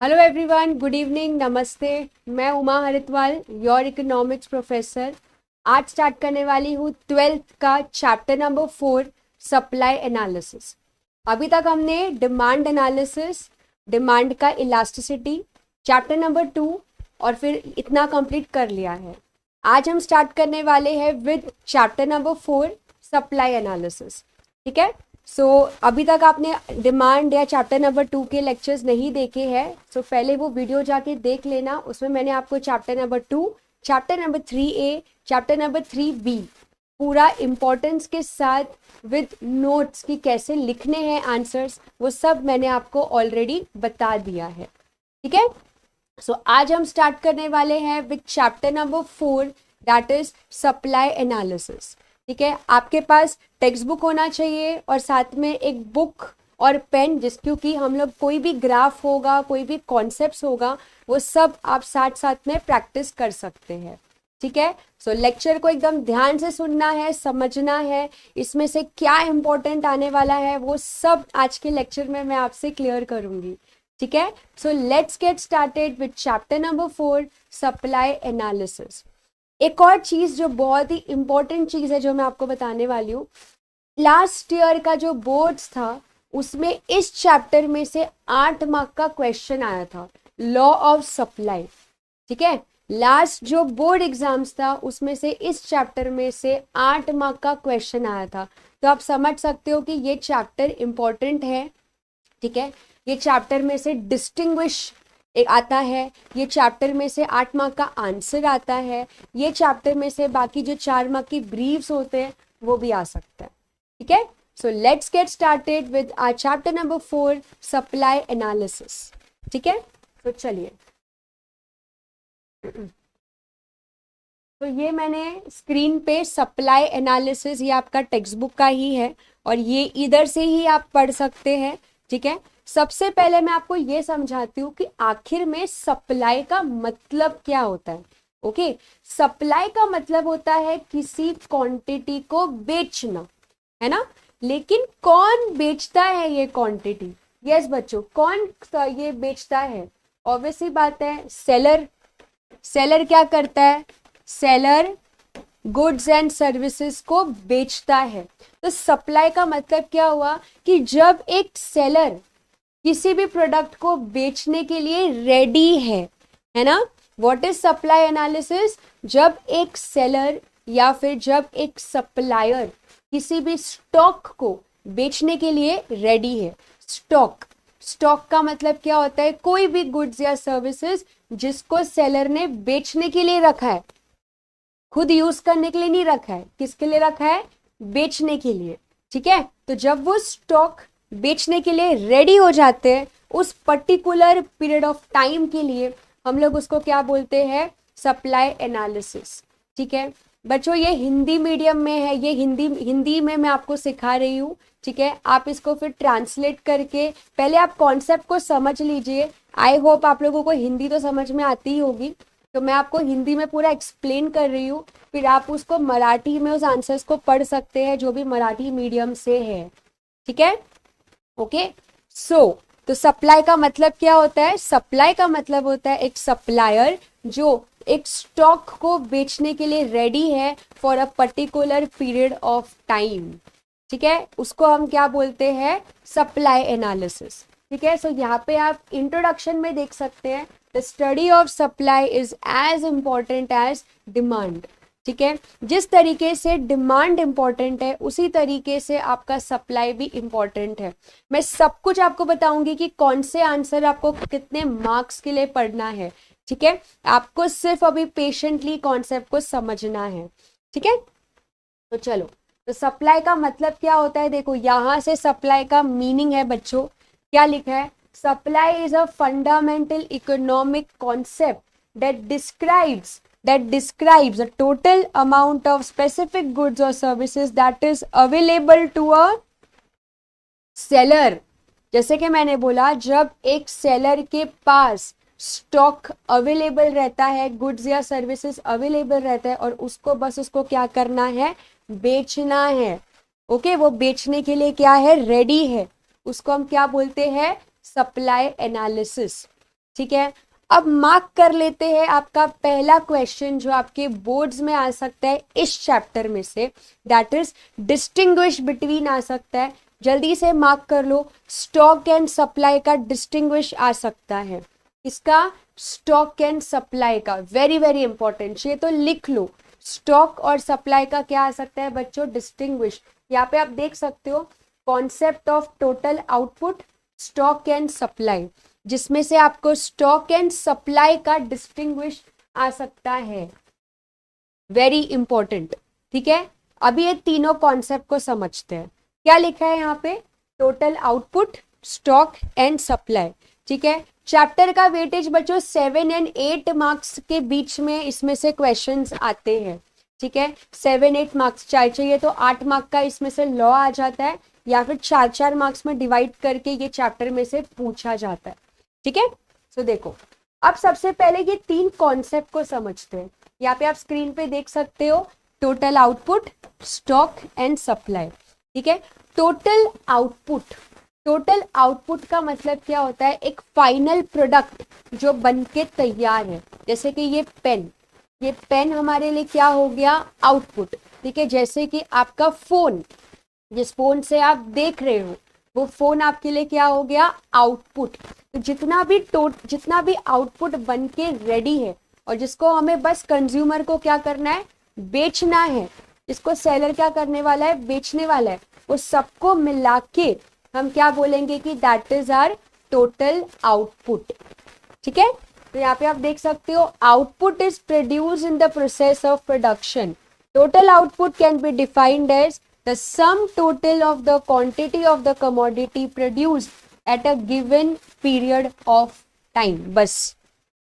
Hello everyone, good evening, नमस्ते। मैं Uma हरिद्वाल, your economics professor. आज स्टार्ट करने वाली हूँ 12th का चैप्टर नंबर 4, सप्लाई एनालिसिस। अभी तक हमने डिमांड एनालिसिस, डिमांड का इलास्टिसिटी, चैप्टर नंबर 2 और फिर इतना कंप्लीट कर लिया है। आज हम स्टार्ट करने वाले हैं with chapter number 4, supply analysis. ठीक है। अभी तक आपने डिमांड या चैप्टर नंबर 2 के लेक्चर्स नहीं देखे हैं, पहले वो वीडियो जाके देख लेना। उसमें मैंने आपको chapter number 2, chapter number 3A, chapter number 3B पूरा इंपॉर्टेंस के साथ विद नोट्स कि कैसे लिखने हैं आंसर्स, वो सब मैंने आपको ऑलरेडी बता दिया है। ठीक है। आज हम स्टार्ट करने वाले हैं with chapter number 4, that is supply analysis. ठीक है। आपके पास टेक्स्ट बुक होना चाहिए और साथ में एक बुक और पेन, जिस क्योंकि हम लोग कोई भी ग्राफ होगा, कोई भी कॉन्सेप्ट्स होगा, वो सब आप साथ साथ में प्रैक्टिस कर सकते हैं। ठीक है। लेक्चर को एकदम ध्यान से सुनना है, समझना है, इसमें से क्या इंपॉर्टेंट आने वाला है वो सब आज के लेक्चर में मैं आपसे क्लियर करूंगी। ठीक है। Let's get started with chapter number 4, supply analysis. एक और चीज जो बहुत ही इंपॉर्टेंट चीज है जो मैं आपको बताने वाली हूँ, लास्ट ईयर का जो बोर्ड्स था उसमें इस चैप्टर में से 8 मार्क का क्वेश्चन आया था, लॉ ऑफ सप्लाई। ठीक है। लास्ट जो बोर्ड एग्जाम्स था उसमें से इस चैप्टर में से 8 मार्क का क्वेश्चन आया था। तो आप समझ सकते हो कि ये चैप्टर इंपॉर्टेंट है। ठीक है। ये चैप्टर में से डिस्टिंग्विश एक आता है, ये चैप्टर में से 8 मार्क का आंसर आता है, ये चैप्टर में से बाकी जो 4 मार्क की ब्रीफ्स होते हैं वो भी आ सकता है। ठीक है। Let's get started with our chapter number 4, supply analysis. ठीक है। चलिए। तो ये मैंने स्क्रीन पे सप्लाई एनालिसिस, ये आपका टेक्स्ट बुक का ही है और ये इधर से ही आप पढ़ सकते हैं। ठीक है। सबसे पहले मैं आपको ये समझाती हूँ कि आखिर में सप्लाई का मतलब क्या होता है। ओके। सप्लाई का मतलब होता है किसी क्वांटिटी को बेचना, है ना। लेकिन कौन बेचता है ये क्वांटिटी? यस बच्चों, कौन ये बेचता है? ऑब्वियसली बात है, सेलर। सेलर क्या करता है? सेलर गुड्स एंड सर्विसेज को बेचता है। तो सप्लाई का मतलब क्या हुआ कि जब एक सेलर किसी भी प्रोडक्ट को बेचने के लिए रेडी है ना। What is supply analysis? जब एक सेलर या फिर जब एक सप्लायर किसी भी स्टॉक को बेचने के लिए रेडी है। स्टॉक, स्टॉक का मतलब क्या होता है? कोई भी गुड्स या सर्विसेज जिसको सेलर ने बेचने के लिए रखा है, खुद यूज करने के लिए नहीं रखा है। किसके लिए रखा है? बेचने के लिए। ठीक है। तो जब वो स्टॉक बेचने के लिए रेडी हो जाते हैं, उस पर्टिकुलर पीरियड ऑफ टाइम के लिए हम लोग उसको क्या बोलते हैं? Supply analysis. ठीक है बच्चों, ये हिंदी मीडियम में है, ये हिंदी में मैं आपको सिखा रही हूँ। ठीक है। आप इसको फिर ट्रांसलेट करके पहले आप कॉन्सेप्ट को समझ लीजिए। आई होप आप लोगों को हिंदी तो समझ में आती ही होगी, तो मैं आपको हिंदी में पूरा एक्सप्लेन कर रही हूँ, फिर आप उसको मराठी में उस आंसर्स को पढ़ सकते हैं जो भी मराठी मीडियम से है। ठीक है। ओके। तो सप्लाई का मतलब क्या होता है? सप्लाई का मतलब होता है एक सप्लायर जो एक स्टॉक को बेचने के लिए रेडी है for a particular period of time. ठीक है। उसको हम क्या बोलते हैं? Supply analysis. ठीक है। यहाँ पे आप इंट्रोडक्शन में देख सकते हैं, the study of supply is as important as demand. ठीक है। जिस तरीके से डिमांड इंपॉर्टेंट है उसी तरीके से आपका सप्लाई भी इंपॉर्टेंट है। मैं सब कुछ आपको बताऊंगी कि कौन से आंसर आपको कितने मार्क्स के लिए पढ़ना है। ठीक है। आपको सिर्फ अभी पेशेंटली कॉन्सेप्ट को समझना है। ठीक है। तो चलो, तो सप्लाई का मतलब क्या होता है? देखो यहां से सप्लाई का मीनिंग है बच्चों, क्या लिखा है? Supply is a fundamental economic concept that describes the total amount of specific goods or services that is available to a seller। जैसे कि मैंने बोला, जब एक सेलर के पास स्टॉक अवेलेबल रहता है, गुड्स या सर्विसेज अवेलेबल रहता है और उसको बस उसको क्या करना है? बेचना है। ओके। वो बेचने के लिए क्या है? रेडी है। उसको हम क्या बोलते हैं? Supply analysis. ठीक है, अब मार्क कर लेते हैं आपका पहला क्वेश्चन जो आपके बोर्ड्स में आ सकता है इस चैप्टर में से, दैट इज डिस्टिंग्विश बिटवीन आ सकता है। जल्दी से मार्क कर लो, स्टॉक एंड सप्लाई का डिस्टिंग्विश आ सकता है। इसका स्टॉक एंड सप्लाई का, वेरी वेरी इंपॉर्टेंट, ये तो लिख लो। स्टॉक और सप्लाई का क्या आ सकता है बच्चों, डिस्टिंग्विश। यहाँ पे आप देख सकते हो concept of total output, stock and supply, जिसमें से आपको स्टॉक एंड सप्लाई का डिस्टिंग्विश आ सकता है, वेरी इंपॉर्टेंट। ठीक है, अभी ये तीनों कॉन्सेप्ट को समझते हैं। क्या लिखा है यहाँ पे, total output, stock and supply. ठीक है, चैप्टर का वेटेज बच्चों 7 और 8 मार्क्स के बीच में इसमें से क्वेश्चंस आते हैं। ठीक है, 7-8 मार्क्स चाहिए तो 8 मार्क का इसमें से लॉ आ जाता है, या फिर 4-4 मार्क्स में डिवाइड करके ये चैप्टर में से पूछा जाता है। ठीक है, तो देखो अब सबसे पहले ये 3 कॉन्सेप्ट को समझते हैं। यहाँ पे आप स्क्रीन पे देख सकते हो total output, stock and supply. ठीक है, टोटल आउटपुट, टोटल आउटपुट का मतलब क्या होता है, एक फाइनल प्रोडक्ट जो बनके तैयार है। जैसे कि ये पेन हमारे लिए क्या हो गया, आउटपुट। ठीक है, जैसे कि आपका फोन, जिस फोन से आप देख रहे हो वो फोन आपके लिए क्या हो गया, आउटपुट। तो जितना भी आउटपुट बनके रेडी है और जिसको हमें बस कंज्यूमर को क्या करना है, बेचना है, इसको सेलर क्या करने वाला है, बेचने वाला है, वो सबको मिला के हम क्या बोलेंगे कि that is our total output. ठीक है, तो यहाँ पे आप देख सकते हो output is produce in the process of production. Total output can be defined as the sum total of the quantity of the commodity produced at a given period of time। बस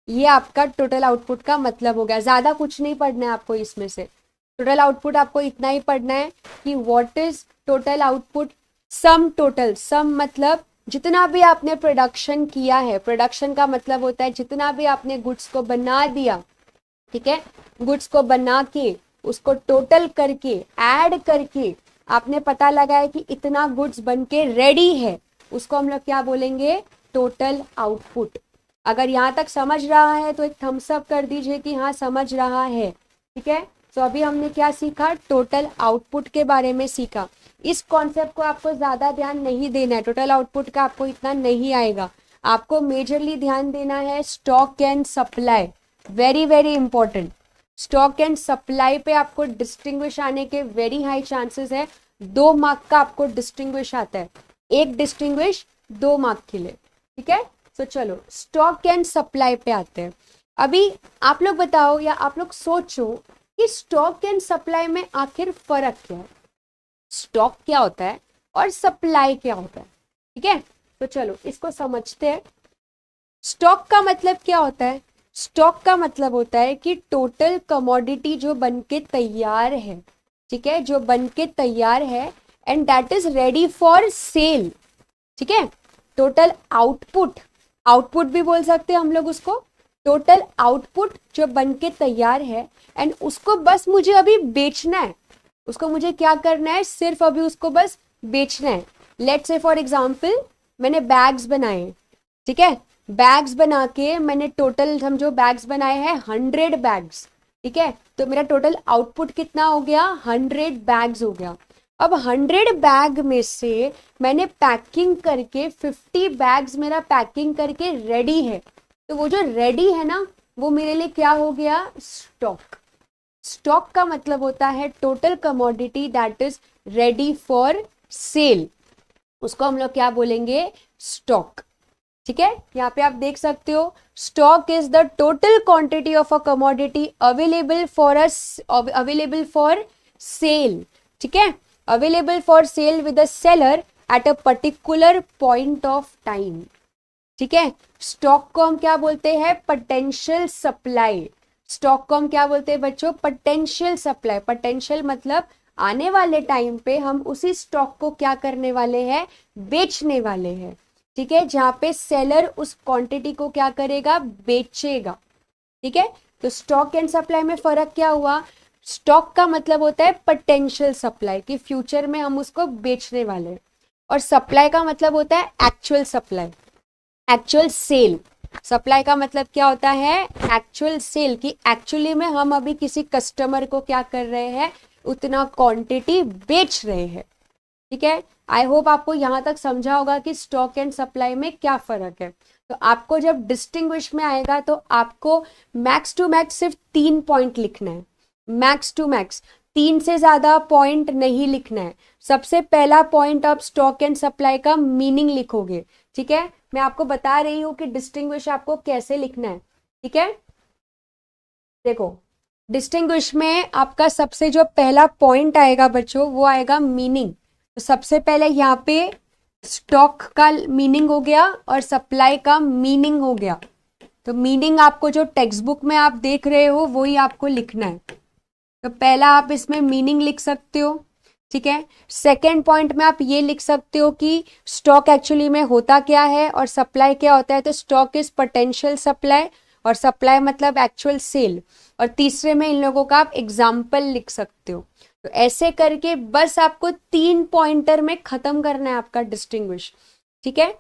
ये आपका टोटल आउटपुट का मतलब हो गया, ज्यादा कुछ नहीं पढ़ना है आपको इसमें से। टोटल आउटपुट आपको इतना ही पढ़ना है कि what is total output, sum total, sum मतलब जितना भी आपने प्रोडक्शन किया है, प्रोडक्शन का मतलब होता है जितना भी आपने गुड्स को बना दिया। ठीक है, गुड्स को बना के उसको टोटल करके ऐड करके आपने पता लगाया कि इतना गुड्स बनके रेडी है, उसको हम लोग क्या बोलेंगे, टोटल आउटपुट। अगर यहाँ तक समझ रहा है तो एक थम्स अप कर दीजिए कि हाँ समझ रहा है। ठीक है, तो अभी हमने क्या सीखा, टोटल आउटपुट के बारे में सीखा। इस कॉन्सेप्ट को आपको ज्यादा ध्यान नहीं देना है, टोटल आउटपुट का आपको इतना नहीं आएगा, आपको मेजरली ध्यान देना है stock and supply, very very important. Stock and supply पे आपको डिस्टिंग्विश आने के वेरी हाई चांसेस है। 2 मार्क का आपको डिस्टिंग्विश आता है, एक डिस्टिंग्विश 2 मार्क के लिए। ठीक है, तो चलो स्टॉक एंड सप्लाई पे आते हैं। अभी आप लोग बताओ या आप लोग सोचो कि स्टॉक एंड सप्लाई में आखिर फर्क क्या है, स्टॉक क्या होता है और सप्लाई क्या होता है। ठीक है, तो चलो इसको समझते हैं। स्टॉक का मतलब क्या होता है, स्टॉक का मतलब होता है कि टोटल कमोडिटी जो बनके तैयार है। ठीक है, जो बनके तैयार है and that is ready for sale. ठीक है, टोटल आउटपुट, आउटपुट भी बोल सकते हैं हम लोग उसको, टोटल आउटपुट जो बनके तैयार है एंड उसको बस मुझे अभी बेचना है, उसको मुझे क्या करना है, सिर्फ अभी उसको बस बेचना है। लेट्स से फॉर एग्जांपल मैंने बैग्स बनाए। ठीक है, बैग्स बना के मैंने टोटल समझो बैग्स बनाए हैं 100 बैग्स। ठीक है, तो मेरा टोटल आउटपुट कितना हो गया, 100 बैग्स हो गया। अब 100 बैग में से मैंने पैकिंग करके 50 बैग्स मेरा पैकिंग करके रेडी है, तो वो जो रेडी है ना वो मेरे लिए क्या हो गया, स्टॉक। स्टॉक का मतलब होता है total commodity that is ready for sale, उसको हम लोग क्या बोलेंगे, स्टॉक। ठीक है, यहाँ पे आप देख सकते हो stock is the total quantity of a commodity available for sale. ठीक है, available for sale with the seller at a particular point of time. ठीक है, स्टॉक को हम क्या बोलते हैं, पोटेंशियल सप्लाई। स्टॉक को हम क्या बोलते हैं बच्चों, पोटेंशियल सप्लाई। पोटेंशियल मतलब आने वाले टाइम पे हम उसी स्टॉक को क्या करने वाले हैं, बेचने वाले हैं। ठीक है, जहां पे सेलर उस क्वांटिटी को क्या करेगा, बेचेगा। ठीक है, तो स्टॉक एंड सप्लाई में फर्क क्या हुआ, स्टॉक का मतलब होता है पोटेंशियल सप्लाई कि फ्यूचर में हम उसको बेचने वाले हैं, और सप्लाई का मतलब होता है actual supply, actual sale. Supply का मतलब क्या होता है, एक्चुअल सेल, की एक्चुअली में हम अभी किसी कस्टमर को क्या कर रहे हैं, उतना क्वांटिटी बेच रहे हैं। ठीक है, आई होप आपको यहां तक समझा होगा कि स्टॉक एंड सप्लाई में क्या फर्क है। तो आपको जब डिस्टिंग्विश में आएगा तो आपको मैक्स टू मैक्स सिर्फ 3 पॉइंट लिखना है, मैक्स टू मैक्स 3 से ज्यादा पॉइंट नहीं लिखना है। सबसे पहला पॉइंट आप स्टॉक एंड सप्लाई का मीनिंग लिखोगे। ठीक है, मैं आपको बता रही हूं कि डिस्टिंग्विश आपको कैसे लिखना है। ठीक है, देखो डिस्टिंग्विश में आपका सबसे जो पहला पॉइंट आएगा बच्चों, वो आएगा मीनिंग। तो सबसे पहले यहाँ पे स्टॉक का मीनिंग हो गया और सप्लाई का मीनिंग हो गया। तो मीनिंग आपको जो टेक्स्ट बुक में आप देख रहे हो वही आपको लिखना है। तो पहला आप इसमें मीनिंग लिख सकते हो। ठीक है, सेकेंड पॉइंट में आप ये लिख सकते हो कि स्टॉक एक्चुअली में होता क्या है और सप्लाई क्या होता है। तो स्टॉक इज पोटेंशियल सप्लाई और सप्लाई मतलब एक्चुअल सेल। और तीसरे में इन लोगों का आप एग्जाम्पल लिख सकते हो। तो ऐसे करके बस आपको 3 पॉइंटर में खत्म करना है आपका डिस्टिंग्विश। ठीक है,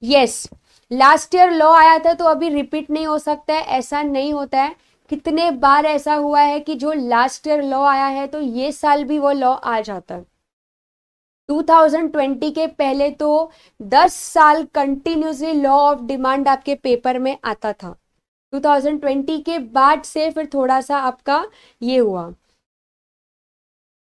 यस, लास्ट ईयर लॉ आया था तो अभी रिपीट नहीं हो सकता है, ऐसा नहीं होता है। कितने बार ऐसा हुआ है कि जो लास्ट ईयर लॉ आया है तो ये साल भी वो लॉ आ जाता है। 2020 के पहले तो 10 साल कंटिन्यूसली लॉ ऑफ डिमांड आपके पेपर में आता था। 2020 के बाद से फिर थोड़ा सा आपका ये हुआ।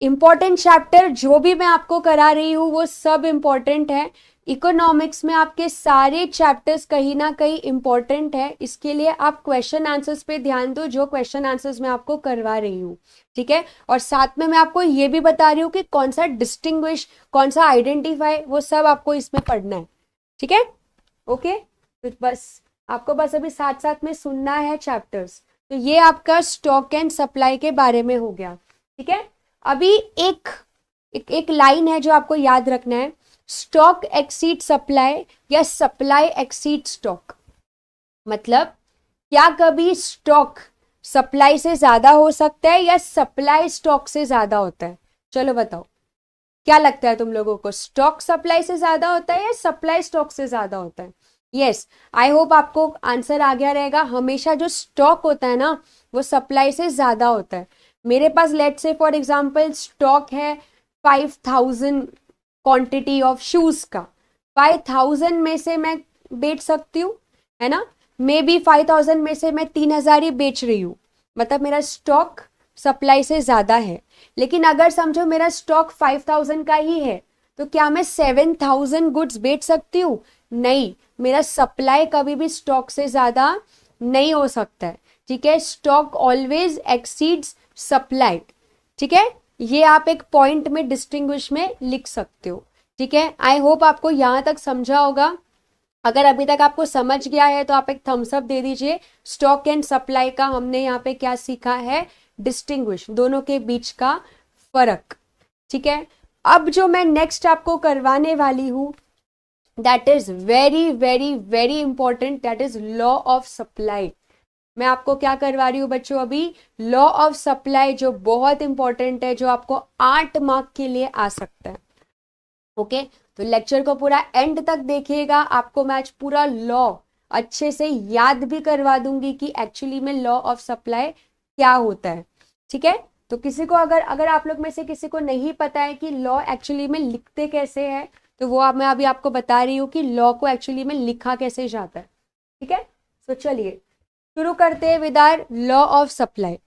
इंपॉर्टेंट चैप्टर जो भी मैं आपको करा रही हूँ वो सब इंपॉर्टेंट है। इकोनॉमिक्स में आपके सारे चैप्टर्स कहीं ना कहीं इंपॉर्टेंट है, इसके लिए आप क्वेश्चन आंसर्स पे ध्यान दो जो क्वेश्चन आंसर्स मैं आपको करवा रही हूँ। ठीक है, और साथ में मैं आपको ये भी बता रही हूँ कि कौन सा डिस्टिंग्विश, कौन सा आइडेंटिफाई, वो सब आपको इसमें पढ़ना है। ठीक है, ओके, तो बस आपको बस अभी साथ साथ में सुनना है चैप्टर्स। तो ये आपका स्टॉक एंड सप्लाई के बारे में हो गया। ठीक है, अभी एक लाइन है जो आपको याद रखना है, स्टॉक एक्सीड सप्लाई या सप्लाई एक्सीड स्टॉक। मतलब क्या कभी स्टॉक सप्लाई से ज्यादा हो सकता है या सप्लाई स्टॉक से ज्यादा होता है? चलो बताओ, क्या लगता है तुम लोगों को, स्टॉक सप्लाई से ज्यादा होता है या सप्लाई स्टॉक से ज्यादा होता है? यस, आई होप आपको आंसर आ गया रहेगा। हमेशा जो स्टॉक होता है ना वो सप्लाई से ज्यादा होता है। मेरे पास let's say for example stock है 5000 क्वांटिटी ऑफ शूज का, 5000 में से मैं बेच सकती हूँ, है ना, मे बी 5000 में से मैं 3000 ही बेच रही हूँ, मतलब मेरा स्टॉक सप्लाई से ज्यादा है। लेकिन अगर समझो मेरा स्टॉक 5000 का ही है तो क्या मैं 7000 गुड्स बेच सकती हूँ? नहीं, मेरा सप्लाई कभी भी स्टॉक से ज्यादा नहीं हो सकता है। ठीक है, स्टॉक ऑलवेज एक्सीड्स सप्लाई। ठीक है, ये आप एक पॉइंट में डिस्टिंग्विश में लिख सकते हो। ठीक है, आई होप आपको यहां तक समझा होगा। अगर अभी तक आपको समझ गया है तो आप एक थम्स अप दे दीजिए। स्टॉक एंड सप्लाई का हमने यहाँ पे क्या सीखा है, डिस्टिंग्विश, दोनों के बीच का फर्क। ठीक है, अब जो मैं नेक्स्ट आपको करवाने वाली हूं that is very very very important, that is law of supply. मैं आपको क्या करवा रही हूँ बच्चों, अभी लॉ ऑफ सप्लाई, जो बहुत इंपॉर्टेंट है, जो आपको 8 मार्क के लिए आ सकता है। ओके, तो लेक्चर को पूरा एंड तक देखिएगा, आपको मैं आज पूरा लॉ अच्छे से याद भी करवा दूंगी कि एक्चुअली में लॉ ऑफ सप्लाई क्या होता है। ठीक है, तो किसी को अगर आप लोग में से किसी को नहीं पता है कि लॉ एक्चुअली में लिखते कैसे है, तो वो मैं अभी आपको बता रही हूँ कि लॉ को एक्चुअली में लिखा कैसे जाता है। ठीक है, तो चलिए शुरू करते हैं with our law of supply.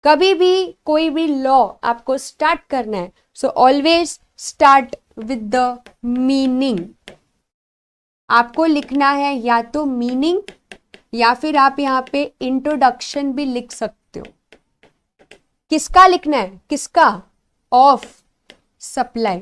कभी भी कोई भी लॉ आपको स्टार्ट करना है, so always start with the meaning. आपको लिखना है या तो मीनिंग या फिर आप यहाँ पे इंट्रोडक्शन भी लिख सकते हो। किसका लिखना है, किसका, ऑफ सप्लाई।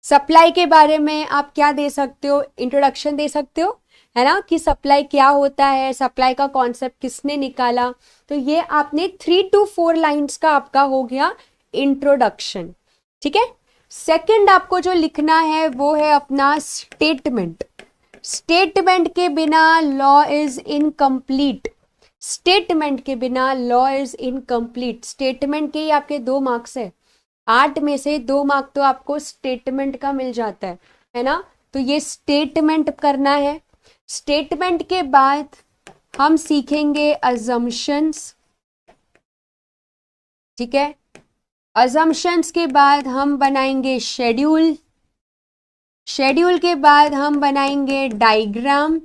सप्लाई के बारे में आप क्या दे सकते हो, इंट्रोडक्शन दे सकते हो, है ना, कि सप्लाई क्या होता है, सप्लाई का कॉन्सेप्ट किसने निकाला। तो ये आपने 3 to 4 लाइंस का आपका हो गया इंट्रोडक्शन। ठीक है, सेकंड आपको जो लिखना है वो है अपना स्टेटमेंट। स्टेटमेंट के बिना लॉ इज इनकम्प्लीट। स्टेटमेंट के बिना लॉ इज इनकम्प्लीट। स्टेटमेंट के ही आपके 2 मार्क्स है, 8 में से 2 मार्क तो आपको स्टेटमेंट का मिल जाता है ना। तो ये स्टेटमेंट करना है। स्टेटमेंट के बाद हम सीखेंगे अजम्पशंस, ठीक है। अजम्पशंस के बाद हम बनाएंगे शेड्यूल, शेड्यूल के बाद हम बनाएंगे डायग्राम,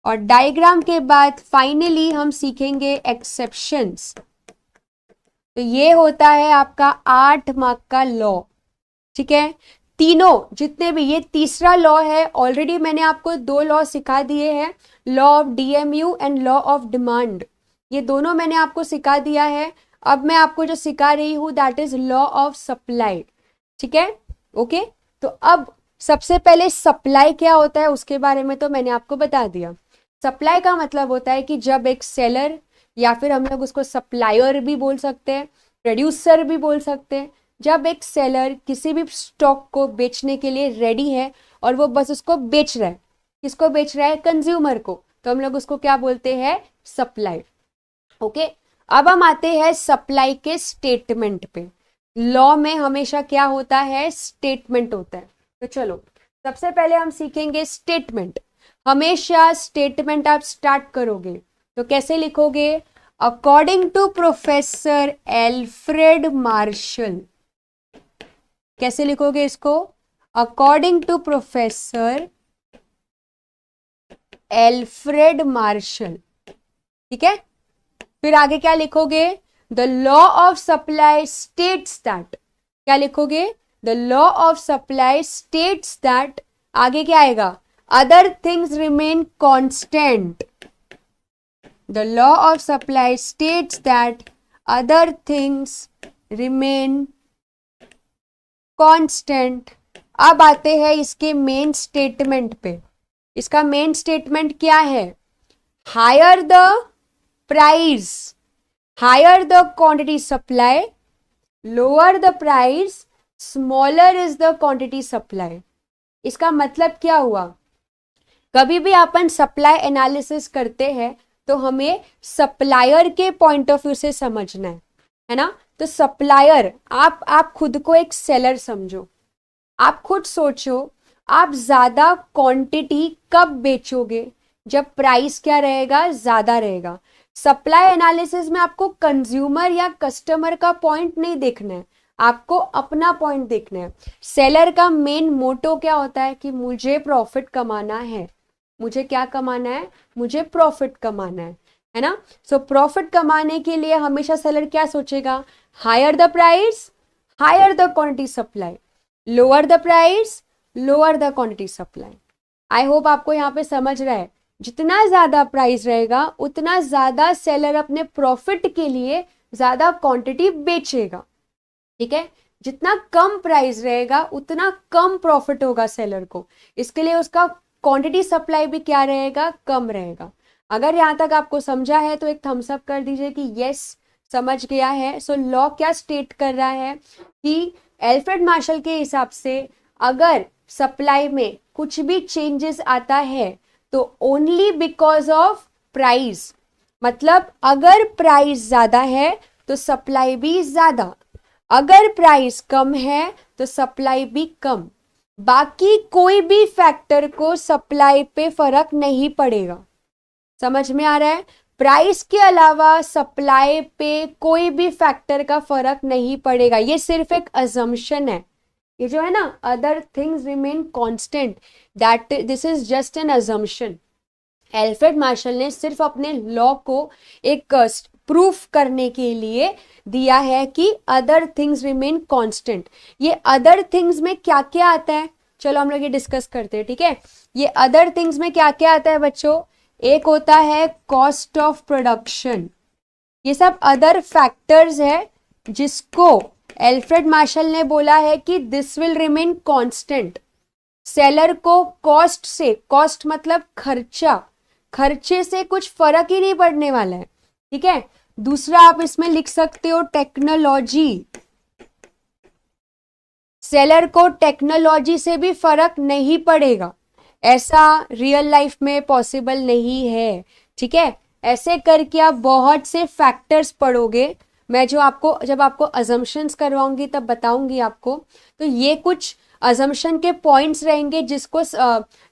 और डायग्राम के बाद फाइनली हम सीखेंगे एक्सेप्शंस। तो ये होता है आपका 8 मार्क का लॉ, ठीक है। तीनों जितने भी, ये तीसरा लॉ है, ऑलरेडी मैंने आपको 2 लॉ सिखा दिए हैं, law of DMU and law of demand, ये दोनों मैंने आपको सिखा दिया है। अब मैं आपको जो सिखा रही हूं that is law of supply, ठीक है, ओके। तो अब सबसे पहले सप्लाई क्या होता है उसके बारे में तो मैंने आपको बता दिया। सप्लाई का मतलब होता है कि जब एक सेलर, या फिर हम लोग उसको सप्लायर भी बोल सकते हैं, प्रोड्यूसर भी बोल सकते हैं, जब एक सेलर किसी भी स्टॉक को बेचने के लिए रेडी है और वो बस उसको बेच रहा है, किसको बेच रहा है, कंज्यूमर को, तो हम लोग उसको क्या बोलते हैं, सप्लाई, ओके। अब हम आते हैं सप्लाई के स्टेटमेंट पे। लॉ में हमेशा क्या होता है, स्टेटमेंट होता है। तो चलो सबसे पहले हम सीखेंगे स्टेटमेंट। हमेशा स्टेटमेंट आप स्टार्ट करोगे तो कैसे लिखोगे, according to professor Alfred Marshall. कैसे लिखोगे इसको, according to professor Alfred Marshall, ठीक है। फिर आगे क्या लिखोगे, the law of supply states that, क्या लिखोगे, the law of supply states that, आगे क्या आएगा, other things remain constant. The law of supply states that other things remain constant. अब आते हैं इसके मेन स्टेटमेंट पे। इसका मेन स्टेटमेंट क्या है, higher the price, higher the quantity supply, lower the price, smaller is the quantity supply. इसका मतलब क्या हुआ, कभी भी अपन सप्लाई एनालिसिस करते हैं तो हमें सप्लायर के पॉइंट ऑफ व्यू से समझना है ना। तो सप्लायर, आप खुद को एक सेलर समझो, आप खुद सोचो आप ज्यादा क्वांटिटी कब बेचोगे, जब प्राइस क्या रहेगा, ज्यादा रहेगा। सप्लाई एनालिसिस में आपको कंज्यूमर या कस्टमर का पॉइंट नहीं देखना है, आपको अपना पॉइंट देखना है। सेलर का मेन मोटो क्या होता है कि मुझे प्रॉफिट कमाना है, मुझे क्या कमाना है, मुझे प्रॉफिट कमाना है ना। सो प्रॉफिट कमाने के लिए हमेशा सेलर क्या सोचेगा, higher the price, higher the quantity supply, lower the price, lower the quantity supply. I hope आपको यहाँ पे समझ रहा है, जितना ज्यादा प्राइस रहेगा उतना ज्यादा सेलर अपने प्रॉफिट के लिए ज्यादा क्वांटिटी बेचेगा, ठीक है। जितना कम प्राइस रहेगा उतना कम प्रॉफिट होगा सेलर को, इसके लिए उसका क्वांटिटी सप्लाई भी क्या रहेगा, कम रहेगा। अगर यहाँ तक आपको समझा है तो एक थम्स अप कर दीजिए कि यस समझ गया है। सो लॉ क्या स्टेट कर रहा है कि एल्फ्रेड मार्शल के हिसाब से अगर सप्लाई में कुछ भी चेंजेस आता है तो ओनली बिकॉज ऑफ प्राइस, मतलब अगर प्राइस ज्यादा है तो सप्लाई भी ज्यादा, अगर प्राइस कम है तो सप्लाई भी कम, बाकी कोई भी फैक्टर को सप्लाई पे फर्क नहीं पड़ेगा। समझ में आ रहा है, प्राइस के अलावा सप्लाई पे कोई भी फैक्टर का फर्क नहीं पड़ेगा। ये सिर्फ एक अजम्पशन है, ये जो है ना other things remain constant, that this is just an assumption. Alfred Marshall ने सिर्फ अपने लॉ को एक प्रूफ करने के लिए दिया है कि अदर थिंग्स रिमेन कांस्टेंट। ये अदर थिंग्स में क्या क्या आता है, चलो हम लोग ये डिस्कस करते हैं, ठीक है। ये अदर थिंग्स में क्या क्या आता है बच्चों, एक होता है कॉस्ट ऑफ प्रोडक्शन, ये सब अदर फैक्टर्स है जिसको एल्फ्रेड मार्शल ने बोला है कि this will remain constant. Seller को कॉस्ट से, कॉस्ट मतलब खर्चा, खर्चे से कुछ फर्क ही नहीं पड़ने वाला है, ठीक है। दूसरा आप इसमें लिख सकते हो टेक्नोलॉजी, सेलर को टेक्नोलॉजी से भी फर्क नहीं पड़ेगा, ऐसा रियल लाइफ में पॉसिबल नहीं है, ठीक है। ऐसे करके आप बहुत से फैक्टर्स पढ़ोगे, मैं जो आपको जब आपको अजम्पशंस करवाऊंगी तब बताऊंगी आपको। तो ये कुछ अजम्पशन के पॉइंट्स रहेंगे जिसको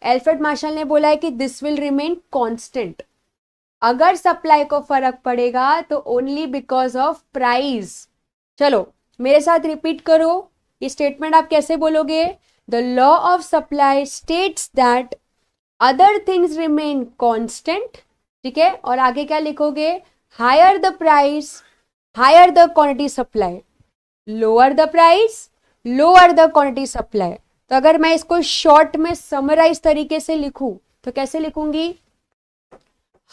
एल्फ्रेड मार्शल ने बोला है कि दिस विल रिमेन कांस्टेंट। अगर सप्लाई को फर्क पड़ेगा तो ओनली बिकॉज ऑफ प्राइस। चलो मेरे साथ रिपीट करो, ये स्टेटमेंट आप कैसे बोलोगे? The law of supply states that other things remain constant, ठीक है, और आगे क्या लिखोगे? Higher the price, higher the quantity supply, lower the price, lower the quantity supply. तो अगर मैं इसको शॉर्ट में समराइज तरीके से लिखूं तो कैसे लिखूंगी?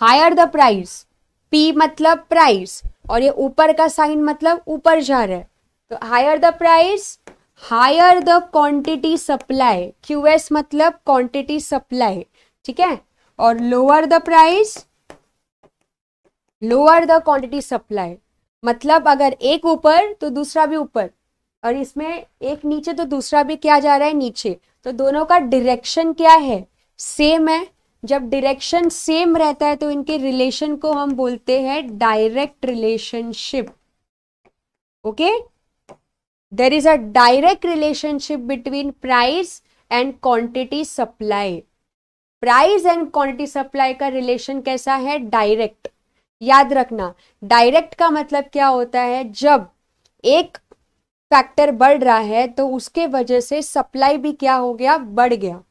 हायर द प्राइस, पी मतलब प्राइस, और ये ऊपर का साइन मतलब ऊपर जा रहा है, तो higher the price, higher the quantity supply, QS मतलब क्वांटिटी सप्लाई, ठीक है, और lower the price, lower the quantity supply. मतलब अगर एक ऊपर तो दूसरा भी ऊपर, और इसमें एक नीचे तो दूसरा भी क्या जा रहा है? नीचे। तो दोनों का डायरेक्शन क्या है? सेम है। जब डायरेक्शन सेम रहता है तो इनके रिलेशन को हम बोलते हैं direct relationship. Okay, there is a direct relationship between price and quantity supply. Price and quantity supply का रिलेशन कैसा है? डायरेक्ट। याद रखना, डायरेक्ट का मतलब क्या होता है? जब एक फैक्टर बढ़ रहा है तो उसके वजह से सप्लाई भी क्या हो गया? बढ़ गया।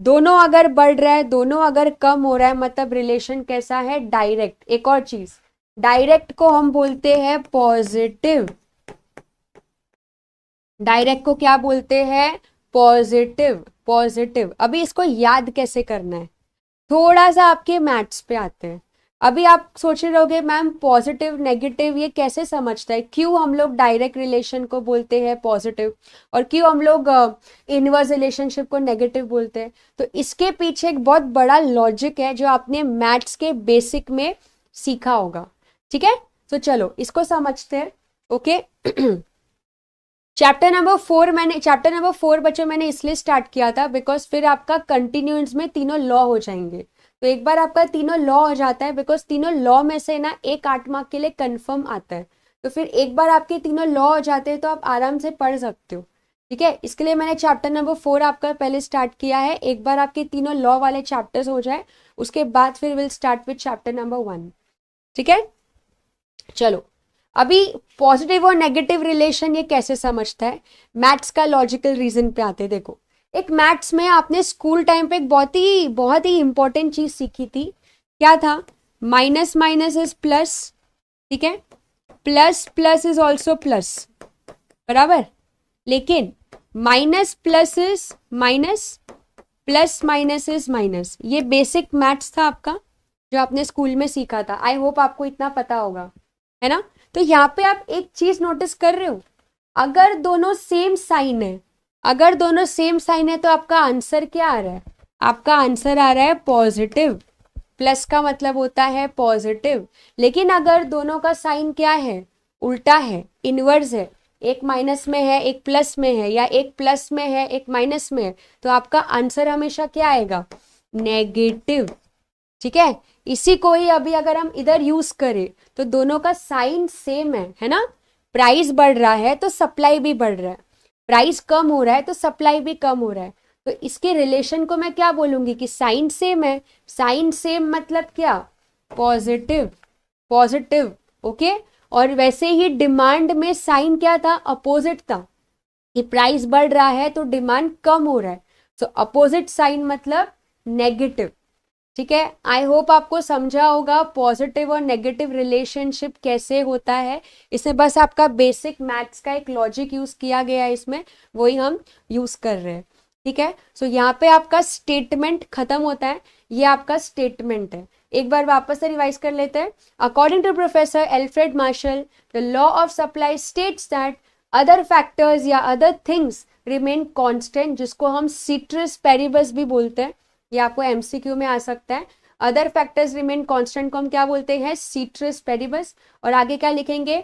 दोनों अगर बढ़ रहा है, दोनों अगर कम हो रहा है, मतलब रिलेशन कैसा है? डायरेक्ट। एक और चीज, डायरेक्ट को हम बोलते हैं पॉजिटिव। डायरेक्ट को क्या बोलते हैं? पॉजिटिव। पॉजिटिव। अभी इसको याद कैसे करना है, थोड़ा सा आपके मैथ्स पे आते हैं। अभी आप सोच रहे होगे मैम पॉजिटिव नेगेटिव ये कैसे समझता है, क्यों हम लोग डायरेक्ट रिलेशन को बोलते हैं पॉजिटिव और क्यों हम लोग इनवर्स रिलेशनशिप को नेगेटिव बोलते हैं? तो इसके पीछे एक बहुत बड़ा लॉजिक है जो आपने मैथ्स के बेसिक में सीखा होगा, ठीक है। तो चलो इसको समझते हैं। ओके चैप्टर नंबर 4 बच्चों मैंने इसलिए स्टार्ट किया था बिकॉज फिर आपका कंटिन्यूअंस में तीनों लॉ हो जाएंगे। तो एक बार आपका तीनों लॉ हो जाता है, बिकॉज तीनों लॉ में से ना एक 8 मार्क के लिए कंफर्म आता है, तो फिर एक बार आपके तीनों लॉ हो जाते हैं तो आप आराम से पढ़ सकते हो, ठीक है। इसके लिए मैंने चैप्टर नंबर 4 आपका पहले स्टार्ट किया है। एक बार आपके तीनों लॉ वाले चैप्टर्स हो जाए उसके बाद फिर will start with chapter number 1, ठीक है। चलो अभी पॉजिटिव और नेगेटिव रिलेशन ये कैसे समझता है, मैथ्स का लॉजिकल रीजन पे आते। देखो एक मैथ्स में आपने स्कूल टाइम पे एक बहुत ही इंपॉर्टेंट चीज सीखी थी, क्या था? माइनस माइनस इज प्लस, ठीक है, plus plus is also plus, बराबर। लेकिन minus plus is minus, plus minus is minus. ये बेसिक मैथ्स था आपका जो आपने स्कूल में सीखा था। आई होप आपको इतना पता होगा, है ना। तो यहाँ पे आप एक चीज नोटिस कर रहे हो, अगर दोनों सेम साइन है, अगर दोनों सेम साइन है तो आपका आंसर क्या आ रहा है? आपका आंसर आ रहा है पॉजिटिव। प्लस का मतलब होता है पॉजिटिव। लेकिन अगर दोनों का साइन क्या है? उल्टा है, इनवर्स है, एक माइनस में है एक प्लस में है, या एक प्लस में है एक माइनस में है, तो आपका आंसर हमेशा क्या आएगा? नेगेटिव, ठीक है। इसी को ही अभी अगर हम इधर यूज करें तो दोनों का साइन सेम है ना। प्राइस बढ़ रहा है तो सप्लाई भी बढ़ रहा है, प्राइस कम हो रहा है तो सप्लाई भी कम हो रहा है। तो इसके रिलेशन को मैं क्या बोलूंगी कि साइन सेम है। साइन सेम मतलब क्या? पॉजिटिव। Positive, okay. और वैसे ही डिमांड में साइन क्या था? अपोजिट था, कि प्राइस बढ़ रहा है तो डिमांड कम हो रहा है, तो अपोजिट साइन मतलब नेगेटिव, ठीक है। आई होप आपको समझा होगा पॉजिटिव और नेगेटिव रिलेशनशिप कैसे होता है। इसमें बस आपका बेसिक मैथ्स का एक लॉजिक यूज किया गया है, इसमें वही हम यूज कर रहे हैं, ठीक है। सो यहाँ पे आपका स्टेटमेंट खत्म होता है, ये आपका स्टेटमेंट है। एक बार वापस से रिवाइज कर लेते हैं। According to professor Alfred Marshall, the law of supply states that other factors या अदर थिंग्स रिमेन कॉन्स्टेंट, जिसको हम सीट्रस पेरिबस भी बोलते हैं, ये आपको एमसीक्यू में आ सकता है। अदर फैक्टर्स रिमेन कांस्टेंट को हम क्या बोलते हैं? Ceteris paribus. और आगे क्या लिखेंगे?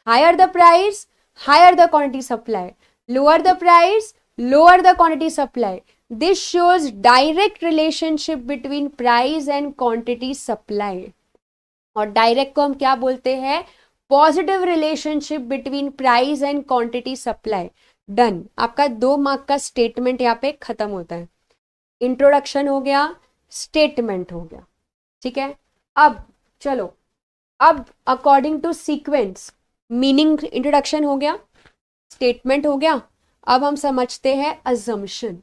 Higher the price, higher the quantity supply, lower the price, lower the quantity supply. This shows direct relationship between price and quantity supply. और डायरेक्ट को हम क्या बोलते हैं? Positive relationship between price and quantity supply. Done, आपका 2 mark का statement यहाँ पे खत्म होता है। इंट्रोडक्शन हो गया, स्टेटमेंट हो गया, ठीक है। अब चलो, अब according to sequence, meaning introduction हो गया, स्टेटमेंट हो गया, अब हम समझते हैं अजम्पशन।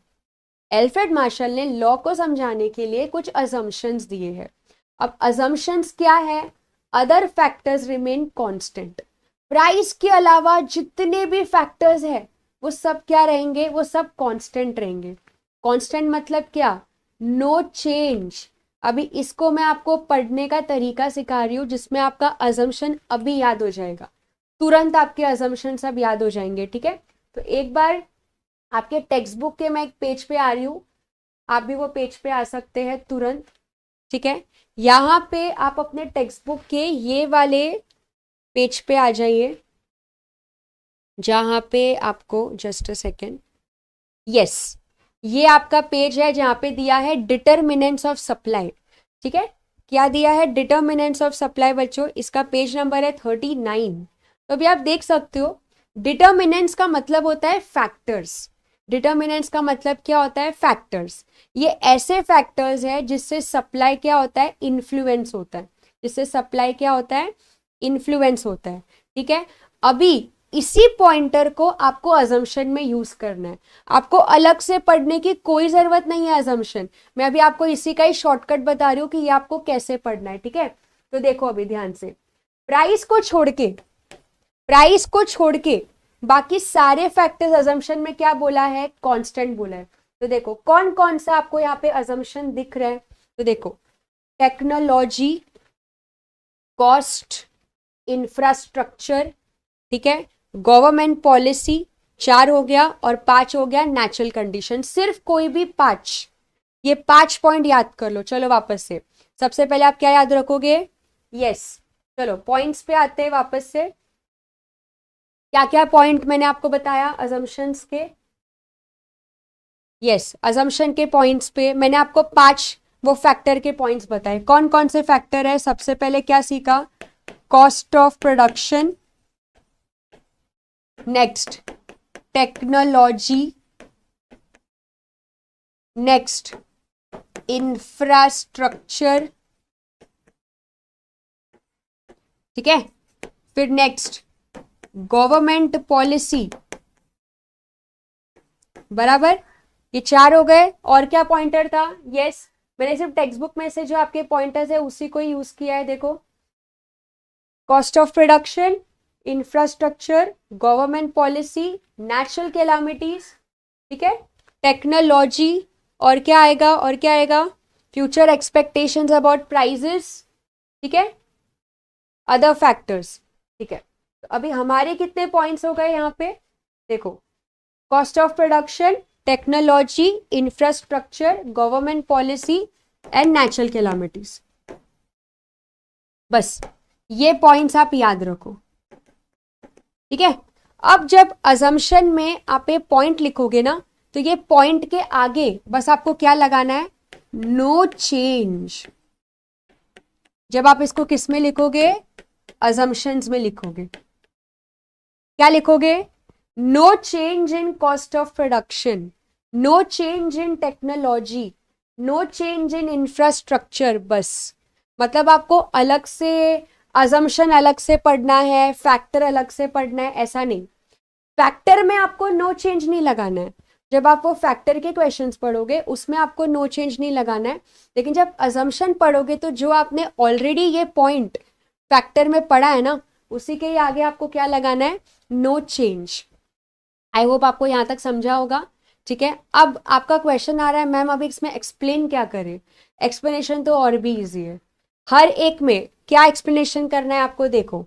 एल्फ्रेड मार्शल ने लॉ को समझाने के लिए कुछ अजम्पशंस दिए हैं। अब अजम्पशंस क्या है? Other factors remain constant. Price के अलावा जितने भी फैक्टर्स है वो सब क्या रहेंगे? वो सब कांस्टेंट रहेंगे। कांस्टेंट मतलब क्या? No change. अभी इसको मैं आपको पढ़ने का तरीका सिखा रही हूँ जिसमें आपका अजम्पशन अभी याद हो जाएगा, तुरंत आपके अजम्पशन सब याद हो जाएंगे, ठीक है। तो एक बार आपके टेक्स्ट बुक के मैं एक पेज पे आ रही हूँ, आप भी वो पेज पे आ सकते हैं तुरंत, ठीक है। यहाँ पे आप अपने टेक्स्ट बुक के ये वाले पेज पे आ जाइए, जहाँ पे आपको जस्ट अ सेकेंड, यस, ये आपका पेज है जहाँ पे दिया है डिटर्मिनेंट्स ऑफ सप्लाई, ठीक है। क्या दिया है? डिटर्मिनेंट्स ऑफ सप्लाई बच्चों, इसका पेज नंबर है 39। तो अभी आप देख सकते हो, डिटर्मिनेंट्स का मतलब होता है फैक्टर्स। डिटर्मिनेंट्स का मतलब क्या होता है? फैक्टर्स। ये ऐसे फैक्टर्स है जिससे सप्लाई क्या होता है? इन्फ्लुएंस होता है। जिससे सप्लाई क्या होता है? इन्फ्लुएंस होता है, ठीक है। अभी इसी पॉइंटर को आपको अजम्पशन में यूज करना है। आपको अलग से पढ़ने की कोई जरूरत नहीं है अजम्पशन, मैं अभी आपको इसी का ही शॉर्टकट बता रही हूँ कि ये आपको कैसे पढ़ना है, ठीक है। तो देखो अभी ध्यान से, प्राइस को छोड़ के बाकी सारे फैक्टर्स अजम्पशन में क्या बोला है? कांस्टेंट बोला है। तो देखो कौन कौन सा आपको यहाँ पे अजम्पशन दिख रहा है। तो देखो, टेक्नोलॉजी, कॉस्ट, इंफ्रास्ट्रक्चर, ठीक है, गवर्नमेंट पॉलिसी, 4 हो गया, और 5 हो गया नेचुरल कंडीशन। सिर्फ कोई भी 5, ये 5 पॉइंट याद कर लो। चलो वापस से, सबसे पहले आप क्या याद रखोगे? यस, चलो पॉइंट्स पे आते हैं वापस से। क्या क्या पॉइंट मैंने आपको बताया अजम्पशंस के? यस, अजम्पशन के पॉइंट्स पे मैंने आपको 5 वो फैक्टर के पॉइंट्स बताए। कौन कौन से फैक्टर है? सबसे पहले क्या सीखा? Cost of production, next technology, next infrastructure, ठीक है, फिर नेक्स्ट गवर्नमेंट पॉलिसी, बराबर, ये 4 हो गए। और क्या पॉइंटर था? यस, मैंने सिर्फ टेक्स्ट बुक में से जो आपके पॉइंटर्स है उसी को यूज किया है। देखो, cost of production, infrastructure, government policy, natural calamities, ठीक है, टेक्नोलॉजी, और क्या आएगा? और क्या आएगा? फ्यूचर एक्सपेक्टेशंस अबाउट प्राइजेस, ठीक है, अदर फैक्टर्स, ठीक है। तो अभी हमारे कितने पॉइंट्स हो गए यहाँ पे? देखो, cost of production, technology, infrastructure, government policy and natural calamities. बस ये पॉइंट्स आप याद रखो, ठीक है। अब जब अजम्पशन में आप ये पॉइंट लिखोगे ना, तो ये पॉइंट के आगे बस आपको क्या लगाना है? No change. जब आप इसको किस में लिखोगे? अजम्पशंस में लिखोगे। क्या लिखोगे? No change in cost of production, no change in technology, no change in infrastructure. बस, मतलब आपको अलग से अजम्पशन अलग से पढ़ना है, फैक्टर अलग से पढ़ना है, ऐसा नहीं। फैक्टर में आपको नो चेंज नहीं लगाना है। जब आप वो फैक्टर के क्वेश्चंस पढ़ोगे उसमें आपको नो चेंज नहीं लगाना है, लेकिन जब अजम्पशन पढ़ोगे तो जो आपने ऑलरेडी ये पॉइंट फैक्टर में पढ़ा है ना, उसी के ही आगे आपको क्या लगाना है? No change. आई होप आपको यहां तक समझा होगा, ठीक है। अब आपका क्वेश्चन आ रहा है, मैम अभी इसमें एक्सप्लेन क्या करें? एक्सप्लेनेशन तो और भी इजी है। हर एक में क्या एक्सप्लेनेशन करना है आपको? देखो,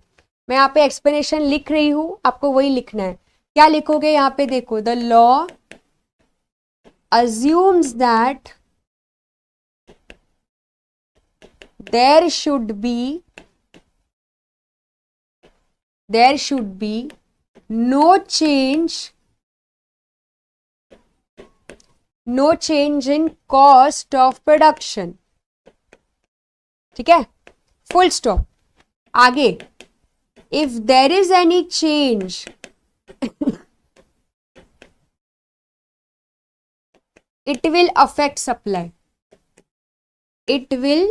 मैं यहाँ पे एक्सप्लेनेशन लिख रही हूं, आपको वही लिखना है। क्या लिखोगे यहाँ पे? देखो, the law assumes that there should be no change in cost of production, ठीक है, फुल स्टॉप। आगे if there is any change it will affect supply, it will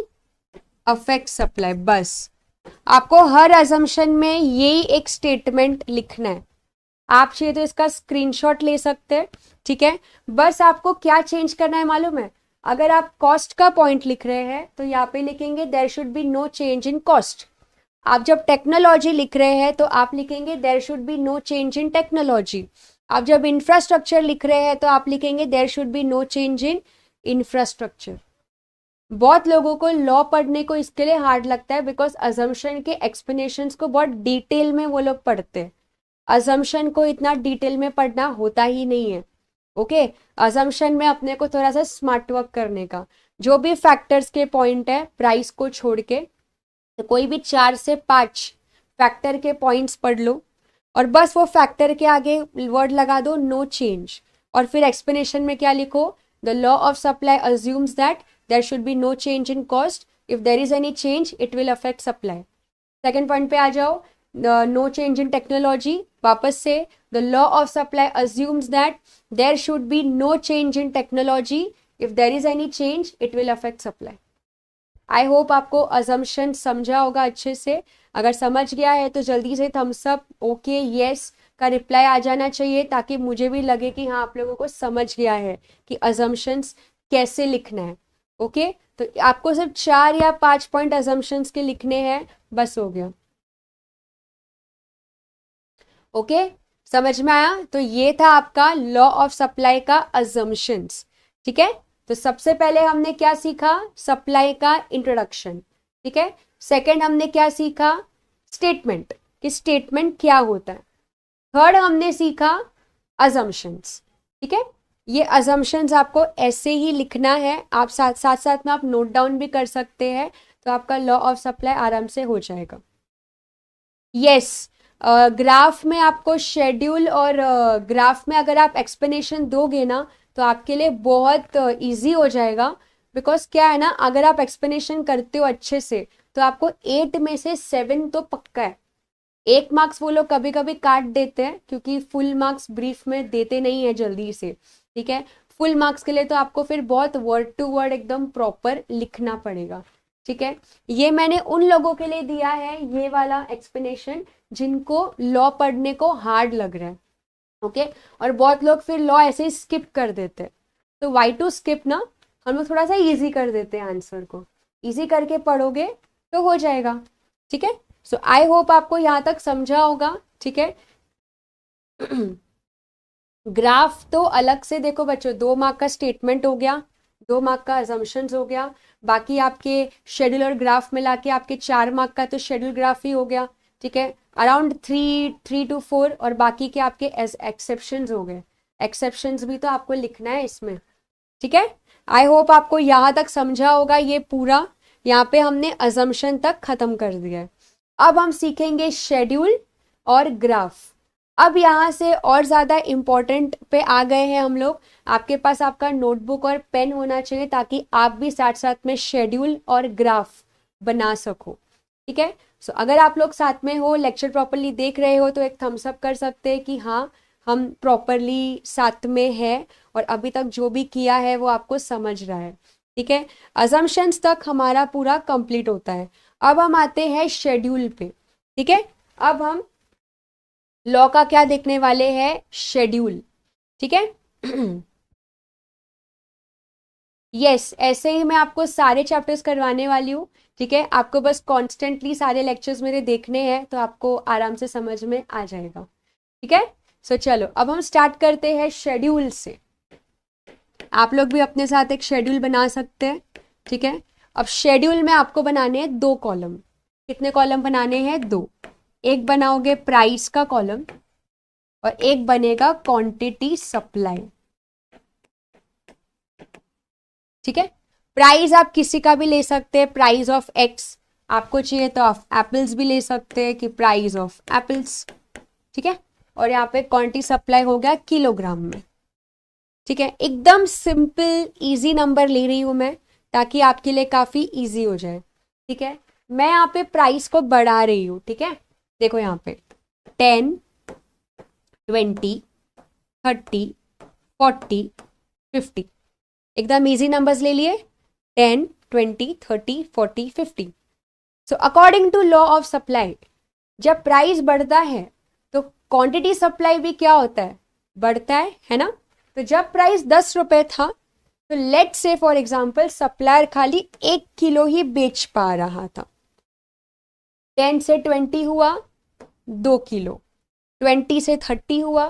affect supply। बस आपको हर assumption में यही एक स्टेटमेंट लिखना है। आप चाहिए तो इसका स्क्रीनशॉट ले सकते हैं, ठीक है। बस आपको क्या चेंज करना है मालूम है? अगर आप कॉस्ट का पॉइंट लिख रहे हैं तो यहाँ पे लिखेंगे there should be no change in cost. आप जब टेक्नोलॉजी लिख रहे हैं तो आप लिखेंगे there should be no change in technology. आप जब इंफ्रास्ट्रक्चर लिख रहे हैं तो आप लिखेंगे there should be no change in infrastructure. बहुत लोगों को लॉ पढ़ने को इसके लिए हार्ड लगता है बिकॉज अजम्पशन के एक्सप्लेनेशंस को बहुत डिटेल में वो लोग पढ़ते हैं। अजम्पशन को इतना डिटेल में पढ़ना होता ही नहीं है, ओके। अजम्पशन में अपने को थोड़ा सा स्मार्ट वर्क करने का, जो भी फैक्टर्स के पॉइंट है प्राइस को छोड़ के, तो कोई भी 4 से 5 फैक्टर के पॉइंट्स पढ़ लो और बस वो फैक्टर के आगे वर्ड लगा दो नो चेंज, और फिर एक्सप्लेनेशन में क्या लिखो? The law of supply assumes that there should be no change in cost, if there is any change it will affect supply. Second point पे आ जाओ, नो चेंज इन टेक्नोलॉजी, वापस से the law of supply assumes that there should be no change in technology, if there is any change it will affect supply. I hope आपको assumption समझा होगा अच्छे से। अगर समझ गया है तो जल्दी से थम्स अप, ओके, यस का रिप्लाई आ जाना चाहिए ताकि मुझे भी लगे कि हाँ आप लोगों को समझ गया है कि अजम्पशंस कैसे लिखना है, ओके। तो आपको सिर्फ 4 या 5 पॉइंट अजम्पशंस के लिखने हैं, बस हो गया, ओके। समझ में आया? तो ये था आपका लॉ ऑफ सप्लाई का अजम्पशंस, ठीक है। तो सबसे पहले हमने क्या सीखा? सप्लाई का इंट्रोडक्शन, ठीक है। सेकंड हमने क्या सीखा? स्टेटमेंट, कि स्टेटमेंट क्या होता है। थर्ड हमने सीखा अजम्पशंस, ठीक है। ये अजम्पशंस आपको ऐसे ही लिखना है, आप साथ साथ में आप नोट डाउन भी कर सकते हैं, तो आपका लॉ ऑफ सप्लाई आराम से हो जाएगा। यस, ग्राफ में आपको शेड्यूल और ग्राफ में अगर आप एक्सप्लेनेशन दोगे ना तो आपके लिए बहुत इजी हो जाएगा। बिकॉज क्या है ना, अगर आप एक्सप्लेनेशन करते हो अच्छे से तो आपको 8 में से 7 तो पक्का है। 1 मार्क्स वो लोग कभी कभी काट देते हैं क्योंकि फुल मार्क्स ब्रीफ में देते नहीं है जल्दी से, ठीक है। फुल मार्क्स के लिए तो आपको फिर बहुत वर्ड टू वर्ड एकदम प्रॉपर लिखना पड़ेगा, ठीक है। ये मैंने उन लोगों के लिए दिया है ये वाला एक्सप्लेनेशन जिनको लॉ पढ़ने को हार्ड लग रहा है, ओके। और बहुत लोग फिर लॉ ऐसे ही स्किप कर देते हैं, तो वाई टू स्किप ना, हम लोग थोड़ा सा इजी कर देते हैं, आंसर को इजी करके पढ़ोगे तो हो जाएगा, ठीक है। सो आई होप आपको यहाँ तक समझा होगा, ठीक है। ग्राफ तो अलग से देखो बच्चों, 2 मार्क का स्टेटमेंट हो गया, 2 मार्क का अजम्पशंस हो गया, बाकी आपके शेड्यूल और ग्राफ मिला के आपके 4 मार्क का तो शेड्यूल ग्राफ ही हो गया, ठीक है। अराउंड 3 to 4 और बाकी के आपके एक्सेप्शंस हो गए। एक्सेप्शंस भी तो आपको लिखना है इसमें, ठीक है। आई होप आपको यहाँ तक समझा होगा ये पूरा। यहाँ पे हमने अजम्पशन तक खत्म कर दिया है। अब हम सीखेंगे शेड्यूल और ग्राफ। अब यहाँ से और ज़्यादा इम्पोर्टेंट पे आ गए हैं हम लोग। आपके पास आपका नोटबुक और पेन होना चाहिए ताकि आप भी साथ साथ में शेड्यूल और ग्राफ बना सको, ठीक है। सो अगर आप लोग साथ में हो, लेक्चर प्रॉपरली देख रहे हो तो एक थम्स अप कर सकते हैं कि हाँ हम प्रॉपरली साथ में है और अभी तक जो भी किया है वो आपको समझ रहा है, ठीक है। अजम्पशंस तक हमारा पूरा कंप्लीट होता है। अब हम आते हैं शेड्यूल पे, ठीक है। अब हम लॉ का क्या देखने वाले हैं? शेड्यूल, ठीक है। यस, ऐसे ही मैं आपको सारे चैप्टर्स करवाने वाली हूँ, ठीक है। आपको बस कॉन्स्टेंटली सारे लेक्चर्स मेरे देखने हैं तो आपको आराम से समझ में आ जाएगा, ठीक है। सो चलो अब हम स्टार्ट करते हैं शेड्यूल से। आप लोग भी अपने साथ एक शेड्यूल बना सकते हैं, ठीक है। अब शेड्यूल में आपको बनाने हैं 2 कॉलम। कितने कॉलम बनाने हैं? 2। एक बनाओगे प्राइस का कॉलम और एक बनेगा क्वांटिटी सप्लाई, ठीक है। प्राइस आप किसी का भी ले सकते हैं, प्राइस ऑफ एक्स। आपको चाहिए तो आप एप्पल्स भी ले सकते हैं कि प्राइस ऑफ एप्पल्स, ठीक है। और यहाँ पे क्वांटिटी सप्लाई हो गया किलोग्राम में, ठीक है। एकदम सिंपल इजी नंबर ले रही हूं मैं ताकि आपके लिए काफी इजी हो जाए, ठीक है। मैं यहाँ पे प्राइस को बढ़ा रही हूँ, ठीक है। देखो यहाँ पे 10, 20, 30, 40, 50, एकदम इजी नंबर्स ले लिए। 10, 20, 30, 40, 50। So according to law of supply, जब प्राइस बढ़ता है तो क्वांटिटी सप्लाई भी क्या होता है, बढ़ता है ना। तो जब प्राइस 10 रुपए था तो लेट से फॉर एग्जांपल सप्लायर खाली 1 किलो ही बेच पा रहा था। 10 से 20 हुआ 2 किलो, 20 से 30 हुआ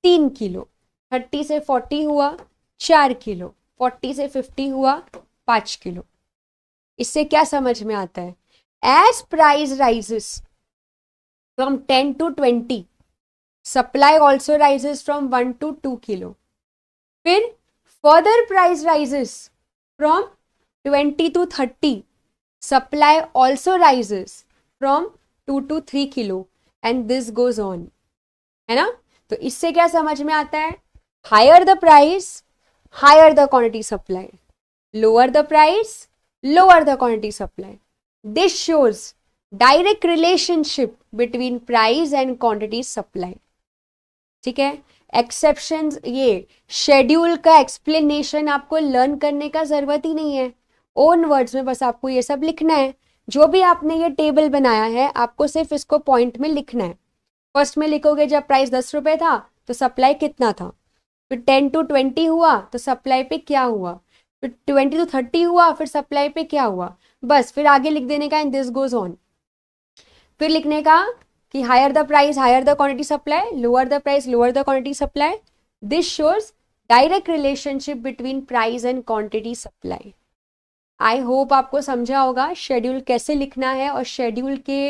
3 किलो, 30 से 40 हुआ 4 किलो, 40 से 50 हुआ 5 किलो। इससे क्या समझ में आता है, as price rises from 10 to 20, supply also rises from 1 to 2 kilo. फिर further price rises from 20 to 30, supply also rises from 2 to 3 kilo and this goes on, है ना। तो इससे क्या समझ में आता है, higher the price higher the quantity supply, lower the price lower the quantity supply. This shows direct relationship between price and quantity supply. ठीक है, एक्सेप्शंस, ये शेड्यूल का एक्सप्लेनेशन आपको लर्न करने का जरूरत ही नहीं है, ओन वर्ड्स में बस आपको ये सब लिखना है। जो भी आपने ये टेबल बनाया है आपको सिर्फ इसको पॉइंट में लिखना है। फर्स्ट में लिखोगे जब प्राइस 10 रुपए था तो सप्लाई कितना था, फिर 10 to 20 हुआ तो सप्लाई पे क्या हुआ, फिर 20 to 30 हुआ फिर सप्लाई पे क्या हुआ, बस फिर आगे लिख देने का एंड दिस गोज ऑन। फिर लिखने का कि higher the price higher the quantity supply, lower the price lower the quantity supply. This shows direct relationship between price and quantity supply. I hope आपको समझा होगा शेड्यूल कैसे लिखना है और शेड्यूल के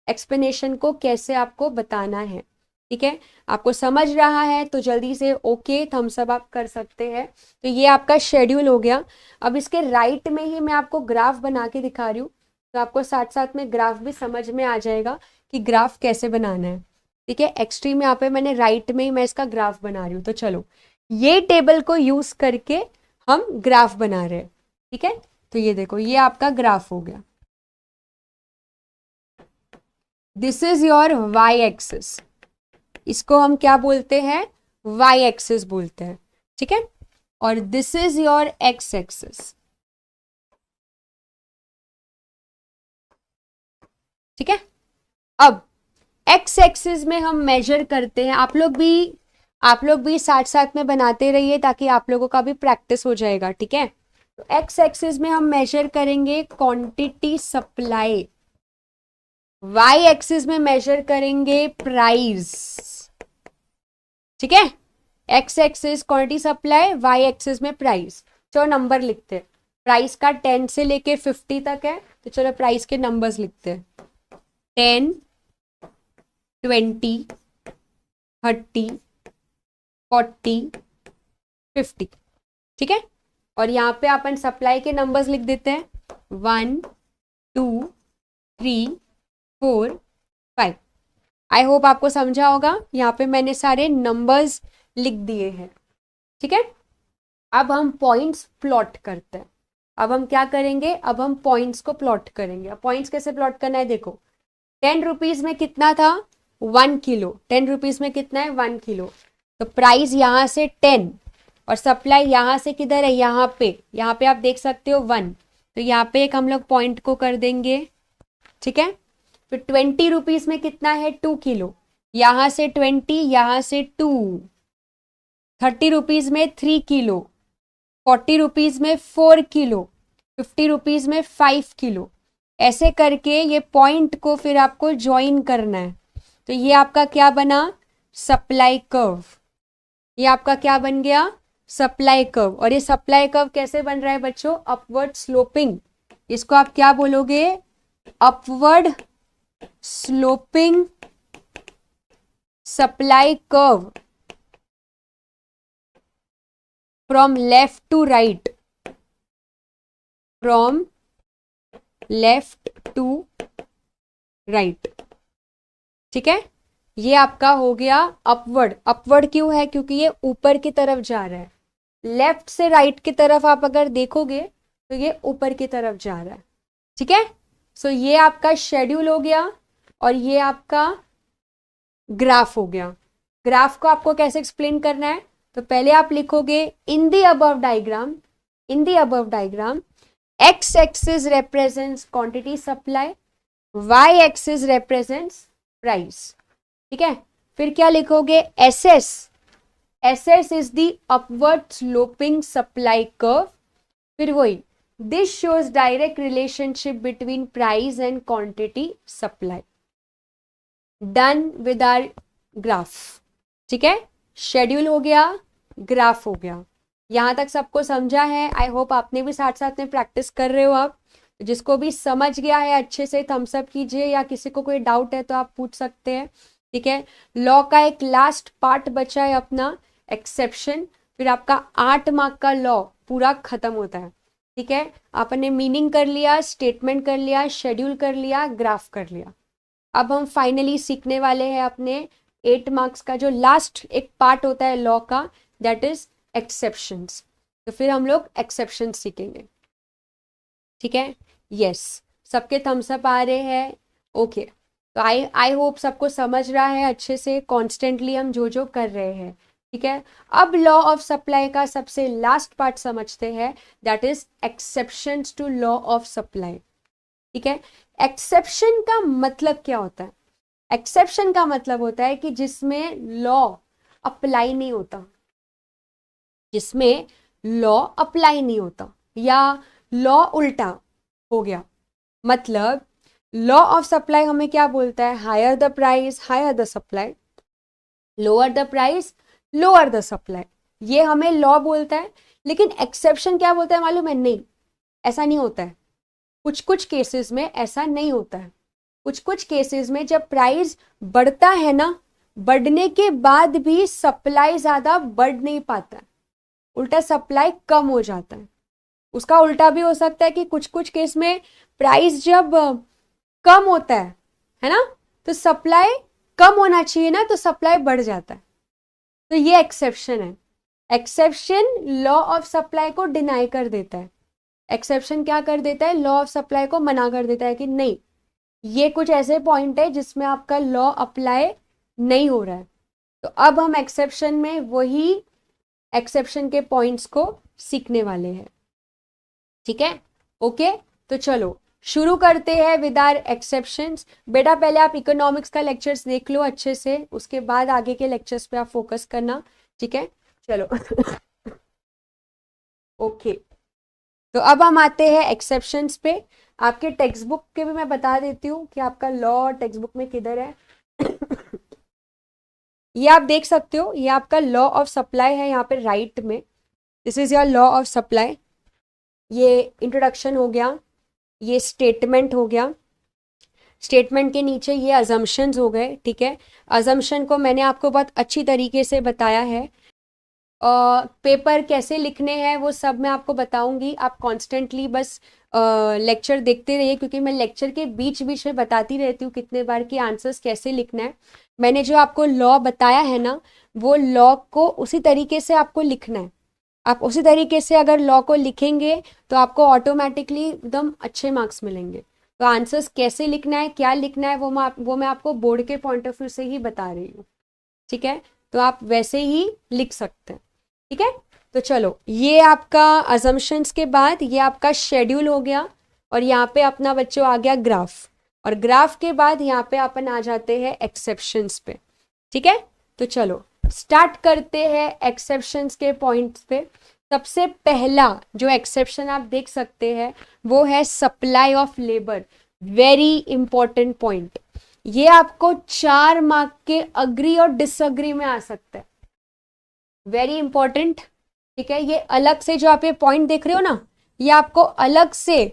एक्सप्लेनेशन को कैसे आपको बताना है। ठीक है, आपको समझ रहा है तो जल्दी से ओके थम्स अप आप कर सकते हैं। तो ये आपका शेड्यूल हो गया। अब इसके राइट में ही मैं आपको ग्राफ बना के दिखा रही हूँ, तो आपको साथ साथ में ग्राफ भी समझ में आ जाएगा कि ग्राफ कैसे बनाना है। ठीक है, एक्सट्रीम यहाँ पे मैंने राइट में ही मैं इसका ग्राफ बना रही हूँ। तो चलो ये टेबल को यूज करके हम ग्राफ बना रहे हैं। ठीक है, तो ये देखो ये आपका ग्राफ हो गया। This is your Y axis, इसको हम क्या बोलते हैं, वाई एक्सिस बोलते हैं। ठीक है, और this is your x axis. ठीक है, अब एक्स एक्सिस में हम मेजर करते हैं, आप लोग भी साथ साथ में बनाते रहिए ताकि आप लोगों का भी प्रैक्टिस हो जाएगा। ठीक है, तो एक्स एक्सिस में हम मेजर करेंगे क्वांटिटी सप्लाई, वाई एक्सिस में मेजर करेंगे प्राइस। ठीक है, X axis quantity supply, Y axis में प्राइस। चलो नंबर लिखते हैं, प्राइस का 10 से लेके 50 तक है, तो चलो प्राइस के नंबर्स लिखते हैं। 10, 20, 30, 40, 50। ठीक है, और यहाँ पे अपन सप्लाई के नंबर्स लिख देते हैं 1, 2, 3, 4, 5। आई होप आपको समझा होगा, यहाँ पे मैंने सारे नंबर्स लिख दिए हैं। ठीक है, अब हम पॉइंट्स प्लॉट करते हैं। अब हम क्या करेंगे, अब हम पॉइंट्स को प्लॉट करेंगे। अब पॉइंट्स कैसे प्लॉट करना है, देखो 10 रुपीज में कितना था 1 किलो, 10 रुपीज में कितना है 1 किलो, तो प्राइस यहाँ से 10 और सप्लाई यहाँ से किधर है, यहाँ पे आप देख सकते हो 1, तो यहाँ पे एक हम लोग पॉइंट को कर देंगे। ठीक है, फिर 20 रुपीज में कितना है 2 किलो, यहाँ से 20 यहाँ से 2, 30 रुपीज में 3 किलो, 40 रुपीज में 4 किलो, 50 रुपीज में 5 किलो, ऐसे करके ये पॉइंट को फिर आपको ज्वाइन करना है। तो ये आपका क्या बना, सप्लाई कर्व। ये आपका क्या बन गया, सप्लाई कर्व। और ये सप्लाई कर्व कैसे बन रहा है बच्चों, अपवर्ड स्लोपिंग। इसको आप क्या बोलोगे, upward sloping supply curve from left to right, from left to right. ठीक है, ये आपका हो गया अपवर्ड। अपवर्ड क्यों है, क्योंकि ये ऊपर की तरफ जा रहा है। लेफ्ट से राइट की तरफ आप अगर देखोगे तो ये ऊपर की तरफ जा रहा है। ठीक है, सो ये आपका शेड्यूल हो गया और ये आपका ग्राफ हो गया। ग्राफ को आपको कैसे एक्सप्लेन करना है, तो पहले आप लिखोगे in the above diagram x axis represents quantity supply, y axis represents price। ठीक है, फिर क्या लिखोगे, SS is the upward sloping supply curve। फिर वही this shows direct relationship between price and quantity supply। Done with our graph. ठीक है, schedule हो गया, ग्राफ हो गया। यहां तक सबको समझा है? आई होप आपने भी साथ साथ में प्रैक्टिस कर रहे हो। आप जिसको भी समझ गया है अच्छे से थम्स अप कीजिए, या किसी को कोई डाउट है तो आप पूछ सकते हैं। ठीक है, लॉ का एक लास्ट पार्ट बचा है अपना, एक्सेप्शन। फिर आपका 8 मार्क का लॉ पूरा खत्म होता है। ठीक है, आपने मीनिंग कर लिया, स्टेटमेंट कर लिया, शेड्यूल कर लिया, ग्राफ कर लिया। अब हम फाइनली सीखने वाले हैं अपने 8 मार्क्स का जो लास्ट एक पार्ट होता है लॉ का, दैट इज एक्सेप्शंस। तो फिर हम लोग एक्सेप्शन सीखेंगे। ठीक है, यस, सबके थम्स अप आ रहे हैं? ओके, तो आई होप सबको समझ रहा है अच्छे से, कॉन्स्टेंटली हम जो कर रहे हैं। ठीक है, अब लॉ ऑफ सप्लाई का सबसे लास्ट पार्ट समझते हैं, that is exceptions to law of supply. ठीक है, एक्सेप्शन का मतलब क्या होता है? एक्सेप्शन का मतलब होता है कि जिसमें लॉ अप्लाई नहीं होता, जिसमें लॉ अप्लाई नहीं होता, या लॉ उल्टा हो गया। मतलब लॉ ऑफ सप्लाई हमें क्या बोलता है? Higher the price higher the supply, lower the price lower the supply, ये हमें लॉ बोलता है। लेकिन एक्सेप्शन क्या बोलता है मालूम है? नहीं, ऐसा नहीं होता है। कुछ कुछ केसेस में ऐसा नहीं होता है। कुछ कुछ केसेस में जब प्राइस बढ़ता है ना, बढ़ने के बाद भी सप्लाई ज्यादा बढ़ नहीं पाता है, उल्टा सप्लाई कम हो जाता है। उसका उल्टा भी हो सकता है कि कुछ कुछ केस में प्राइस जब कम होता है ना, तो सप्लाई कम होना चाहिए ना, तो सप्लाई बढ़ जाता है। तो ये एक्सेप्शन है। एक्सेप्शन लॉ ऑफ सप्लाई को डिनाई कर देता है। एक्सेप्शन क्या कर देता है? लॉ ऑफ सप्लाई को मना कर देता है कि नहीं, ये कुछ ऐसे पॉइंट है जिसमें आपका लॉ अप्लाई नहीं हो रहा है। तो अब हम एक्सेप्शन में वही एक्सेप्शन के पॉइंट्स को सीखने वाले हैं। ठीक है, ओके, तो चलो शुरू करते हैं विद आवर एक्सेप्शंस। बेटा पहले आप इकोनॉमिक्स का लेक्चर्स देख लो अच्छे से, उसके बाद आगे के लेक्चर्स पे आप फोकस करना। ठीक है, चलो ओके, तो अब हम आते हैं एक्सेप्शंस पे। आपके टेक्स्ट बुक के भी मैं बता देती हूँ कि आपका लॉ टेक्स्ट बुक में किधर है। ये आप देख सकते हो, ये आपका लॉ ऑफ सप्लाई है यहाँ पे राइट में। This is your law of supply. ये इंट्रोडक्शन हो गया, ये स्टेटमेंट हो गया, स्टेटमेंट के नीचे ये अजम्पशंस हो गए। ठीक है, अजम्पशन को मैंने आपको बहुत अच्छी तरीके से बताया है। पेपर कैसे लिखने हैं वो सब मैं आपको बताऊंगी। आप कॉन्स्टेंटली बस लेक्चर देखते रहिए, क्योंकि मैं लेक्चर के बीच बीच में बताती रहती हूँ कितने बार कि आंसर्स कैसे लिखना है। मैंने जो आपको लॉ बताया है ना, वो लॉ को उसी तरीके से आपको लिखना है। आप उसी तरीके से अगर लॉ को लिखेंगे तो आपको ऑटोमेटिकली एकदम अच्छे मार्क्स मिलेंगे। तो आंसर्स कैसे लिखना है, क्या लिखना है, वो मैं आपको बोर्ड के पॉइंट ऑफ व्यू से ही बता रही हूँ। ठीक है, तो आप वैसे ही लिख सकते हैं। ठीक है, तो चलो, ये आपका अजम्पशंस के बाद ये आपका शेड्यूल हो गया, और यहाँ पे अपना बच्चों आ गया ग्राफ, और ग्राफ के बाद यहाँ पे अपन आ जाते हैं एक्सेप्शंस पे। ठीक है, तो चलो स्टार्ट करते हैं एक्सेप्शंस के पॉइंट्स पे। सबसे पहला जो एक्सेप्शन आप देख सकते हैं वो है supply of labour. Very important point, ये आपको 4 मार्क के अग्री और डिसअग्री में आ सकता है। Very important. ठीक है, ये अलग से जो आप ये पॉइंट देख रहे हो ना, ये आपको अलग से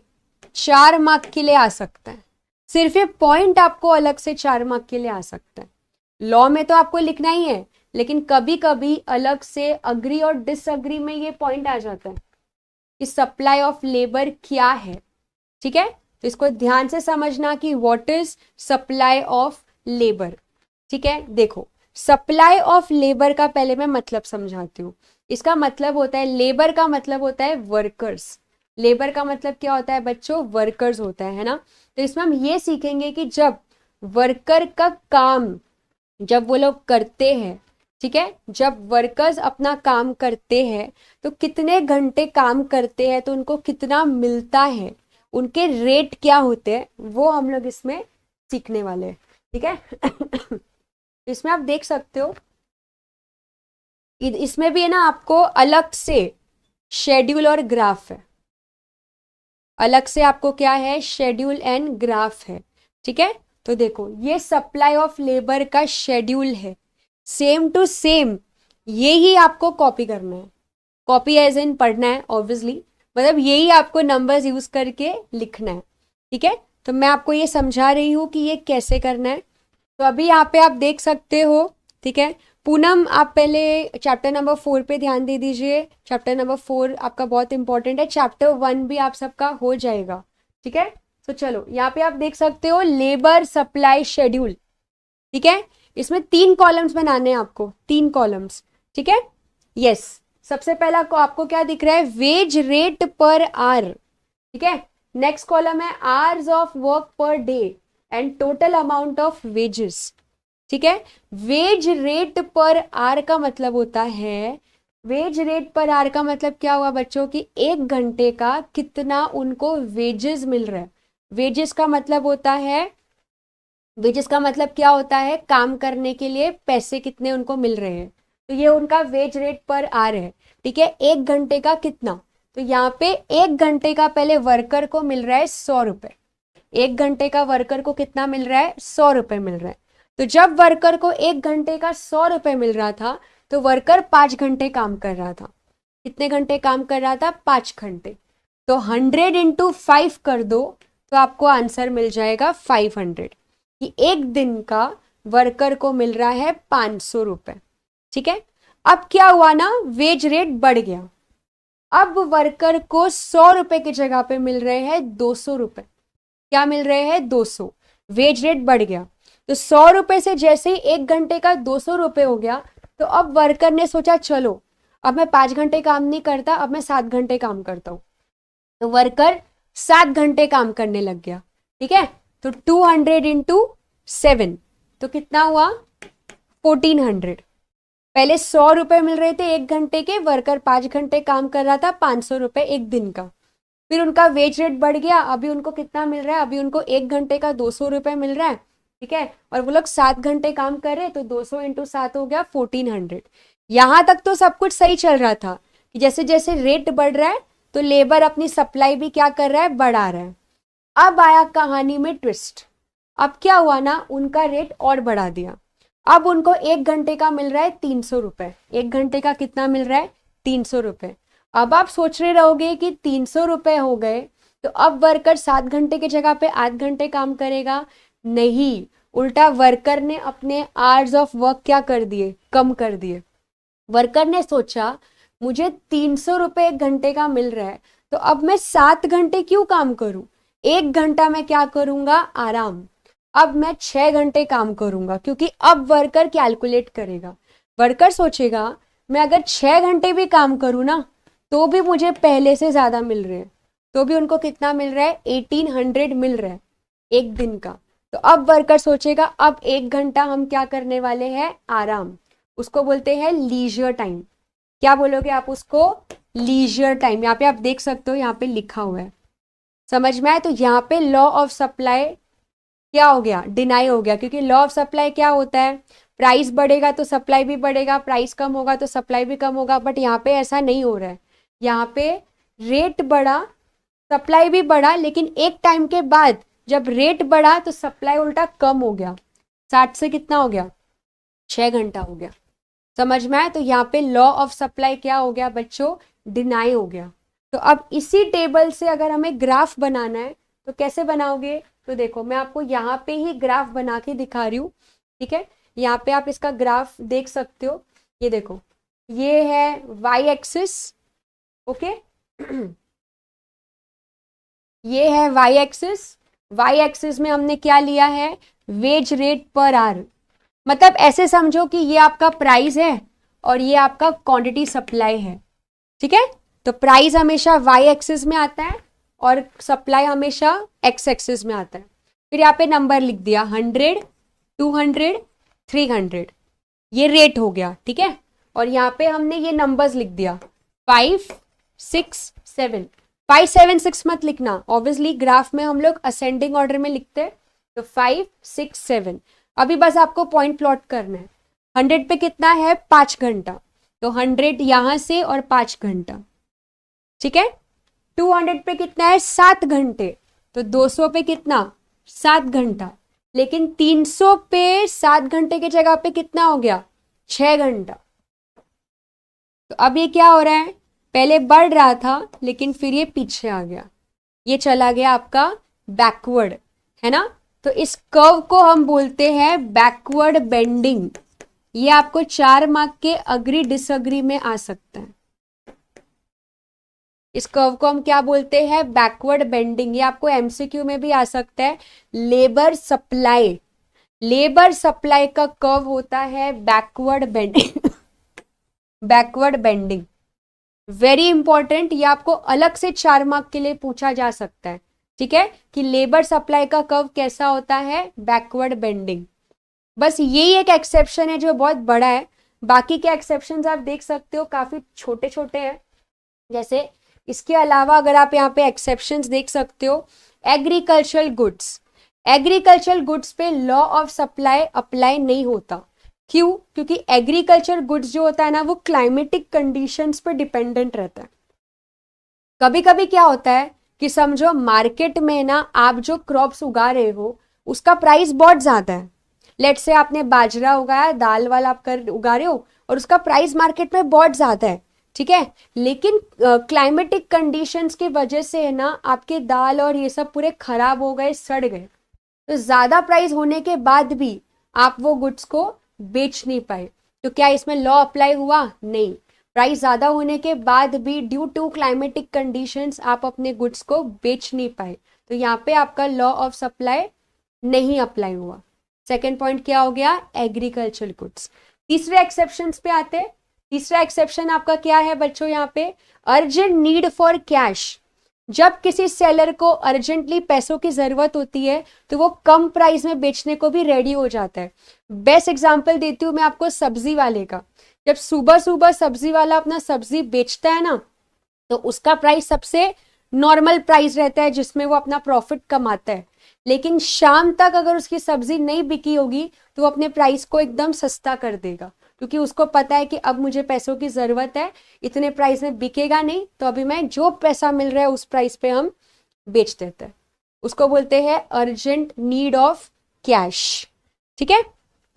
4 मार्क के लिए आ सकता है। सिर्फ ये पॉइंट आपको अलग से 4 मार्क के लिए आ सकता है। लॉ में तो आपको लिखना ही है, लेकिन कभी कभी अलग से अग्री और डिसअग्री में ये पॉइंट आ जाता है कि सप्लाई ऑफ लेबर क्या है। ठीक है, तो इसको ध्यान से समझना कि what is supply of labour. ठीक है, देखो सप्लाई ऑफ लेबर का पहले मैं मतलब समझाती हूँ। इसका मतलब होता है, लेबर का मतलब होता है वर्कर्स। लेबर का मतलब क्या होता है बच्चों? वर्कर्स होता है ना। तो इसमें हम ये सीखेंगे कि जब वर्कर का काम जब वो लोग करते हैं, ठीक है, जब वर्कर्स अपना काम करते हैं तो कितने घंटे काम करते हैं, तो उनको कितना मिलता है, उनके रेट क्या होते हैं, वो हम लोग इसमें सीखने वाले हैं, ठीक है। इसमें आप देख सकते हो, इसमें भी है ना आपको अलग से शेड्यूल और ग्राफ है, अलग से आपको क्या है, शेड्यूल एंड ग्राफ है, ठीक है। तो देखो ये सप्लाई ऑफ लेबर का शेड्यूल है, सेम टू सेम ये ही आपको कॉपी करना है, कॉपी एज इन पढ़ना है ऑब्वियसली, मतलब यही आपको नंबर्स यूज करके लिखना है, ठीक है। तो मैं आपको ये समझा रही हूँ कि ये कैसे करना है। तो अभी यहाँ पे आप देख सकते हो, ठीक है। पूनम आप पहले चैप्टर नंबर 4 पे ध्यान दे दीजिए, चैप्टर नंबर 4 आपका बहुत इंपॉर्टेंट है, चैप्टर 1 भी आप सबका हो जाएगा, ठीक है। तो चलो यहाँ पे आप देख सकते हो लेबर सप्लाई शेड्यूल, ठीक है। इसमें 3 कॉलम्स बनाने हैं आपको, 3 कॉलम्स, ठीक है। यस, सबसे पहला को आपको क्या दिख रहा है, वेज रेट पर आवर, ठीक है। नेक्स्ट कॉलम है hours of work per day and total amount of wages, ठीक है। वेज रेट पर आवर का मतलब होता है, वेज रेट पर आवर का मतलब क्या हुआ बच्चों की, 1 घंटे का कितना उनको वेजेस मिल रहा है। वेजेस का मतलब होता है, वेजेस का मतलब क्या होता है, काम करने के लिए पैसे कितने उनको मिल रहे हैं, तो ये उनका वेज रेट पर आवर है, ठीक है। 1 घंटे का कितना, तो यहाँ पे 1 घंटे का पहले वर्कर को मिल रहा है 100 रुपए, 1 घंटे का वर्कर को कितना मिल रहा है, 100 रुपए मिल रहा है। तो जब वर्कर को 1 घंटे का 100 रुपए मिल रहा था तो वर्कर 5 घंटे काम कर रहा था, कितने घंटे काम कर रहा था, 5 घंटे। तो 100 इंटू 5 कर दो तो आपको आंसर मिल जाएगा 500, कि 1 दिन का वर्कर को मिल रहा है 500 रुपए, ठीक है। अब क्या हुआ ना, वेज रेट बढ़ गया, अब वर्कर को 100 रुपए की जगह पे मिल रहे हैं 200 रुपए, क्या मिल रहे हैं, 200, वेज रेट बढ़ गया। तो 100 रुपए से जैसे ही 1 घंटे का 200 रुपए हो गया, तो अब वर्कर ने सोचा चलो अब मैं 5 घंटे काम नहीं करता, अब मैं 7 घंटे काम करता हूं, तो वर्कर 7 घंटे काम करने लग गया, ठीक है। तो 200 इंटू 7 तो कितना हुआ, 1400। पहले 100 रुपए मिल रहे थे 1 घंटे के, वर्कर 5 घंटे काम कर रहा था, 500 रुपए 1 दिन का। फिर उनका वेज रेट बढ़ गया, अभी उनको कितना मिल रहा है, अभी उनको 1 घंटे का 200 रुपए मिल रहा है, ठीक है। और वो लोग 7 घंटे काम कर रहे, तो 200 इंटू 7 हो गया 1400। यहां तक तो सब कुछ सही चल रहा था कि जैसे जैसे रेट बढ़ रहा है तो लेबर अपनी सप्लाई भी क्या कर रहा है, बढ़ा रहा है। अब आया कहानी में ट्विस्ट, अब क्या हुआ ना, उनका रेट और बढ़ा दिया, अब उनको 1 घंटे का मिल रहा है 300 रुपए, 1 घंटे का कितना मिल रहा है, 300 रुपए। अब आप सोच रहे रहोगे कि 300 रुपए हो गए तो अब वर्कर 7 घंटे की जगह पे 8 घंटे काम करेगा, नहीं, उल्टा वर्कर ने अपने आवर्स ऑफ वर्क क्या कर दिए, कम कर दिए। वर्कर ने सोचा मुझे 300 रुपए 1 घंटे का मिल रहा है, तो अब मैं 7 घंटे क्यों काम करूं, 1 घंटा मैं क्या करूंगा, आराम, अब मैं 6 घंटे काम करूंगा, क्योंकि अब वर्कर कैलकुलेट करेगा, वर्कर सोचेगा मैं अगर 6 घंटे भी काम करूं ना तो भी मुझे पहले से ज्यादा मिल रहे हैं, तो भी उनको कितना मिल रहा है, 1800 मिल रहा है 1 दिन का। तो अब वर्कर सोचेगा अब 1 घंटा हम क्या करने वाले हैं, आराम, उसको बोलते हैं लीजर टाइम। क्या बोलोगे आप उसको, लीजर टाइम। यहाँ पे आप देख सकते हो, यहाँ पे लिखा हुआ है, समझ में आए। तो यहाँ पे लॉ ऑफ सप्लाई क्या हो गया, डिनाई हो गया, क्योंकि लॉ ऑफ सप्लाई क्या होता है, प्राइस बढ़ेगा तो सप्लाई भी बढ़ेगा, प्राइस कम होगा तो सप्लाई भी कम होगा, बट यहाँ पे ऐसा नहीं हो रहा है, यहाँ पे रेट बढ़ा सप्लाई भी बढ़ा, लेकिन एक टाइम के बाद जब रेट बढ़ा तो सप्लाई उल्टा कम हो गया, 60 से कितना हो गया, 6 घंटा हो गया, समझ में आया। तो यहाँ पे लॉ ऑफ सप्लाई क्या हो गया बच्चों, डिनाई हो गया। तो अब इसी टेबल से अगर हमें ग्राफ बनाना है तो कैसे बनाओगे, तो देखो मैं आपको यहाँ पे ही ग्राफ बना के दिखा रही हूँ, ठीक है। यहाँ पे आप इसका ग्राफ देख सकते हो, ये देखो ये है वाई एक्सिस, ओके ये है वाई एक्सिस, वाई एक्सिस में हमने क्या लिया है, वेज रेट पर आवर, मतलब ऐसे समझो कि ये आपका प्राइस है और ये आपका क्वांटिटी सप्लाई है, ठीक है। तो प्राइस हमेशा वाई एक्सिस में आता है और सप्लाई हमेशा एक्स एक्सिस में आता है। फिर यहाँ पे नंबर लिख दिया 100, 200, 300, ये रेट हो गया, ठीक है। और यहाँ पे हमने ये नंबर्स लिख दिया 5, 6, 7। 5, 7, 6 मत लिखना, ऑब्वियसली ग्राफ में हम लोग असेंडिंग ऑर्डर में लिखते हैं, तो 5, 6, 7। अभी बस आपको पॉइंट प्लॉट करना है। 100 पे कितना है, 5 घंटा, तो 100 यहां से और 5 घंटा, ठीक है। 200 पे कितना है, 7 घंटे, तो 200 पे कितना, 7 घंटा। लेकिन 300 पे 7 घंटे की जगह पे कितना हो गया, 6 घंटा। तो अब ये क्या हो रहा है, पहले बढ़ रहा था लेकिन फिर ये पीछे आ गया, ये चला गया आपका बैकवर्ड, है ना। तो इस कर्व को हम बोलते हैं बैकवर्ड बेंडिंग। ये आपको 4 मार्क के अग्री डिसअग्री में आ सकता है। इस कर्व को हम क्या बोलते हैं, बैकवर्ड बेंडिंग। ये आपको एमसीक्यू में भी आ सकता है। लेबर सप्लाई, लेबर सप्लाई का कर्व होता है backward bending. Backward bending very important, ये आपको अलग से 4 मार्क के लिए पूछा जा सकता है, ठीक है, कि लेबर सप्लाई का कर्व कैसा होता है, बैकवर्ड बेंडिंग। बस यही एक एक्सेप्शन है जो बहुत बड़ा है, बाकी के एक्सेप्शंस आप देख सकते हो काफी छोटे छोटे हैं। जैसे इसके अलावा अगर आप यहाँ पे एक्सेप्शंस देख सकते हो, एग्रीकल्चरल गुड्स, एग्रीकल्चरल गुड्स पे लॉ ऑफ सप्लाई अप्लाई नहीं होता। क्यों, क्योंकि एग्रीकल्चर गुड्स जो होता है ना वो क्लाइमेटिक कंडीशंस पर डिपेंडेंट रहता है। कभी कभी क्या होता है कि समझो मार्केट में ना आप जो क्रॉप्स उगा रहे हो उसका प्राइस बहुत ज्यादा है। लेट से आपने बाजरा उगाया, दाल वाला आप कर उगा रहे हो और उसका प्राइस मार्केट में बहुत ज्यादा है, ठीक है। लेकिन क्लाइमेटिक कंडीशंस की वजह से है ना आपके दाल और ये सब पूरे खराब हो गए, सड़ गए, तो ज्यादा प्राइस होने के बाद भी आप वो गुड्स को बेच नहीं पाए। तो क्या इसमें लॉ अप्लाई हुआ, नहीं। प्राइस ज्यादा होने के बाद भी ड्यू टू क्लाइमेटिक कंडीशंस आप अपने गुड्स को बेच नहीं पाए, तो यहाँ पे आपका लॉ ऑफ सप्लाई नहीं अप्लाई हुआ। सेकेंड पॉइंट क्या हो गया, एग्रीकल्चरल गुड्स। तीसरे एक्सेप्शंस पे आते हैं। तीसरा एक्सेप्शन आपका क्या है बच्चों, यहाँ पे अर्जेंट नीड फॉर कैश। जब किसी सेलर को अर्जेंटली पैसों की जरूरत होती है तो वो कम प्राइस में बेचने को भी रेडी हो जाता है। बेस्ट एग्जांपल देती हूँ मैं आपको सब्जी वाले का। जब सुबह सुबह सब्जी वाला अपना सब्जी बेचता है ना तो उसका प्राइस सबसे नॉर्मल प्राइस रहता है जिसमें वो अपना प्रॉफिट कमाता है। लेकिन शाम तक अगर उसकी सब्जी नहीं बिकी होगी तो वो अपने प्राइस को एकदम सस्ता कर देगा, क्योंकि उसको पता है कि अब मुझे पैसों की जरूरत है, इतने प्राइस में बिकेगा नहीं, तो अभी मैं जो पैसा मिल रहा है उस प्राइस पे हम बेच देते हैं। उसको बोलते हैं अर्जेंट नीड ऑफ कैश, ठीक है।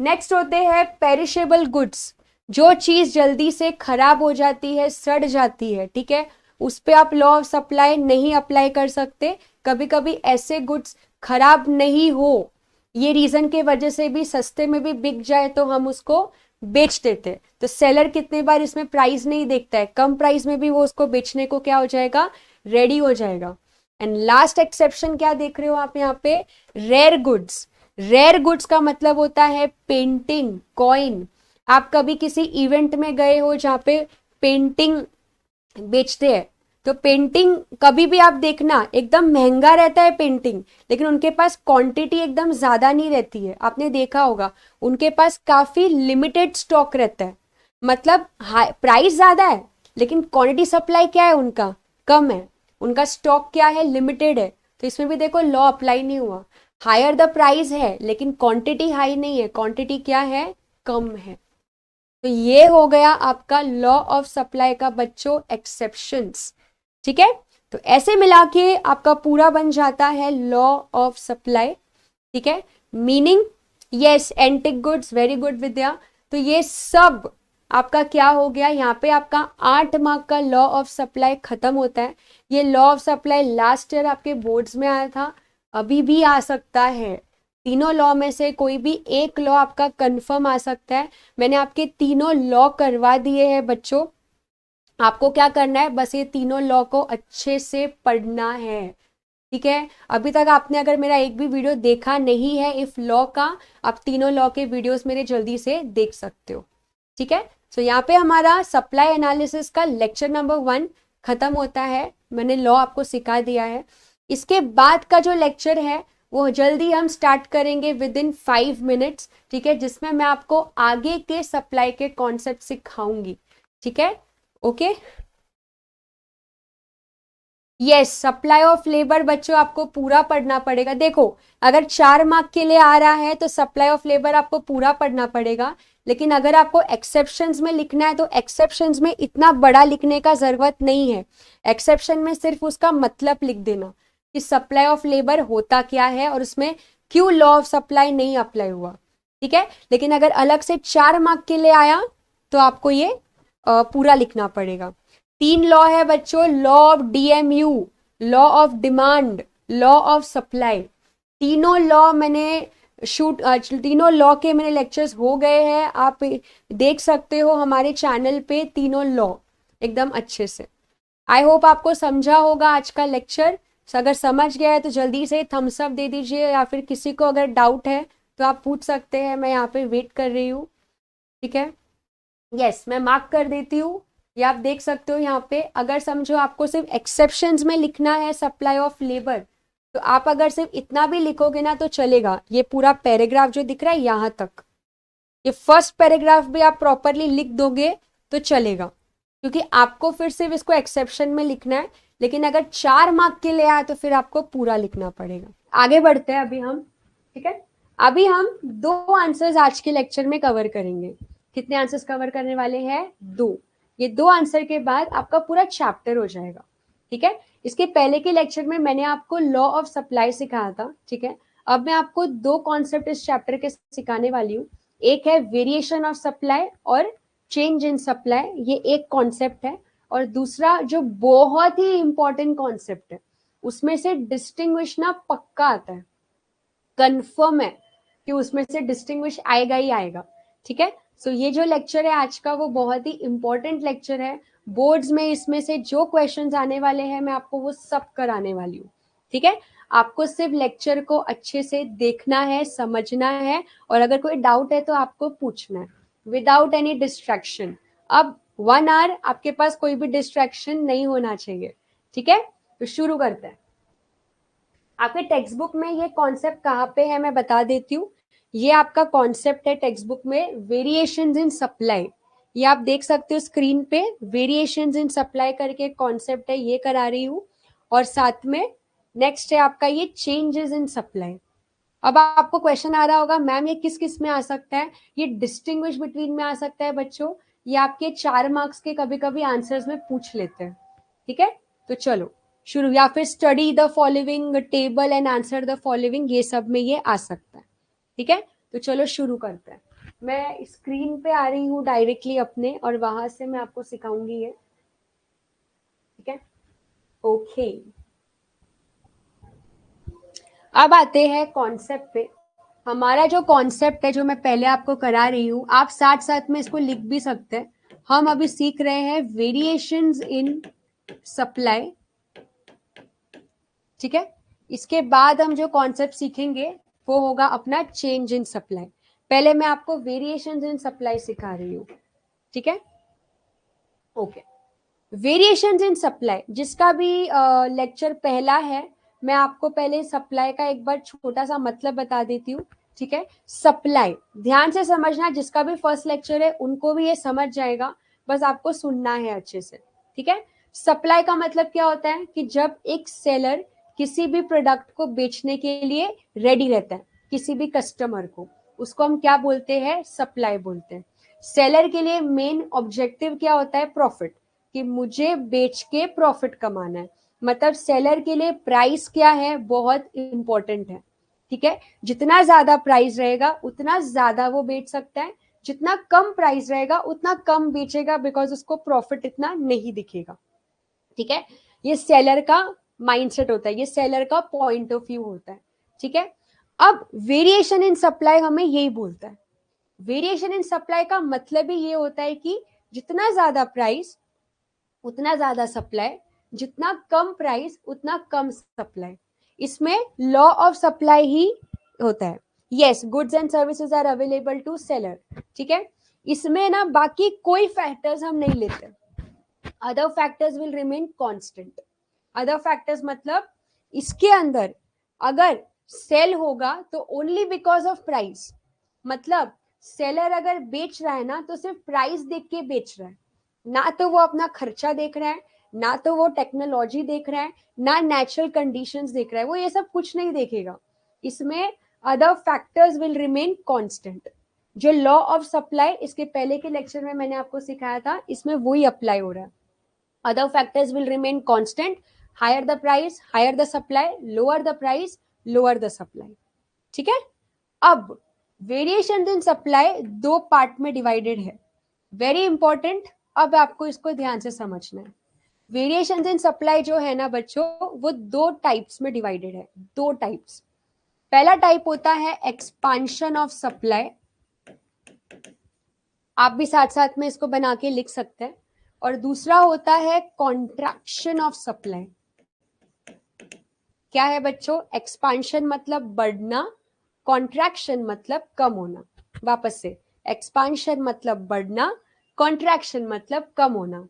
नेक्स्ट होते हैं पेरिशेबल गुड्स। जो चीज जल्दी से खराब हो जाती है, सड़ जाती है, ठीक है, उस पे आप लॉ ऑफ सप्लाई नहीं अप्लाई कर सकते। कभी कभी ऐसे गुड्स खराब नहीं हो, ये रीजन के वजह से भी सस्ते में भी बिक जाए तो हम उसको बेच देते। तो सेलर कितने बार इसमें प्राइस नहीं देखता है, कम प्राइस में भी वो उसको बेचने को क्या हो जाएगा, रेडी हो जाएगा। एंड लास्ट एक्सेप्शन क्या देख रहे हो आप यहाँ पे, रेयर गुड्स। रेयर गुड्स का मतलब होता है पेंटिंग, कॉइन। आप कभी किसी इवेंट में गए हो जहाँ पे पेंटिंग बेचते हैं, तो पेंटिंग कभी भी आप देखना एकदम महंगा रहता है पेंटिंग, लेकिन उनके पास क्वांटिटी एकदम ज्यादा नहीं रहती है। आपने देखा होगा उनके पास काफी लिमिटेड स्टॉक रहता है, मतलब प्राइस ज्यादा है लेकिन क्वांटिटी सप्लाई क्या है उनका, कम है। उनका स्टॉक क्या है, लिमिटेड है। तो इसमें भी देखो लॉ अप्लाई नहीं हुआ। हायर द प्राइस है लेकिन क्वांटिटी हाई नहीं है, क्वांटिटी क्या है, कम है। तो ये हो गया आपका लॉ ऑफ सप्लाई का बच्चों एक्सेप्शंस, ठीक है। तो ऐसे मिला के आपका पूरा बन जाता है लॉ ऑफ सप्लाई, ठीक है। Meaning, yes, antique goods, very good Vidya. तो ये सब आपका क्या हो गया, यहाँ पे आपका 8 मार्क का लॉ ऑफ सप्लाई खत्म होता है। ये law of supply last year आपके बोर्ड्स में आया था, अभी भी आ सकता है। तीनों लॉ में से कोई भी एक लॉ आपका कंफर्म आ सकता है। मैंने आपके तीनों लॉ करवा दिए हैं बच्चों, आपको क्या करना है, बस ये तीनों लॉ को अच्छे से पढ़ना है, ठीक है। अभी तक आपने अगर मेरा एक भी वीडियो देखा नहीं है इफ लॉ का, आप तीनों लॉ के वीडियोस मेरे जल्दी से देख सकते हो, ठीक है। सो यहाँ पे हमारा सप्लाई एनालिसिस का लेक्चर नंबर 1 खत्म होता है। मैंने लॉ आपको सिखा दिया है। इसके बाद का जो लेक्चर है वो जल्दी हम स्टार्ट करेंगे विद इन 5 मिनट्स, ठीक है, जिसमें मैं आपको आगे के सप्लाई के कॉन्सेप्ट सिखाऊंगी, ठीक है, okay. Yes, supply of labour बच्चों आपको पूरा पढ़ना पड़ेगा। देखो, अगर 4 मार्क के लिए आ रहा है तो सप्लाई ऑफ लेबर आपको पूरा पढ़ना पड़ेगा, लेकिन अगर आपको एक्सेप्शंस में लिखना है तो एक्सेप्शंस में इतना बड़ा लिखने का जरूरत नहीं है। एक्सेप्शन में सिर्फ उसका मतलब लिख देना कि सप्लाई ऑफ लेबर होता क्या है और उसमें क्यों लॉ ऑफ सप्लाई नहीं अप्लाई हुआ, ठीक है। लेकिन अगर अलग से 4 मार्क के लिए आया तो आपको ये पूरा लिखना पड़ेगा। 3 लॉ है बच्चों, law of DMU, law of demand, law of supply. तीनों लॉ मैंने तीनों लॉ के मेरे लेक्चर्स हो गए हैं, आप देख सकते हो हमारे चैनल पे तीनों लॉ एकदम अच्छे से। आई होप आपको समझा होगा आज का लेक्चर। अगर समझ गया है तो जल्दी से थम्स अप दे दीजिए, या फिर किसी को अगर डाउट है तो आप पूछ सकते हैं, मैं यहाँ पे वेट कर रही हूँ, ठीक है। यस, मैं मार्क कर देती हूँ, ये आप देख सकते हो यहाँ पे। अगर समझो आपको सिर्फ एक्सेप्शंस में लिखना है सप्लाई ऑफ लेबर, तो आप अगर सिर्फ इतना भी लिखोगे ना तो चलेगा। ये पूरा पैराग्राफ जो दिख रहा है यहाँ तक, ये फर्स्ट पैराग्राफ भी आप प्रॉपरली लिख दोगे तो चलेगा, क्योंकि आपको फिर सिर्फ इसको एक्सेप्शन में लिखना है। लेकिन अगर 4 मार्क के लिए आए तो फिर आपको पूरा लिखना पड़ेगा। आगे बढ़ते हैं अभी हम, ठीक है। अभी हम 2 आंसर्स आज के लेक्चर में कवर करेंगे। कितने आंसर्स कवर करने वाले हैं? 2। ये 2 आंसर के बाद आपका पूरा चैप्टर हो जाएगा, ठीक है। इसके पहले के लेक्चर में मैंने आपको लॉ ऑफ सप्लाई सिखाया था, ठीक है। अब मैं आपको 2 कॉन्सेप्ट इस चैप्टर के सिखाने वाली हूँ। एक है वेरिएशन ऑफ सप्लाई और चेंज इन सप्लाई, ये एक कॉन्सेप्ट है। और दूसरा जो बहुत ही इंपॉर्टेंट कॉन्सेप्ट है, उसमें से डिस्टिंग्विश ना पक्का आता है, कंफर्म है कि उसमें से डिस्टिंग्विश आएगा ही आएगा, ठीक है। सो ये जो लेक्चर है आज का वो बहुत ही इंपॉर्टेंट लेक्चर है। बोर्ड्स में इसमें से जो क्वेश्चंस आने वाले हैं मैं आपको वो सब कराने वाली हूँ, ठीक है। आपको सिर्फ लेक्चर को अच्छे से देखना है, समझना है, और अगर कोई डाउट है तो आपको पूछना है विदाउट एनी डिस्ट्रैक्शन। अब 1 आवर आपके पास कोई भी डिस्ट्रैक्शन नहीं होना चाहिए, ठीक है। तो शुरू करते हैं। आपके टेक्स्ट बुक में ये कॉन्सेप्ट कहाँ पे है मैं बता देती हूँ। ये आपका कॉन्सेप्ट है टेक्स्ट बुक में, वेरिएशंस इन सप्लाई। ये आप देख सकते हो स्क्रीन पे, वेरिएशंस इन सप्लाई करके कॉन्सेप्ट है, ये करा रही हूँ। और साथ में नेक्स्ट है आपका ये चेंजेस इन सप्लाई। अब आपको क्वेश्चन आ रहा होगा, मैम ये किस किस में आ सकता है? ये डिस्टिंग्विश बिटवीन में आ सकता है बच्चों। ये आपके 4 मार्क्स के कभी कभी आंसर्स में पूछ लेते हैं, ठीक है। तो चलो शुरू, या फिर study the following table and answer the following, ये सब में ये आ सकता है, ठीक है। तो चलो शुरू करते हैं। मैं स्क्रीन पे आ रही हूँ डायरेक्टली अपने, और वहां से मैं आपको सिखाऊंगी ये, ठीक है, ओके। अब आते हैं कॉन्सेप्ट पे। हमारा जो कॉन्सेप्ट है जो मैं पहले आपको करा रही हूँ, आप साथ साथ में इसको लिख भी सकते हैं। हम अभी सीख रहे हैं वेरिएशंस इन सप्लाई, ठीक है। इसके बाद हम जो कॉन्सेप्ट सीखेंगे वो होगा अपना चेंज इन सप्लाई। पहले मैं आपको वेरिएशंस इन सप्लाई सिखा रही हूँ, ठीक है, ओके। वेरिएशंस इन सप्लाई जिसका भी लेक्चर पहला है, मैं आपको पहले सप्लाई का एक बार छोटा सा मतलब बता देती हूँ, ठीक है। सप्लाई ध्यान से समझना, जिसका भी फर्स्ट लेक्चर है उनको भी ये समझ जाएगा, बस आपको सुनना है अच्छे से, ठीक है। सप्लाई का मतलब क्या होता है कि जब एक सेलर किसी भी प्रोडक्ट को बेचने के लिए रेडी रहता है किसी भी कस्टमर को, उसको हम क्या बोलते हैं? सप्लाई बोलते हैं। सेलर के लिए मेन ऑब्जेक्टिव क्या होता है? प्रॉफिट, कि मुझे बेच के प्रॉफिट कमाना है। मतलब सेलर के लिए प्राइस क्या है? बहुत इंपॉर्टेंट है, ठीक है। जितना ज्यादा प्राइस रहेगा उतना ज्यादा वो बेच सकता है, जितना कम प्राइस रहेगा उतना कम बेचेगा, बिकॉज उसको प्रॉफिट इतना नहीं दिखेगा, ठीक है। ये सेलर का माइंडसेट होता है, ये सेलर का पॉइंट ऑफ व्यू होता है, ठीक है। अब वेरिएशन इन सप्लाई हमें यही बोलता है। वेरिएशन इन सप्लाई का मतलब ही ये होता है कि जितना ज्यादा प्राइस उतना ज्यादा सप्लाई, जितना कम प्राइस उतना कम सप्लाई। इसमें लॉ ऑफ सप्लाई ही होता है। Yes, goods and services are available to seller, ठीक है। इसमें ना बाकी कोई फैक्टर्स हम नहीं लेते, other factors will remain constant. Other factors मतलब इसके अंदर अगर सेल होगा तो ओनली बिकॉज ऑफ प्राइस, मतलब सेलर अगर बेच रहा है ना तो सिर्फ प्राइस देख के बेच रहा है, ना तो वो अपना खर्चा देख रहा है, ना तो वो टेक्नोलॉजी देख रहा है, ना नेचुरल कंडीशंस देख रहा है, वो ये सब कुछ नहीं देखेगा। इसमें other factors will remain constant. जो लॉ ऑफ सप्लाई इसके पहले के लेक्चर में मैंने आपको सिखाया था, इसमें वही अप्लाई हो रहा है। Other factors will remain constant, higher the price higher the supply, lower the price lower the supply. ठीक है। अब वेरिएशन इन सप्लाई दो पार्ट में डिवाइडेड है, वेरी इंपॉर्टेंट। अब आपको इसको ध्यान से समझना है। वेरिएशन इन सप्लाई जो है ना बच्चों, वो दो टाइप्स में डिवाइडेड है, दो टाइप्स। पहला टाइप होता है एक्सपांशन ऑफ सप्लाई, आप भी साथ साथ में इसको बना के लिख सकते हैं। और दूसरा होता है कॉन्ट्रैक्शन ऑफ सप्लाई। क्या है बच्चों? एक्सपांशन मतलब बढ़ना, कॉन्ट्रैक्शन मतलब कम होना। वापस से, एक्सपांशन मतलब बढ़ना, कॉन्ट्रैक्शन मतलब कम होना।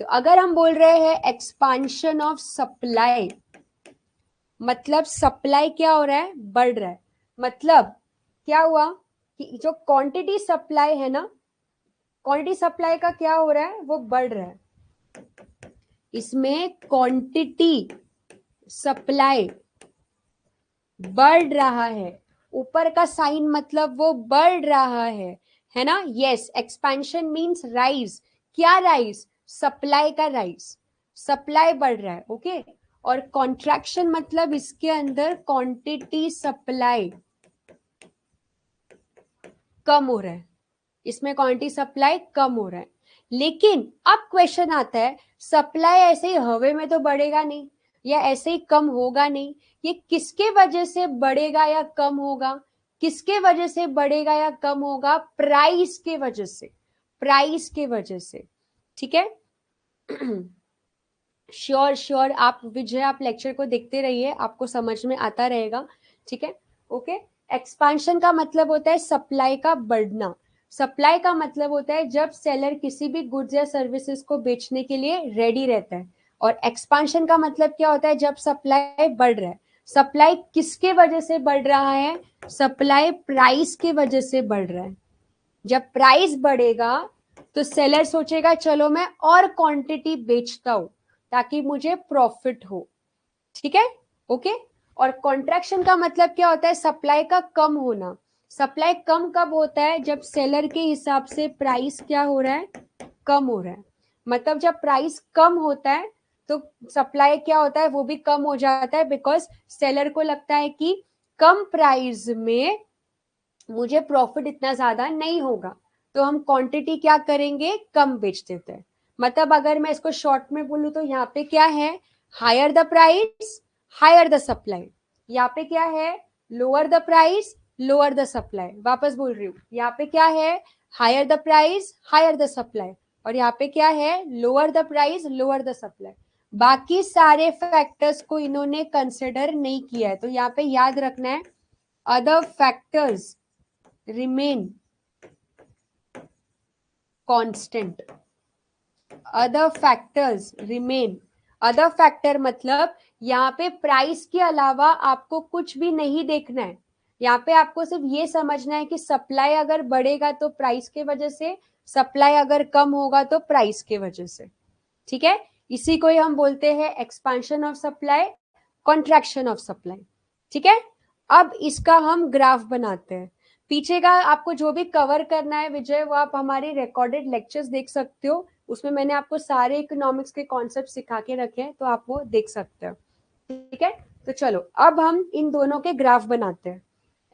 तो अगर हम बोल रहे हैं एक्सपांशन ऑफ सप्लाई, मतलब सप्लाई क्या हो रहा है? बढ़ रहा है। मतलब क्या हुआ कि जो क्वांटिटी सप्लाई है ना, क्वांटिटी सप्लाई का क्या हो रहा है? वो बढ़ रहा है। इसमें क्वांटिटी सप्लाई बढ़ रहा है, ऊपर का साइन मतलब वो बढ़ रहा है ना? Yes, expansion means rise. क्या राइज? सप्लाई का राइज, सप्लाई बढ़ रहा है। ओके। और कॉन्ट्रैक्शन मतलब इसके अंदर क्वांटिटी सप्लाई कम हो रहा है, इसमें क्वांटिटी सप्लाई कम हो रहा है। लेकिन अब क्वेश्चन आता है, सप्लाई ऐसे ही हवा में तो बढ़ेगा नहीं, या ऐसे ही कम होगा नहीं। ये किसके वजह से बढ़ेगा या कम होगा? किसके वजह से बढ़ेगा या कम होगा? प्राइस के वजह से, प्राइस के वजह से। ठीक है। श्योर श्योर, आप विजय आप लेक्चर को देखते रहिए, आपको समझ में आता रहेगा। ठीक है। ओके। एक्सपांशन का मतलब होता है सप्लाई का बढ़ना। सप्लाई का मतलब होता है जब सेलर किसी भी गुड्स या सर्विसेज को बेचने के लिए रेडी रहता है। और एक्सपांशन का मतलब क्या होता है? जब सप्लाई बढ़ रहा है। सप्लाई किसके वजह से बढ़ रहा है? सप्लाई प्राइस के वजह से बढ़ रहा है। जब प्राइस बढ़ेगा तो सेलर सोचेगा चलो मैं और क्वांटिटी बेचता हूं ताकि मुझे प्रॉफिट हो। ठीक है। ओके। और कॉन्ट्रैक्शन का मतलब क्या होता है? सप्लाई का कम होना। सप्लाई कम कब होता है? जब सेलर के हिसाब से प्राइस क्या हो रहा है? कम हो रहा है। मतलब जब प्राइस कम होता है तो सप्लाई क्या होता है? वो भी कम हो जाता है, बिकॉज सेलर को लगता है कि कम प्राइस में मुझे प्रॉफिट इतना ज्यादा नहीं होगा, तो हम क्वांटिटी क्या करेंगे? कम बेच देते हैं। मतलब अगर मैं इसको शॉर्ट में बोलूं तो यहाँ पे क्या है? Higher the price higher the supply. यहाँ पे क्या है? Lower the price lower the supply. वापस बोल रही हूँ, यहाँ पे क्या है? Higher the price higher the supply. और यहाँ पे क्या है? Lower the price lower the supply. बाकी सारे फैक्टर्स को इन्होंने कंसिडर नहीं किया है, तो यहाँ पे याद रखना है, other factors remain constant, other factors remain। Other factor मतलब यहाँ पे प्राइस के अलावा आपको कुछ भी नहीं देखना है। यहाँ पे आपको सिर्फ ये समझना है कि सप्लाई अगर बढ़ेगा तो प्राइस के वजह से, सप्लाई अगर कम होगा तो प्राइस के वजह से। ठीक है। इसी को ही हम बोलते हैं expansion of supply, contraction of supply. ठीक है। अब इसका हम ग्राफ बनाते हैं। पीछे का आपको जो भी कवर करना है विजय, वो आप हमारे रिकॉर्डेड लेक्चर्स देख सकते हो, उसमें मैंने आपको सारे इकोनॉमिक्स के कॉन्सेप्ट सिखा के रखे हैं, तो आप वो देख सकते हो। ठीक है। तो चलो अब हम इन दोनों के ग्राफ बनाते हैं,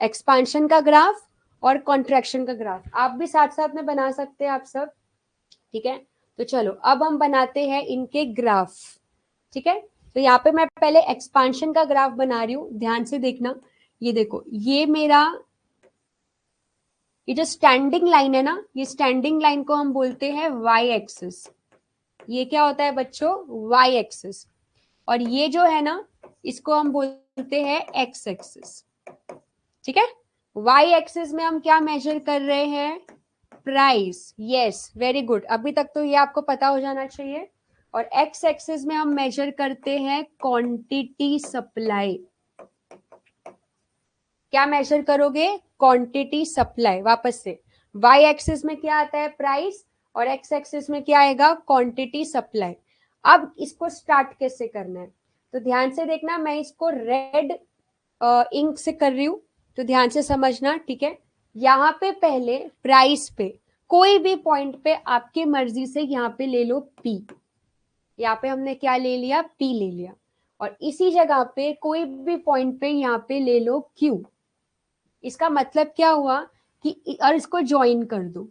एक्सपांशन का ग्राफ और कॉन्ट्रैक्शन का ग्राफ। आप भी साथ साथ में बना सकते हैं आप सब। ठीक है। तो चलो अब हम बनाते हैं इनके ग्राफ। ठीक है। तो यहाँ पे मैं पहले एक्सपांशन का ग्राफ बना रही हूँ, ध्यान से देखना। ये देखो, ये मेरा, ये जो स्टैंडिंग लाइन है ना, ये स्टैंडिंग लाइन को हम बोलते हैं वाई एक्सिस। ये क्या होता है बच्चों? Y axis. और ये जो है ना, इसको हम बोलते हैं एक्स एक्सिस। ठीक है। वाई एक्सिस में हम क्या मेजर कर रहे हैं? प्राइस। यस, वेरी गुड, अभी तक तो ये आपको पता हो जाना चाहिए। और एक्स एक्सिस में हम मेजर करते हैं क्वांटिटी सप्लाई। क्या मेजर करोगे? Quantity supply. वापस से वाई एक्सिस में क्या आता है? प्राइस, और एक्स एक्सिस में क्या आएगा? Quantity supply. अब इसको स्टार्ट कैसे करना है, तो ध्यान से देखना, मैं इसको रेड इंक से कर रही हूं, तो ध्यान से समझना, ठीक है। यहाँ पे पहले प्राइस पे कोई भी पॉइंट पे आपकी मर्जी से यहाँ पे ले लो पी। यहाँ पे हमने क्या ले लिया? पी ले लिया। और इसी जगह पे कोई भी पॉइंट पे यहाँ पे ले लो क्यू। इसका मतलब क्या हुआ कि, और इसको ज्वाइन कर दो।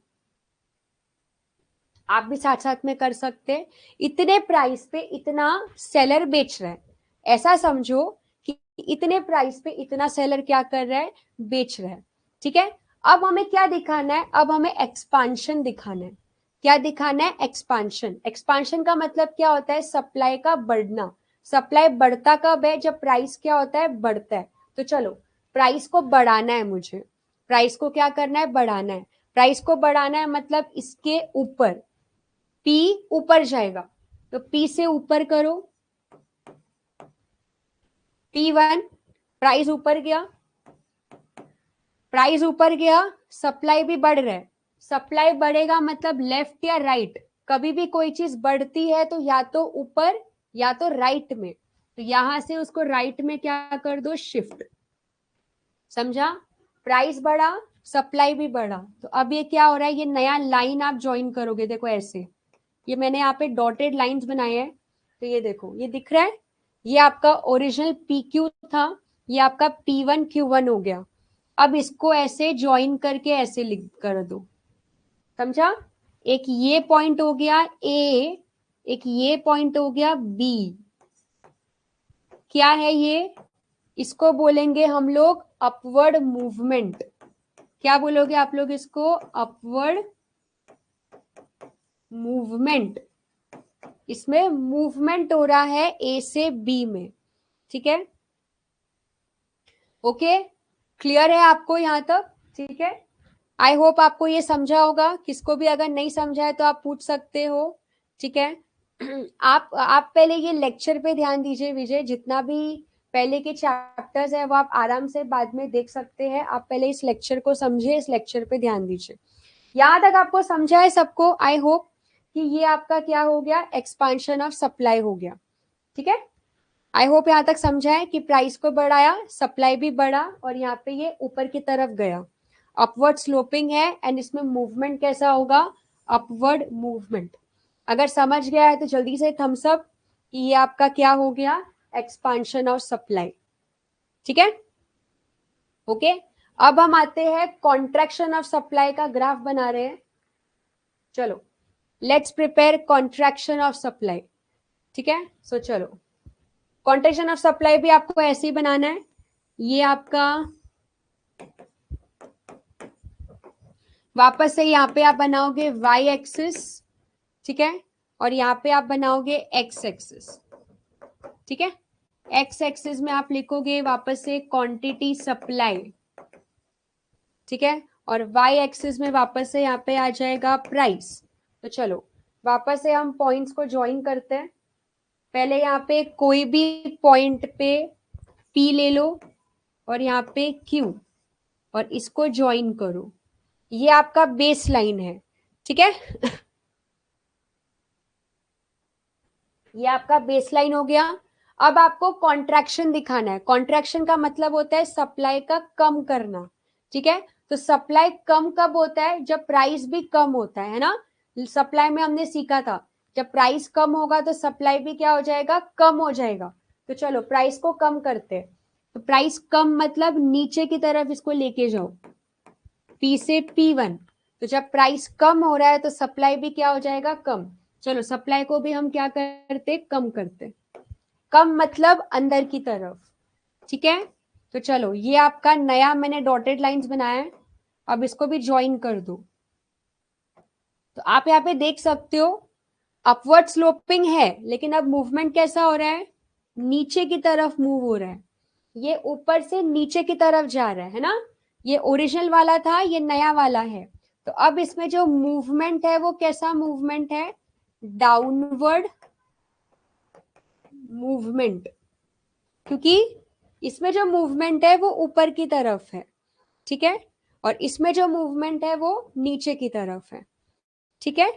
आप भी साथ साथ में कर सकते हैं। इतने प्राइस पे इतना सेलर बेच रहा है, ऐसा समझो कि इतने प्राइस पे इतना सेलर क्या कर रहा है? बेच रहा है, ठीक है। अब हमें क्या दिखाना है? अब हमें एक्सपांशन दिखाना है। क्या दिखाना है? एक्सपांशन। एक्सपांशन का मतलब क्या होता है? सप्लाई का बढ़ना। सप्लाई बढ़ता कब है? जब प्राइस क्या होता है? बढ़ता है। तो चलो, प्राइस को बढ़ाना है मुझे। प्राइस को क्या करना है? बढ़ाना है। प्राइस को बढ़ाना है मतलब इसके ऊपर, पी ऊपर जाएगा, तो पी से ऊपर करो, P1। प्राइस ऊपर गया, प्राइस ऊपर गया, सप्लाई भी बढ़ रहा है। सप्लाई बढ़ेगा मतलब लेफ्ट या राइट, कभी भी कोई चीज बढ़ती है तो या तो ऊपर या तो राइट में, तो यहां से उसको राइट में क्या कर दो? शिफ्ट। समझा? प्राइस बढ़ा, सप्लाई भी बढ़ा, तो अब ये क्या हो रहा है? ये नया लाइन आप ज्वाइन करोगे, देखो ऐसे। ये मैंने यहाँ पे डॉटेड लाइंस बनाए हैं, तो ये देखो, ये दिख रहा है। ये आपका ओरिजिनल पी क्यू था, ये आपका P1 Q1 हो गया। अब इसको ऐसे ज्वाइन करके ऐसे लिख कर दो। समझा? एक ये पॉइंट हो गया ए, एक ये पॉइंट हो गया बी। क्या है ये? इसको बोलेंगे हम लोग अपवर्ड मूवमेंट। क्या बोलोगे आप लोग इसको? Upward movement. इसमें मूवमेंट हो रहा है ए से बी में, ठीक है। ओके, क्लियर है आपको यहां तक? ठीक है, आई होप आपको ये समझा होगा। किसको भी अगर नहीं समझा है तो आप पूछ सकते हो, ठीक है। आप पहले ये लेक्चर पे ध्यान दीजिए विजय, जितना भी पहले के चैप्टर्स है वो आप आराम से बाद में देख सकते हैं। आप पहले इस लेक्चर को समझिए, इस लेक्चर पे ध्यान दीजिए। यहां तक आपको समझा है सबको? आई होप कि ये आपका क्या हो गया? एक्सपांशन ऑफ सप्लाई हो गया, ठीक है। आई होप यहां तक समझा है कि प्राइस को बढ़ाया, सप्लाई भी बढ़ा, और यहाँ पे ये ऊपर की तरफ गया। अपवर्ड स्लोपिंग है, एंड इसमें मूवमेंट कैसा होगा? Upward movement. अगर समझ गया है तो जल्दी से थम्स अप कि ये आपका क्या हो गया? एक्सपांशन ऑफ सप्लाई, ठीक है। ओके, अब हम आते हैं कॉन्ट्रैक्शन ऑफ सप्लाई का ग्राफ बना रहे हैं। चलो, let's prepare contraction of supply, ठीक है। सो चलो, कॉन्ट्रैक्शन ऑफ सप्लाई भी आपको ऐसे ही बनाना है। ये आपका वापस से यहाँ पे आप बनाओगे वाई एक्सिस, ठीक है, और यहाँ पे आप बनाओगे एक्स एक्सिस, ठीक है। एक्स एक्सिस में आप लिखोगे वापस से क्वांटिटी सप्लाई, ठीक है, और वाई एक्सिस में वापस से यहाँ पे आ जाएगा प्राइस। तो चलो, वापस से हम पॉइंट्स को ज्वाइन करते हैं। पहले यहाँ पे कोई भी पॉइंट पे P ले लो, और यहाँ पे Q, और इसको ज्वाइन करो। ये आपका बेस लाइन है, ठीक है। ये आपका बेस लाइन हो गया। अब आपको कॉन्ट्रैक्शन दिखाना है। कॉन्ट्रैक्शन का मतलब होता है सप्लाई का कम करना, ठीक है। तो सप्लाई कम कब होता है? जब प्राइस भी कम होता है ना। सप्लाई में हमने सीखा था, जब प्राइस कम होगा तो सप्लाई भी क्या हो जाएगा? कम हो जाएगा। तो चलो, प्राइस को कम करते हैं। तो प्राइस कम मतलब नीचे की तरफ इसको लेके जाओ, P से P1। तो जब प्राइस कम हो रहा है तो सप्लाई भी क्या हो जाएगा? कम। चलो, सप्लाई को भी हम क्या करते? कम करते। कम मतलब अंदर की तरफ, ठीक है। तो चलो, ये आपका नया मैंने डॉटेड लाइंस बनाया है, अब इसको भी ज्वाइन कर दो। तो आप यहाँ पे देख सकते हो अपवर्ड स्लोपिंग है, लेकिन अब मूवमेंट कैसा हो रहा है? नीचे की तरफ मूव हो रहा है। ये ऊपर से नीचे की तरफ जा रहा है ना। ये ओरिजिनल वाला था, ये नया वाला है। तो अब इसमें जो मूवमेंट है वो कैसा मूवमेंट है? डाउनवर्ड मूवमेंट, क्योंकि इसमें जो मूवमेंट है वो ऊपर की तरफ है, ठीक है, और इसमें जो मूवमेंट है वो नीचे की तरफ है, ठीक है।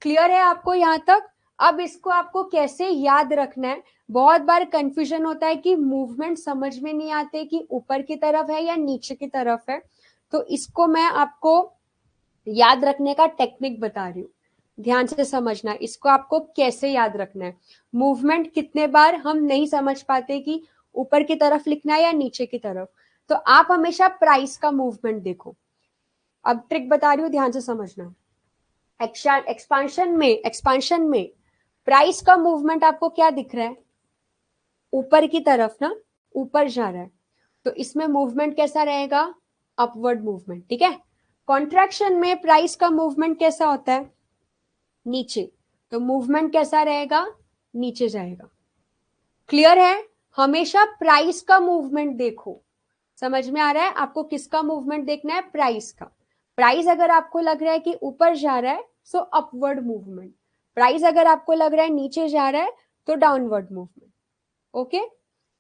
क्लियर है आपको यहां तक? अब इसको आपको कैसे याद रखना है, बहुत बार कंफ्यूजन होता है कि मूवमेंट समझ में नहीं आते कि ऊपर की तरफ है या नीचे की तरफ है, तो इसको मैं आपको याद रखने का टेक्निक बता रही हूँ, ध्यान से समझना इसको आपको कैसे याद रखना है। मूवमेंट कितने बार हम नहीं समझ पाते कि ऊपर की तरफ लिखना है या नीचे की तरफ, तो आप हमेशा प्राइस का मूवमेंट देखो। अब ट्रिक बता रही हूँ, ध्यान से समझना। एक्सपांशन में प्राइस का मूवमेंट आपको क्या दिख रहा है, ऊपर की तरफ ना, ऊपर जा रहा है, तो इसमें मूवमेंट कैसा रहेगा, अपवर्ड मूवमेंट, ठीक है। कॉन्ट्रैक्शन में प्राइस का मूवमेंट कैसा होता है, नीचे, तो मूवमेंट कैसा रहेगा, नीचे जाएगा। क्लियर है? हमेशा प्राइस का मूवमेंट देखो। समझ में आ रहा है आपको किसका मूवमेंट देखना है, प्राइस का। प्राइस अगर आपको लग रहा है कि ऊपर जा रहा है सो अपवर्ड मूवमेंट, प्राइस अगर आपको लग रहा है नीचे जा रहा है तो डाउनवर्ड मूवमेंट। ओके,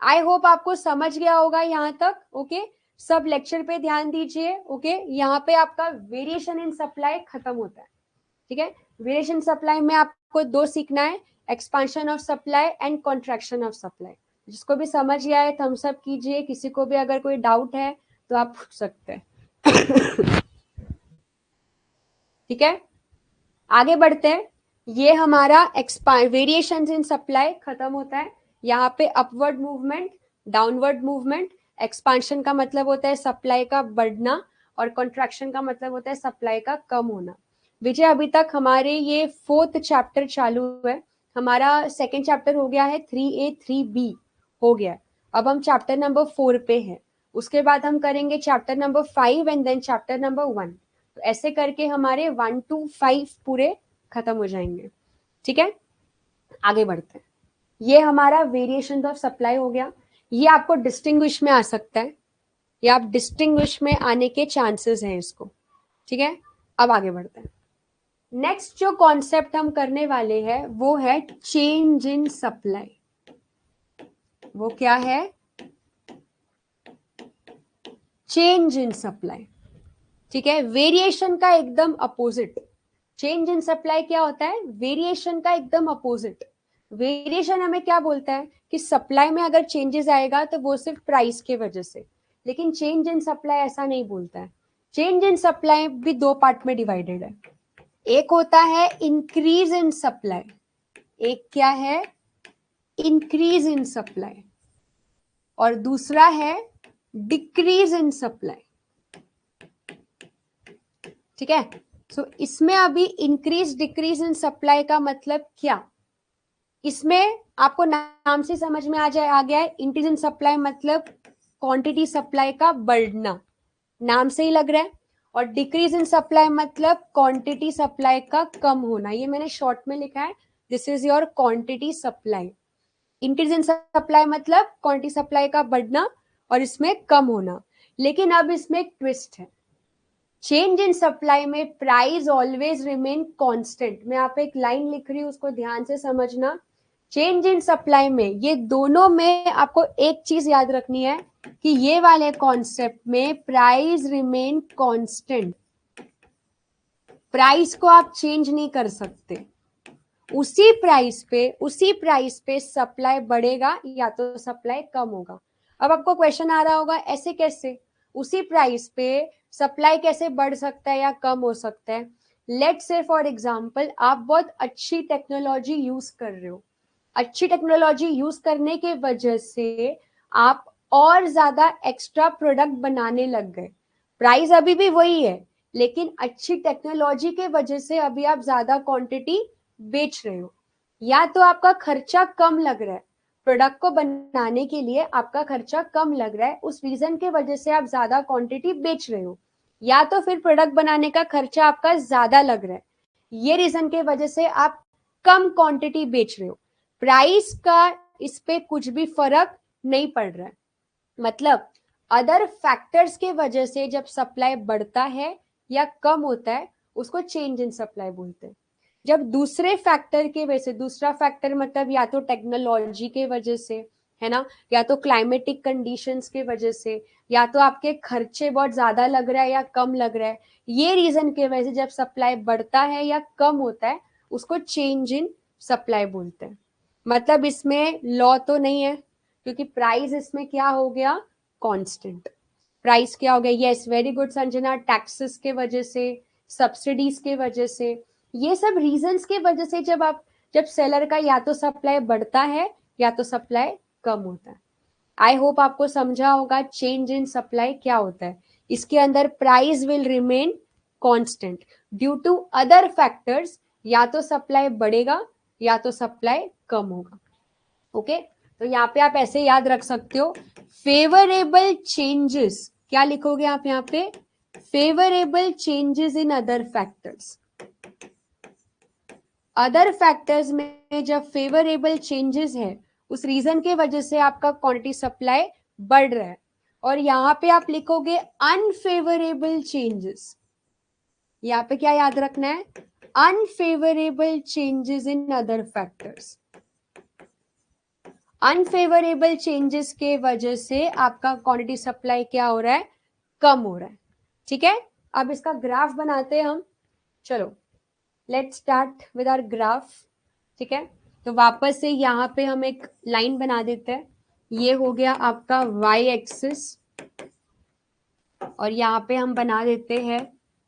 आई होप आपको समझ गया होगा यहां तक। ओके, सब लेक्चर पे ध्यान दीजिए। ओके, यहाँ पे आपका वेरिएशन इन सप्लाई खत्म होता है, ठीक है। वेरिएशन सप्लाई में आपको दो सीखना है, expansion of supply and contraction of supply. जिसको भी समझ गया है थम्स अप कीजिए, किसी को भी अगर कोई डाउट है तो आप पूछ सकते हैं। ठीक है, आगे बढ़ते हैं। ये हमारा वेरिएशन इन सप्लाई खत्म होता है। यहाँ पे upward movement, downward movement. Expansion का मतलब होता है सप्लाई का बढ़ना और कॉन्ट्रैक्शन का मतलब होता है सप्लाई का कम होना। विजय, अभी तक हमारे ये 4th चैप्टर चालू है, हमारा 2nd चैप्टर हो गया है, 3A 3B हो गया। अब हम चैप्टर नंबर 4 पे हैं, उसके बाद हम करेंगे chapter number 5 and then chapter number 1। तो ऐसे करके हमारे 1 to 5 पूरे खत्म हो जाएंगे, ठीक है। आगे बढ़ते हैं। ये हमारा वेरिएशन ऑफ सप्लाई हो गया। ये आपको डिस्टिंग्विश में आ सकता है, या आप डिस्टिंग्विश में आने के चांसेस हैं इसको, ठीक है। अब आगे बढ़ते हैं। नेक्स्ट जो कॉन्सेप्ट हम करने वाले हैं वो है चेंज इन सप्लाई। वो क्या है, चेंज इन सप्लाई, ठीक है। वेरिएशन का एकदम अपोजिट। चेंज इन सप्लाई क्या होता है, वेरिएशन का एकदम अपोजिट। वेरिएशन हमें क्या बोलता है कि सप्लाई में अगर चेंजेस आएगा तो वो सिर्फ प्राइस के वजह से, लेकिन चेंज इन सप्लाई ऐसा नहीं बोलता है। चेंज इन सप्लाई भी दो पार्ट में डिवाइडेड है। एक होता है इंक्रीज इन सप्लाई, एक क्या है, इंक्रीज इन सप्लाई, और दूसरा है डिक्रीज इन सप्लाई, ठीक है। सो इसमें अभी इंक्रीज डिक्रीज इन सप्लाई का मतलब क्या, इसमें आपको नाम से समझ में आ गया है। इंक्रीज इन सप्लाई मतलब क्वांटिटी सप्लाई का बढ़ना, नाम से ही लग रहा है। और डिक्रीज इन सप्लाई मतलब क्वांटिटी सप्लाई का कम होना। ये मैंने शॉर्ट में लिखा है, this is your quantity supply. Increase in supply मतलब क्वांटिटी सप्लाई का बढ़ना और इसमें कम होना। लेकिन अब इसमें एक ट्विस्ट है, चेंज इन सप्लाई में प्राइस ऑलवेज रिमेन कांस्टेंट। मैं यहाँ पे एक लाइन लिख रही हूँ, उसको ध्यान से समझना। चेंज इन सप्लाई में ये दोनों में आपको एक चीज याद रखनी है कि ये वाले कॉन्सेप्ट में प्राइस रिमेन कांस्टेंट, प्राइस को आप चेंज नहीं कर सकते। उसी प्राइस पे सप्लाई बढ़ेगा या तो सप्लाई कम होगा। अब आपको क्वेश्चन आ रहा होगा ऐसे कैसे, उसी प्राइस पे सप्लाई कैसे बढ़ सकता है या कम हो सकता है। लेट्स से फॉर एग्जांपल आप बहुत अच्छी टेक्नोलॉजी यूज कर रहे हो, अच्छी टेक्नोलॉजी यूज करने के वजह से आप और ज्यादा एक्स्ट्रा प्रोडक्ट बनाने लग गए। प्राइस अभी भी वही है, लेकिन अच्छी टेक्नोलॉजी के वजह से अभी आप ज्यादा क्वांटिटी बेच रहे हो। या तो आपका खर्चा कम लग रहा है, प्रोडक्ट को बनाने के लिए आपका खर्चा कम लग रहा है, उस रीजन के वजह से आप ज्यादा क्वांटिटी बेच रहे हो। या तो फिर प्रोडक्ट बनाने का खर्चा आपका ज्यादा लग रहा है, ये रीजन के वजह से आप कम क्वांटिटी बेच रहे हो। प्राइस का इस पे कुछ भी फर्क नहीं पड़ रहा है। मतलब अदर फैक्टर्स के वजह से जब सप्लाई बढ़ता है या कम होता है उसको चेंज इन सप्लाई बोलते हैं। जब दूसरे फैक्टर के वजह से, दूसरा फैक्टर मतलब या तो टेक्नोलॉजी के वजह से है ना, या तो क्लाइमेटिक कंडीशंस की वजह से, या तो आपके खर्चे बहुत ज्यादा लग रहा है या कम लग रहा है, ये रीजन की वजह से जब सप्लाई बढ़ता है या कम होता है उसको चेंज इन सप्लाई बोलते हैं। मतलब इसमें लॉ तो नहीं है, क्योंकि प्राइस इसमें क्या हो गया, कांस्टेंट। प्राइस क्या हो गया, yes very good Sanjana, taxes के वजह से, सब्सिडीज के वजह से, ये सब रीजंस के वजह से जब सेलर का या तो सप्लाई बढ़ता है या तो सप्लाई कम होता है। आई होप आपको समझा होगा चेंज इन सप्लाई क्या होता है। इसके अंदर price will remain constant due to other factors, या तो सप्लाई बढ़ेगा या तो सप्लाई कम होगा। ओके, तो यहाँ पे आप ऐसे याद रख सकते हो, फेवरेबल चेंजेस, क्या लिखोगे आप यहाँ पे, favourable changes in other factors. Other factors में जब फेवरेबल चेंजेस है उस रीजन के वजह से आपका क्वांटिटी सप्लाई बढ़ रहा है, और यहां पे आप लिखोगे अनफेवरेबल चेंजेस। यहां पे क्या याद रखना है, unfavourable changes in other factors. Unfavourable changes के वजह से आपका क्वांटिटी सप्लाई क्या हो रहा है, कम हो रहा है। ठीक है, अब इसका ग्राफ बनाते हैं हम। चलो let's start with our graph. ठीक है, तो वापस से यहाँ पे हम एक लाइन बना देते हैं। ये हो गया आपका y एक्सिस, और यहाँ पे हम बना देते हैं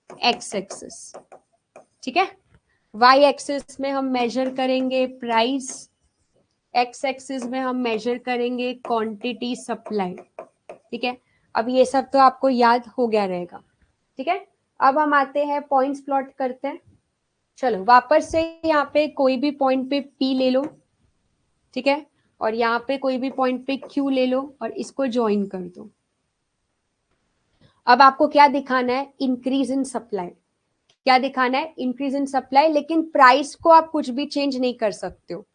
x एक्सिस। ठीक है, y एक्सिस में हम मेजर करेंगे प्राइस, x एक्सिस में हम मेजर करेंगे क्वांटिटी सप्लाई। ठीक है, अब ये सब तो आपको याद हो गया रहेगा। ठीक है, अब हम आते हैं पॉइंट्स प्लॉट करते हैं। चलो वापस से यहाँ पे कोई भी पॉइंट पे P ले लो। ठीक है, और यहाँ पे कोई भी पॉइंट पे Q ले लो और इसको ज्वाइन कर दो। अब आपको क्या दिखाना है, इंक्रीज इन सप्लाई। क्या दिखाना है, इंक्रीज इन सप्लाई, लेकिन प्राइस को आप कुछ भी चेंज नहीं कर सकते हो।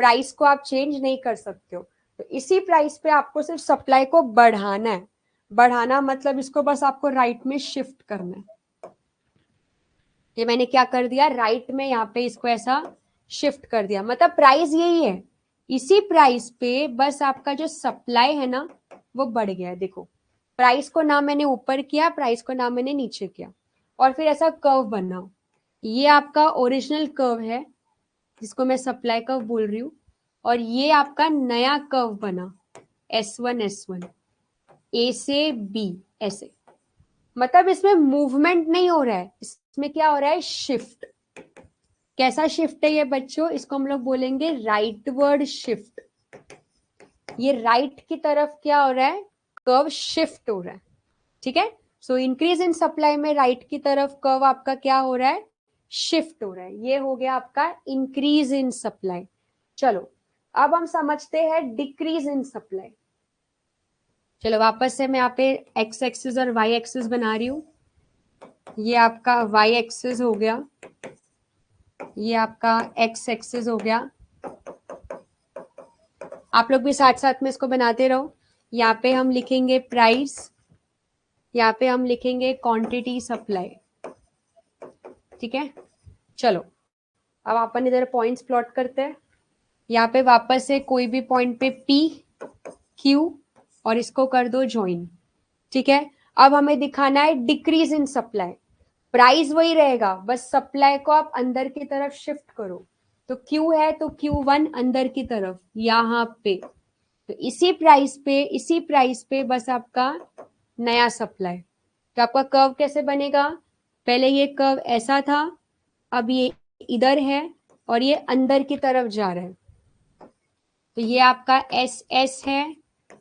प्राइस को आप चेंज नहीं कर सकते हो, तो इसी प्राइस पे आपको सिर्फ सप्लाई को बढ़ाना है। बढ़ाना मतलब इसको बस आपको राइट में शिफ्ट करना है। ये मैंने क्या कर दिया, राइट में यहाँ पे इसको ऐसा शिफ्ट कर दिया, मतलब प्राइस यही है, इसी प्राइस पे बस आपका जो सप्लाई है ना वो बढ़ गया है। देखो प्राइस को ना मैंने ऊपर किया, प्राइस को ना मैंने नीचे किया, और फिर ऐसा कर्व बना। ये आपका ओरिजिनल कर्व है जिसको मैं सप्लाई कर्व बोल रही हूँ, और ये आपका नया कर्व बना S1 S1, A से B ऐसे। मतलब इसमें मूवमेंट नहीं हो रहा है, इसमें क्या हो रहा है, शिफ्ट। कैसा शिफ्ट है ये बच्चों, इसको हम लोग बोलेंगे राइटवर्ड शिफ्ट। ये राइट की तरफ क्या हो रहा है, कर्व शिफ्ट हो रहा है। ठीक है, सो इंक्रीज इन सप्लाई में राइट की तरफ कर्व आपका क्या हो रहा है, शिफ्ट हो रहा है। ये हो गया आपका इंक्रीज इन सप्लाई। चलो अब हम समझते हैं डिक्रीज इन सप्लाई। चलो वापस से मैं यहाँ पे एक्स एक्सिस और वाई एक्सिस बना रही हूँ। ये आपका वाई एक्सिस हो गया, ये आपका एक्स एक्सिस हो गया। आप लोग भी साथ साथ में इसको बनाते रहो। यहाँ पे हम लिखेंगे प्राइस, यहाँ पे हम लिखेंगे क्वांटिटी सप्लाई। ठीक है, चलो अब अपन इधर पॉइंट्स प्लॉट करते हैं। यहाँ पे वापस से कोई भी पॉइंट पे P Q और इसको कर दो ज्वाइन। ठीक है, अब हमें दिखाना है डिक्रीज इन सप्लाई। प्राइस वही रहेगा, बस सप्लाई को आप अंदर की तरफ शिफ्ट करो। तो Q है तो Q1 अंदर की तरफ यहाँ पे, तो इसी प्राइस पे बस आपका नया सप्लाई। तो आपका कर्व कैसे बनेगा, पहले ये कर्व ऐसा था, अब ये इधर है और ये अंदर की तरफ जा रहा है। तो ये आपका SS है,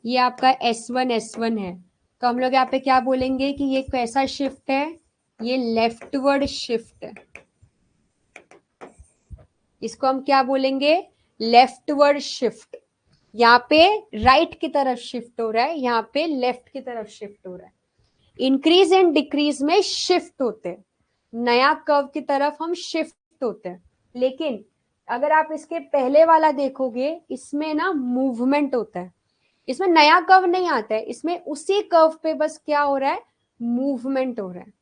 ये आपका S1 S1 है। तो हम लोग यहाँ पे क्या बोलेंगे कि ये कैसा शिफ्ट है, ये लेफ्टवर्ड शिफ्ट है। इसको हम क्या बोलेंगे, लेफ्टवर्ड शिफ्ट। यहाँ पे राइट की तरफ शिफ्ट हो रहा है, यहाँ पे लेफ्ट की तरफ शिफ्ट हो रहा है। इंक्रीज एंड डिक्रीज में शिफ्ट होते हैं, नया कर्व की तरफ हम शिफ्ट होते हैं। लेकिन अगर आप इसके पहले वाला देखोगे, इसमें ना मूवमेंट होता है, इसमें नया कर्व नहीं आता है, इसमें उसी कर्व पे बस क्या हो रहा है, मूवमेंट हो रहा है।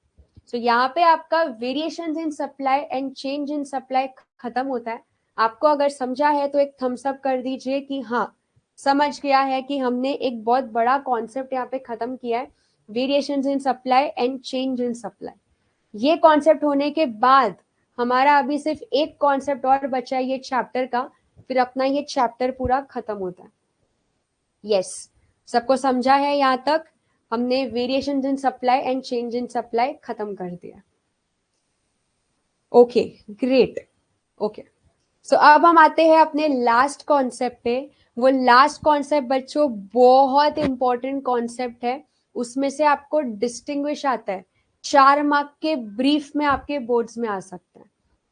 सो यहाँ पे आपका variations in supply and change in supply खत्म होता है। आपको अगर समझा है तो एक थम्स अप कर दीजिए कि हाँ समझ गया है कि हमने एक बहुत बड़ा कॉन्सेप्ट यहाँ पे खत्म किया है, variations in supply and change in supply. ये कॉन्सेप्ट होने के बाद हमारा अभी सिर्फ एक कॉन्सेप्ट और बचा है ये चैप्टर का, फिर अपना ये चैप्टर पूरा खत्म होता है। यस, सबको समझा है यहाँ तक? हमने variations in supply and change in supply खत्म कर दिया। Okay, great. ओके, सो अब हम आते हैं अपने लास्ट कॉन्सेप्ट पे। वो लास्ट कॉन्सेप्ट बच्चों बहुत इंपॉर्टेंट कॉन्सेप्ट है, उसमें से आपको डिस्टिंग्विश आता है, 4 मार्क के ब्रीफ में आपके बोर्ड्स में आ सकता है।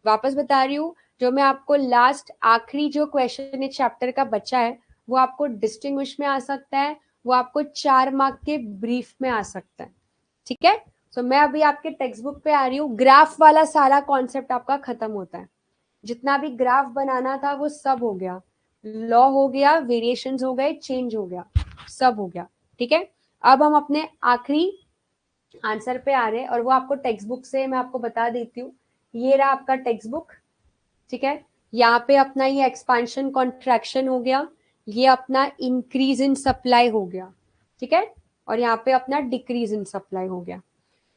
वापस बता रही हूँ, जो मैं आपको लास्ट आखिरी जो क्वेश्चन इस चैप्टर का बचा है वो आपको डिस्टिंग्विश में आ सकता है, वो आपको 4 मार्क के ब्रीफ में आ सकता है। ठीक है, सो मैं अभी आपके टेक्स्ट बुक पे आ रही हूँ। ग्राफ वाला सारा कॉन्सेप्ट आपका खत्म होता है, जितना भी ग्राफ बनाना था वो सब हो गया, लॉ हो गया, वेरिएशंस हो गए, चेंज हो गया, सब हो गया। ठीक है, अब हम अपने आखिरी आंसर पे आ रहे हैं और वो आपको टेक्स्ट बुक से मैं आपको बता देती हूँ। ये रहा आपका टेक्स्ट बुक। ठीक है, यहाँ पे अपना ये एक्सपांशन कॉन्ट्रैक्शन हो गया, ये अपना इंक्रीज इन सप्लाई हो गया। ठीक है, और यहाँ पे अपना डिक्रीज इन सप्लाई हो गया।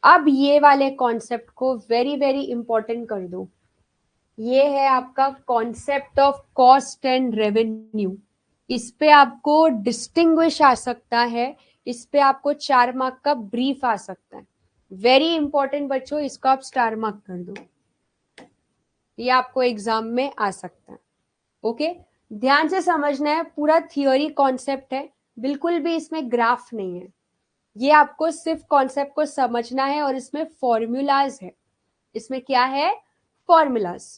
अब ये वाले कॉन्सेप्ट को वेरी वेरी इंपॉर्टेंट कर दो। ये है आपका concept of cost and revenue. इस पे आपको डिस्टिंग्विश आ सकता है, इस पे आपको 4 मार्क का ब्रीफ आ सकता है। वेरी इंपॉर्टेंट बच्चों, इसको आप स्टार मार्क कर दो, ये आपको एग्जाम में आ सकता है। ओके, ध्यान से समझना है, पूरा थियोरी कॉन्सेप्ट है, बिल्कुल भी इसमें ग्राफ नहीं है। ये आपको सिर्फ कॉन्सेप्ट को समझना है और इसमें फॉर्मूलाज है। इसमें क्या है? फॉर्मूलाज।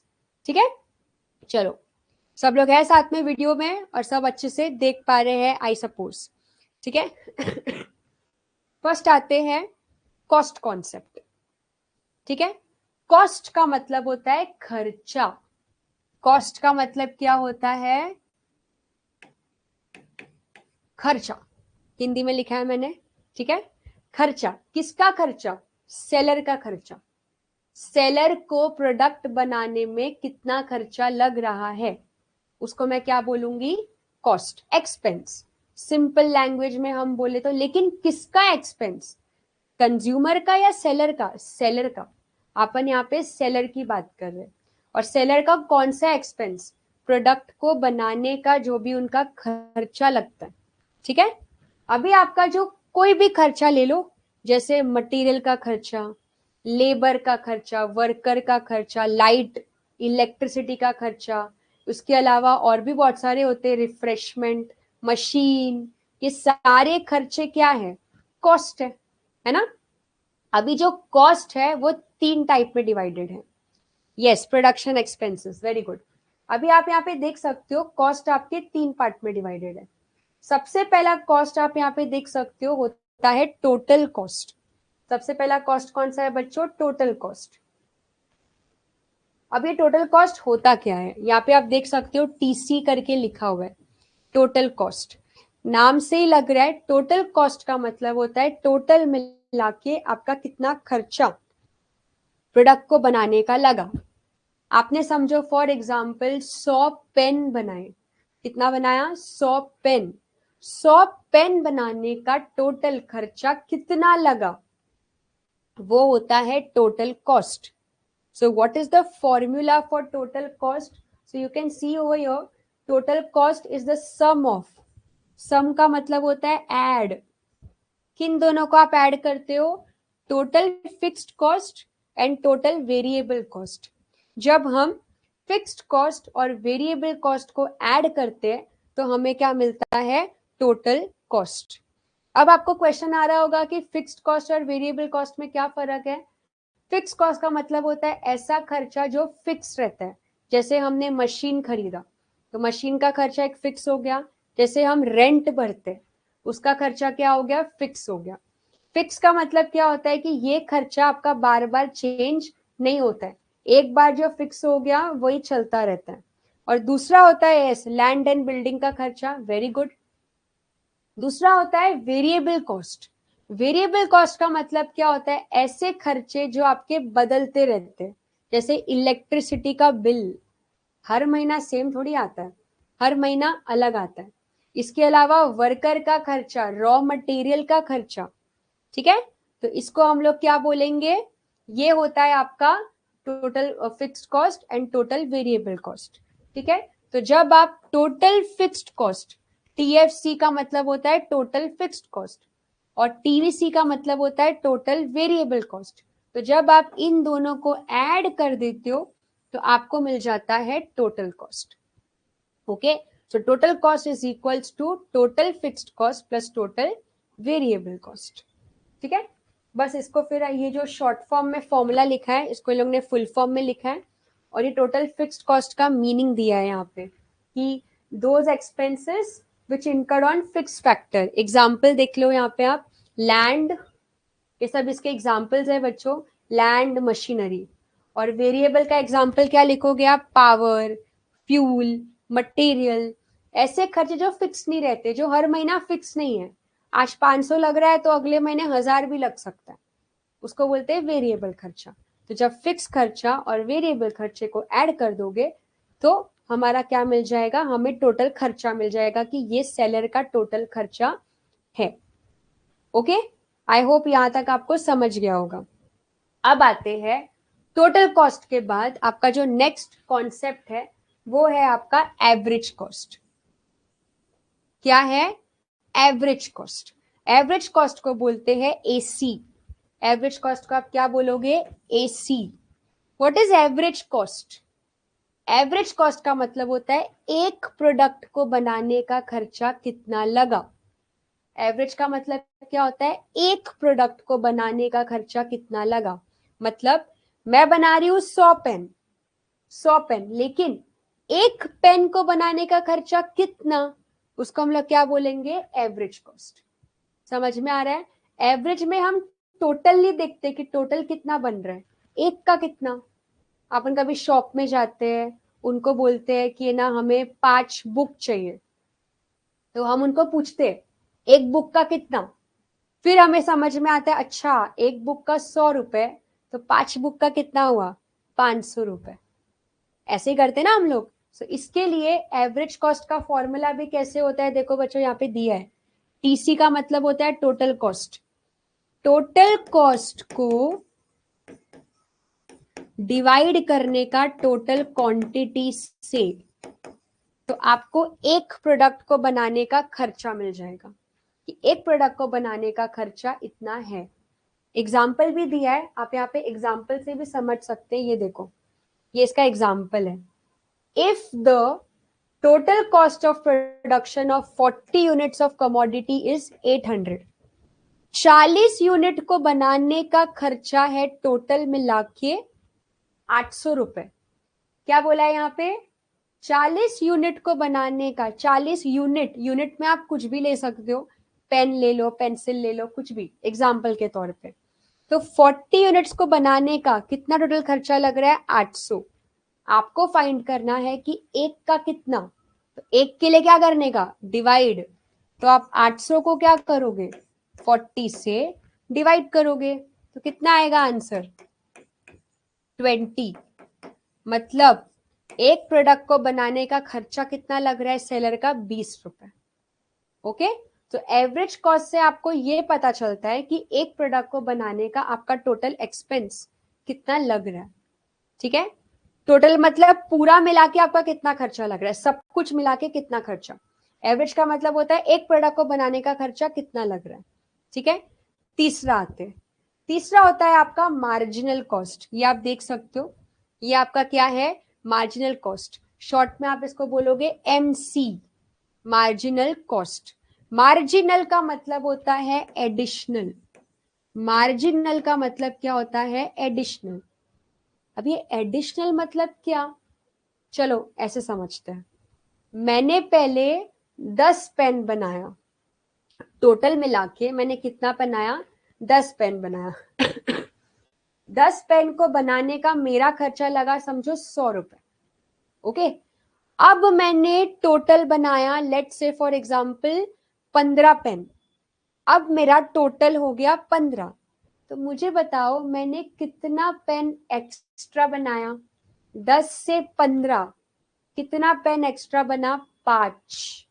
ठीक है, चलो सब लोग हैं साथ में वीडियो में और सब अच्छे से देख पा रहे हैं आई सपोज। ठीक है, फर्स्ट आते हैं कॉस्ट कॉन्सेप्ट। ठीक है, कॉस्ट का मतलब होता है खर्चा। कॉस्ट का मतलब क्या होता है? खर्चा, हिंदी में लिखा है मैंने। ठीक है, खर्चा, किसका खर्चा? सेलर का खर्चा। सेलर को प्रोडक्ट बनाने में कितना खर्चा लग रहा है उसको मैं क्या बोलूंगी? Cost, expense. सिंपल लैंग्वेज में हम बोले तो, लेकिन किसका एक्सपेंस? कंज्यूमर का या सेलर का? सेलर का। अपन यहाँ पे सेलर की बात कर रहे हैं। और सेलर का कौन सा एक्सपेंस? प्रोडक्ट को बनाने का जो भी उनका खर्चा लगता है। ठीक है, अभी आपका जो कोई भी खर्चा ले लो, जैसे मटेरियल का खर्चा, लेबर का खर्चा, वर्कर का खर्चा, लाइट इलेक्ट्रिसिटी का खर्चा, उसके अलावा और भी बहुत सारे होते हैं, रिफ्रेशमेंट, मशीन, ये सारे खर्चे क्या है? कॉस्ट है ना। अभी जो कॉस्ट है वो 3 टाइप में डिवाइडेड है। Yes, production expenses, very good. अभी आप यहाँ पे देख सकते हो कॉस्ट आपके 3 पार्ट में डिवाइडेड है। सबसे पहला कॉस्ट आप यहाँ पे देख सकते हो होता है टोटल कॉस्ट। सबसे पहला कॉस्ट कौन सा है बच्चों? Total cost. अब ये टोटल कॉस्ट होता क्या है? यहाँ पे आप देख सकते हो टीसी करके लिखा हुआ है, टोटल कॉस्ट। नाम से ही लग रहा है, टोटल कॉस्ट का मतलब होता है टोटल मिला के आपका कितना खर्चा प्रोडक्ट को बनाने का लगा। आपने समझो फॉर एग्जाम्पल 100 पेन बनाए, कितना बनाया? 100 पेन। 100 पेन बनाने का टोटल खर्चा कितना लगा, वो होता है total cost. So what is the formula for total cost? So you can see over here, total cost is the sum of, sum का मतलब होता है add, किन दोनों को आप ऐड करते हो? Total fixed cost and total variable cost. जब हम फिक्स्ड कॉस्ट और वेरिएबल कॉस्ट को ऐड करते हैं तो हमें क्या मिलता है? Total cost. अब आपको क्वेश्चन आ रहा होगा कि फिक्स्ड कॉस्ट और वेरिएबल कॉस्ट में क्या फर्क है? फिक्स कॉस्ट का मतलब होता है ऐसा खर्चा जो फिक्स रहता है। जैसे हमने मशीन खरीदा तो मशीन का खर्चा एक फिक्स हो गया। जैसे हम रेंट भरते उसका खर्चा क्या हो गया? फिक्स हो गया। फिक्स का मतलब क्या होता है कि ये खर्चा आपका बार बार चेंज नहीं होता है, एक बार जो फिक्स हो गया वही चलता रहता है। और दूसरा होता है एस, लैंड एंड बिल्डिंग का खर्चा, वेरी गुड। दूसरा होता है वेरिएबल कॉस्ट। वेरिएबल कॉस्ट का मतलब क्या होता है? ऐसे खर्चे जो आपके बदलते रहते हैं। जैसे इलेक्ट्रिसिटी का बिल हर महीना सेम थोड़ी आता है, हर महीना अलग आता है। इसके अलावा वर्कर का खर्चा, रॉ मटेरियल का खर्चा, ठीक है। तो इसको हम लोग क्या बोलेंगे, ये होता है आपका total fixed cost and total variable cost, ठीक है। तो जब आप टोटल फिक्स्ड कॉस्ट, टीएफसी का मतलब होता है टोटल फिक्स्ड कॉस्ट और टीवीसी का मतलब होता है टोटल वेरिएबल कॉस्ट, तो जब आप इन दोनों को ऐड कर देते हो तो आपको मिल जाता है total cost. Okay, so total cost is equals to total fixed cost plus total variable cost, ठीक है। बस इसको फिर ये जो शॉर्ट फॉर्म में फॉर्मूला लिखा है इसको इन लोग ने फुल फॉर्म में लिखा है और ये टोटल फिक्स्ड कॉस्ट का मीनिंग दिया है यहाँ पे कि those expenses which incurred on fixed factor. Example देख लो यहाँ पे आप, लैंड, ये सब इसके एग्जाम्पल्स है बच्चों, लैंड, मशीनरी। और वेरिएबल का एग्जाम्पल क्या लिखोगे आप, पावर, फ्यूल, मटेरियल, ऐसे खर्चे जो फिक्स नहीं रहते, जो हर महीना फिक्स नहीं है। आज 500 लग रहा है तो अगले महीने 1000 भी लग सकता है, उसको बोलते हैं वेरिएबल खर्चा। तो जब फिक्स खर्चा और वेरिएबल खर्चे को ऐड कर दोगे तो हमारा क्या मिल जाएगा, हमें टोटल खर्चा मिल जाएगा कि ये सेलर का टोटल खर्चा है। ओके, आई होप यहां तक आपको समझ गया होगा। अब आते हैं टोटल कॉस्ट के बाद आपका जो नेक्स्ट कॉन्सेप्ट है वो है आपका एवरेज कॉस्ट। क्या है, एवरेज कॉस्ट। एवरेज कॉस्ट को बोलते हैं एसी। एवरेज कॉस्ट को आप क्या बोलोगे, AC. What is average cost? Average cost का मतलब होता है एक प्रोडक्ट को बनाने का खर्चा कितना लगा। एवरेज का मतलब क्या होता है, एक प्रोडक्ट को बनाने का खर्चा कितना लगा। मतलब मैं बना रही हूं 100 पेन, लेकिन एक पेन को बनाने का खर्चा कितना, उसको हम लोग क्या बोलेंगे, एवरेज कॉस्ट। समझ में आ रहा है? एवरेज में हम टोटल नहीं देखते कि टोटल कितना बन रहा है, एक का कितना। अपन कभी शॉप में जाते हैं, उनको बोलते हैं कि ना हमें 5 बुक चाहिए, तो हम उनको पूछते हैं एक बुक का कितना, फिर हमें समझ में आता है अच्छा एक बुक का 100 रुपए, तो 5 बुक का कितना हुआ, 500 रुपए। ऐसे ही करते ना हम लोग। सो इसके लिए एवरेज कॉस्ट का फॉर्मूला भी कैसे होता है, देखो बच्चों यहाँ पे दिया है। टीसी का मतलब होता है टोटल कॉस्ट। टोटल कॉस्ट को डिवाइड करने का टोटल क्वांटिटी से, तो आपको एक प्रोडक्ट को बनाने का खर्चा मिल जाएगा कि एक प्रोडक्ट को बनाने का खर्चा इतना है। एग्जाम्पल भी दिया है, आप यहाँ पे एग्जाम्पल से भी समझ सकते हैं। ये देखो, ये इसका एग्जाम्पल है। If the total cost of production of 40 units of commodity is 800, 40 unit को बनाने का खर्चा है टोटल मिला के 800 रुपए। क्या बोला है यहाँ पे, 40 यूनिट को बनाने का, 40 यूनिट, यूनिट में आप कुछ भी ले सकते हो, पेन ले लो, पेंसिल ले लो, कुछ भी एग्जाम्पल के तौर पे। तो 40 यूनिट्स को बनाने का कितना टोटल खर्चा लग रहा है, 800। आपको फाइंड करना है कि एक का कितना, तो एक के लिए क्या करने का, डिवाइड। तो आप 800 को क्या करोगे, 40 से डिवाइड करोगे, तो कितना आएगा आंसर, 20। मतलब एक प्रोडक्ट को बनाने का खर्चा कितना लग रहा है सेलर का, 20 रुपए। ओके, तो एवरेज कॉस्ट से आपको ये पता चलता है कि एक प्रोडक्ट को बनाने का आपका टोटल एक्सपेंस कितना लग रहा है, ठीक है। टोटल मतलब पूरा मिला के आपका कितना खर्चा लग रहा है, सब कुछ मिला के कितना खर्चा। एवरेज का मतलब होता है एक प्रोडक्ट को बनाने का खर्चा कितना लग रहा है, ठीक है। तीसरा आते हैं, तीसरा होता है आपका मार्जिनल कॉस्ट। ये आप देख सकते हो, ये आपका क्या है, मार्जिनल कॉस्ट। शॉर्ट में आप इसको बोलोगे एमसी, मार्जिनल कॉस्ट। मार्जिनल का मतलब होता है एडिशनल। मार्जिनल का मतलब क्या होता है, एडिशनल। अब ये एडिशनल मतलब क्या, चलो ऐसे समझते हैं। मैंने पहले 10 पेन बनाया, टोटल मिला के मैंने कितना बनाया, 10 पेन बनाया। 10 पेन को बनाने का मेरा खर्चा लगा समझो 100 रुपए। ओके, अब मैंने टोटल बनाया, लेट से फॉर एग्जाम्पल 15 पेन। अब मेरा टोटल हो गया 15। तो मुझे बताओ मैंने कितना पेन एक्स्ट्रा बनाया, 10 से 15 कितना पेन एक्स्ट्रा बना, 5।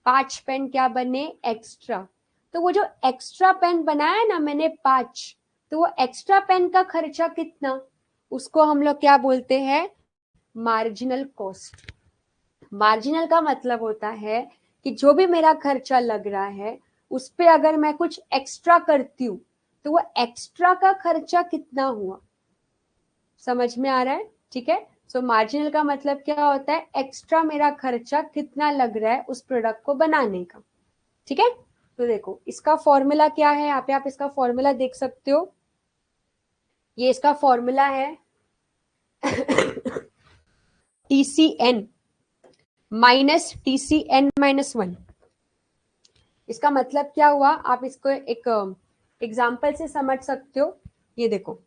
5 पेन क्या बने, एक्स्ट्रा। तो वो जो एक्स्ट्रा पेन बनाया ना मैंने 5, तो वो एक्स्ट्रा पेन का खर्चा कितना, उसको हम लोग क्या बोलते हैं, मार्जिनल कॉस्ट। मार्जिनल का मतलब होता है कि जो भी मेरा खर्चा लग रहा है उस पे अगर मैं कुछ एक्स्ट्रा करती हूँ तो वो एक्स्ट्रा का खर्चा कितना हुआ, समझ में आ रहा है? ठीक है, सो मार्जिनल का मतलब क्या होता है, एक्स्ट्रा मेरा खर्चा कितना लग रहा है उस प्रोडक्ट को बनाने का। ठीक है, तो देखो इसका फॉर्मूला क्या है, यहाँ पे आप इसका फॉर्मूला देख सकते हो, ये इसका फॉर्मूला है TCN माइनस TCN माइनस 1। इसका मतलब क्या हुआ, आप इसको एक एग्जाम्पल से समझ सकते हो। ये देखो,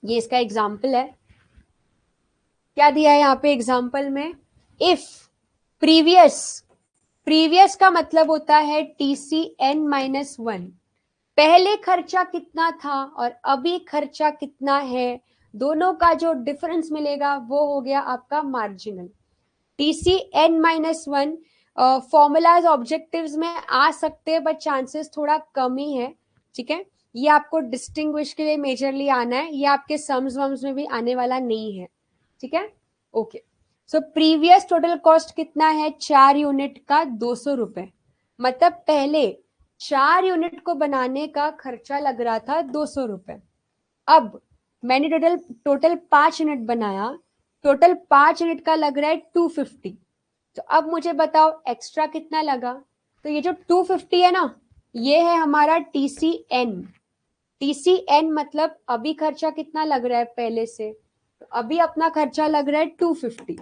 ये इसका एग्जाम्पल है, क्या दिया है यहाँ पे एग्जाम्पल में, इफ प्रीवियस, प्रीवियस का मतलब होता है TCN माइनस 1, पहले खर्चा कितना था और अभी खर्चा कितना है, दोनों का जो डिफरेंस मिलेगा वो हो गया आपका marginal. TCN minus 1 formulas objectives में आ सकते हैं बट चांसेस थोड़ा कम ही है। ठीक है, ये आपको डिस्टिंग्विश के लिए मेजरली आना है, ये आपके सम्स वम्स में भी आने वाला नहीं है। ठीक है, okay. So previous total cost कितना है, 4 यूनिट का 200 रुपए, मतलब पहले 4 यूनिट को बनाने का खर्चा लग रहा था 200 रुपए। अब मैंने टोटल टोटल 5 यूनिट बनाया, टोटल 5 यूनिट का लग रहा है 250। तो अब मुझे बताओ एक्स्ट्रा कितना लगा, तो ये जो 250 है ना, ये है हमारा TCN। TCN मतलब अभी खर्चा कितना लग रहा है पहले से, तो अभी अपना खर्चा लग रहा है 250,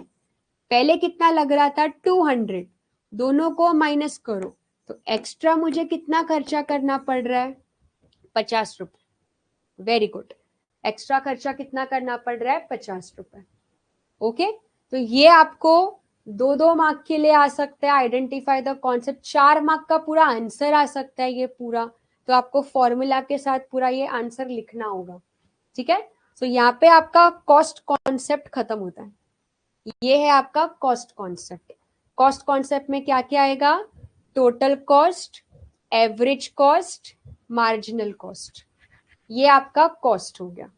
पहले कितना लग रहा था 200, दोनों को माइनस करो तो एक्स्ट्रा मुझे कितना खर्चा करना पड़ रहा है, 50 रुपए। वेरी गुड, एक्स्ट्रा खर्चा कितना करना पड़ रहा है, 50 रुपए। ओके, तो ये आपको 2-2 मार्क के लिए आ सकता है, आइडेंटिफाई द कॉन्सेप्ट। 4 मार्क का पूरा आंसर आ सकता है ये पूरा, तो आपको फॉर्मूला के साथ पूरा ये आंसर लिखना होगा। ठीक है, तो यहाँ पे आपका कॉस्ट कॉन्सेप्ट खत्म होता है, ये है आपका कॉस्ट कॉन्सेप्ट। कॉस्ट कॉन्सेप्ट में क्या क्या आएगा, total cost, average cost, marginal cost, ये आपका कॉस्ट हो गया।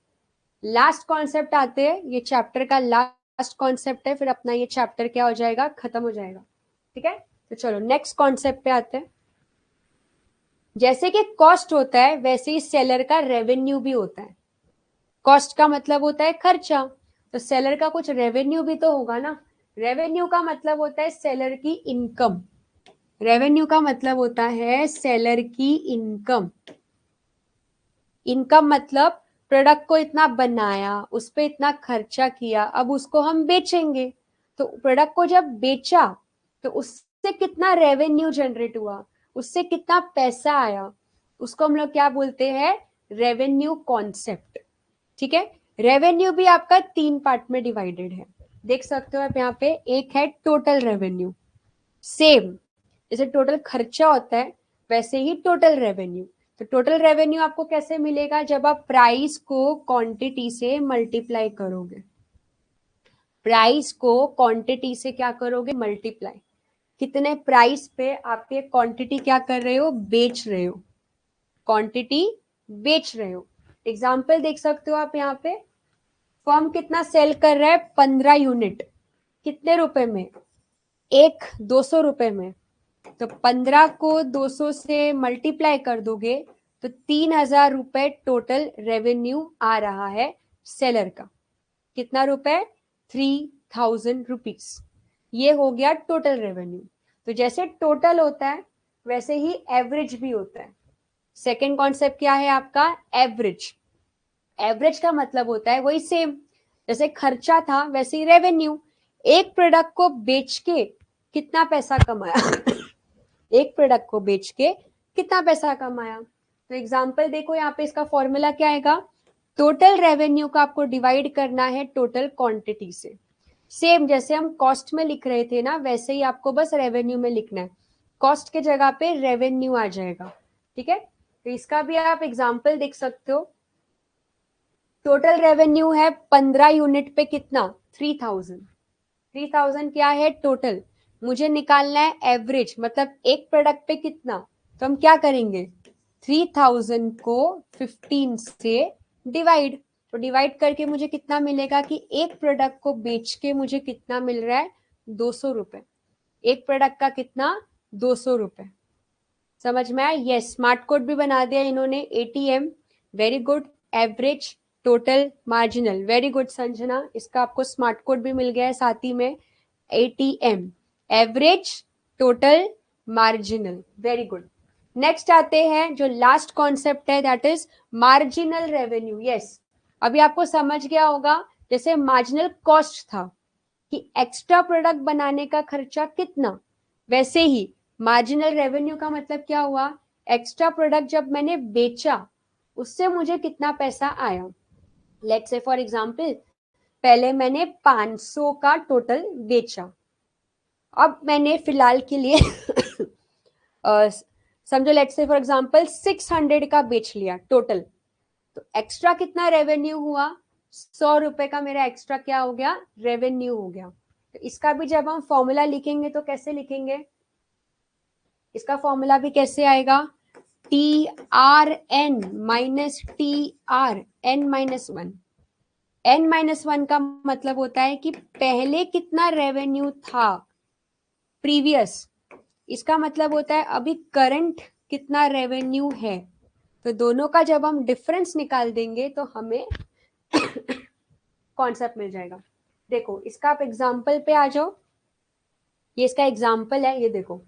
लास्ट कॉन्सेप्ट आते हैं, ये चैप्टर का लास्ट कॉन्सेप्ट है, फिर अपना ये चैप्टर क्या हो जाएगा, खत्म हो जाएगा। ठीक है, तो चलो नेक्स्ट कॉन्सेप्ट पे आते हैं। जैसे कि कॉस्ट होता है वैसे ही सेलर का रेवेन्यू भी होता है। कॉस्ट का मतलब होता है खर्चा, तो सेलर का कुछ रेवेन्यू भी तो होगा ना। रेवेन्यू का मतलब होता है सेलर की इनकम, रेवेन्यू का मतलब होता है सेलर की इनकम। इनकम मतलब प्रोडक्ट को इतना बनाया, उस पर इतना खर्चा किया, अब उसको हम बेचेंगे, तो प्रोडक्ट को जब बेचा तो उससे कितना रेवेन्यू जनरेट हुआ, उससे कितना पैसा आया, उसको हम लोग क्या बोलते हैं, रेवेन्यू कॉन्सेप्ट। ठीक है, रेवेन्यू भी आपका 3 पार्ट में डिवाइडेड है, देख सकते हो आप यहाँ पे। एक है टोटल रेवेन्यू, सेम जैसे टोटल खर्चा होता है वैसे ही टोटल रेवेन्यू। तो टोटल रेवेन्यू आपको कैसे मिलेगा, जब आप प्राइस को क्वांटिटी से मल्टीप्लाई करोगे, प्राइस को क्वांटिटी से क्या करोगे, मल्टीप्लाई, कितने प्राइस पे आप ये क्वांटिटी क्या कर रहे हो, बेच रहे हो, क्वांटिटी बेच रहे हो। एग्जाम्पल देख सकते हो आप यहाँ पे, फर्म कितना सेल कर रहा है, 15 यूनिट, कितने रुपए में, एक 200 रुपए में, तो 15 को 200 से मल्टीप्लाई कर दोगे तो 3000 रुपए टोटल रेवेन्यू आ रहा है सेलर का। कितना रुपए, 3000 रुपीज, ये हो गया टोटल रेवेन्यू। तो जैसे टोटल होता है वैसे ही एवरेज भी होता है। सेकेंड कॉन्सेप्ट क्या है आपका, एवरेज। एवरेज का मतलब होता है वही सेम, जैसे खर्चा था वैसे ही रेवेन्यू। एक प्रोडक्ट को बेच के कितना पैसा कमाया एक प्रोडक्ट को बेच के कितना पैसा कमाया। तो एग्जांपल देखो यहाँ पे, इसका फॉर्मूला क्या आएगा, टोटल रेवेन्यू का आपको डिवाइड करना है टोटल क्वांटिटी से। सेम जैसे हम कॉस्ट में लिख रहे थे ना, वैसे ही आपको बस रेवेन्यू में लिखना है, कॉस्ट के जगह पे रेवेन्यू आ जाएगा। ठीक है, तो इसका भी आप एग्जाम्पल देख सकते हो। टोटल रेवेन्यू है 15 यूनिट पे कितना, 3000, 3000 क्या है टोटल। मुझे निकालना है एवरेज, मतलब एक प्रोडक्ट पे कितना, तो हम क्या करेंगे, 3000 को 15 से डिवाइड, तो डिवाइड करके मुझे कितना मिलेगा कि एक प्रोडक्ट को बेच के मुझे कितना मिल रहा है, 200 रुपए। एक प्रोडक्ट का कितना, 200 रुपए। समझ में आया? यस, स्मार्ट कोड भी बना दिया इन्होंने, ATM, very good. Average, total, marginal, very good Sanjana, इसका आपको स्मार्ट कोड भी मिल गया है साथ ही में। ATM, average, total, marginal, very good. Next आते हैं, जो लास्ट कॉन्सेप्ट है that is marginal revenue. Yes, अभी आपको समझ गया होगा, जैसे मार्जिनल कॉस्ट था कि एक्स्ट्रा प्रोडक्ट बनाने का खर्चा कितना, वैसे ही मार्जिनल रेवेन्यू का मतलब क्या हुआ, एक्स्ट्रा प्रोडक्ट जब मैंने बेचा उससे मुझे कितना पैसा आया। लेट्स से फॉर एग्जांपल, पहले मैंने 500 का टोटल बेचा, अब मैंने फिलहाल के लिए समझो लेट्स से फॉर एग्जांपल 600 का बेच लिया टोटल, तो एक्स्ट्रा कितना रेवेन्यू हुआ, 100 रुपए का मेरा एक्स्ट्रा क्या हो गया, रेवेन्यू हो गया। तो इसका भी जब हम फॉर्मूला लिखेंगे तो कैसे लिखेंगे, इसका फॉर्मूला भी कैसे आएगा, T R N minus T R N minus one. N minus one का मतलब होता है कि पहले कितना रेवेन्यू था, प्रीवियस, इसका मतलब होता है अभी करंट कितना रेवेन्यू है। तो दोनों का जब हम डिफरेंस निकाल देंगे तो हमें कॉन्सेप्ट मिल जाएगा। देखो इसका आप एग्जाम्पल पे आ जाओ, ये इसका एग्जाम्पल है, ये देखो,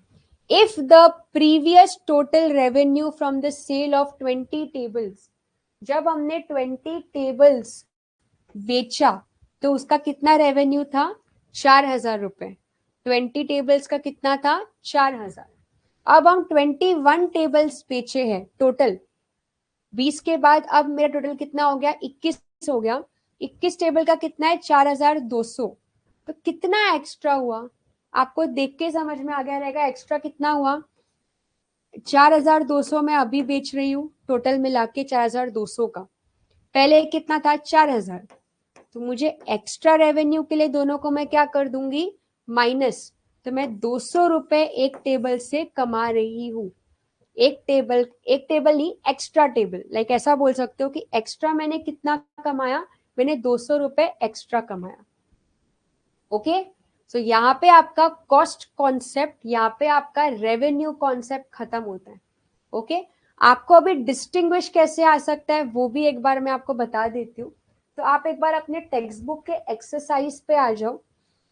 if the previous total revenue from the sale of 20 tables, जब हमने 20 टेबल्स बेचा तो उसका कितना रेवेन्यू था, 4000 रुपए। 20 टेबल्स का कितना था, 4000। अब हम 21 टेबल्स बेचे हैं टोटल, 20 के बाद अब मेरा टोटल कितना हो गया, 21 हो गया। 21 टेबल का कितना है, 4200। तो कितना एक्स्ट्रा हुआ, आपको देख के समझ में आ गया रहेगा एक्स्ट्रा कितना हुआ। 4200 मैं अभी बेच रही हूँ, टोटल मिला के 4200 का, पहले कितना था, 4000। तो मुझे एक्स्ट्रा रेवेन्यू के लिए दोनों को मैं क्या कर दूंगी, माइनस। तो मैं 200 रुपए एक टेबल से कमा रही हूँ। एक टेबल नहीं, एक्स्ट्रा टेबल, लाइक ऐसा बोल सकते हो कि एक्स्ट्रा मैंने कितना कमाया, मैंने 200 रुपए एक्स्ट्रा कमाया। ओके, सो यहाँ पे आपका कॉस्ट कॉन्सेप्ट, यहाँ पे आपका रेवेन्यू कॉन्सेप्ट खत्म होता है। ओके, आपको अभी डिस्टिंग्विश कैसे आ सकता है वो भी एक बार मैं आपको बता देती हूँ। तो आप एक बार अपने टेक्स्ट बुक के एक्सरसाइज पे आ जाओ।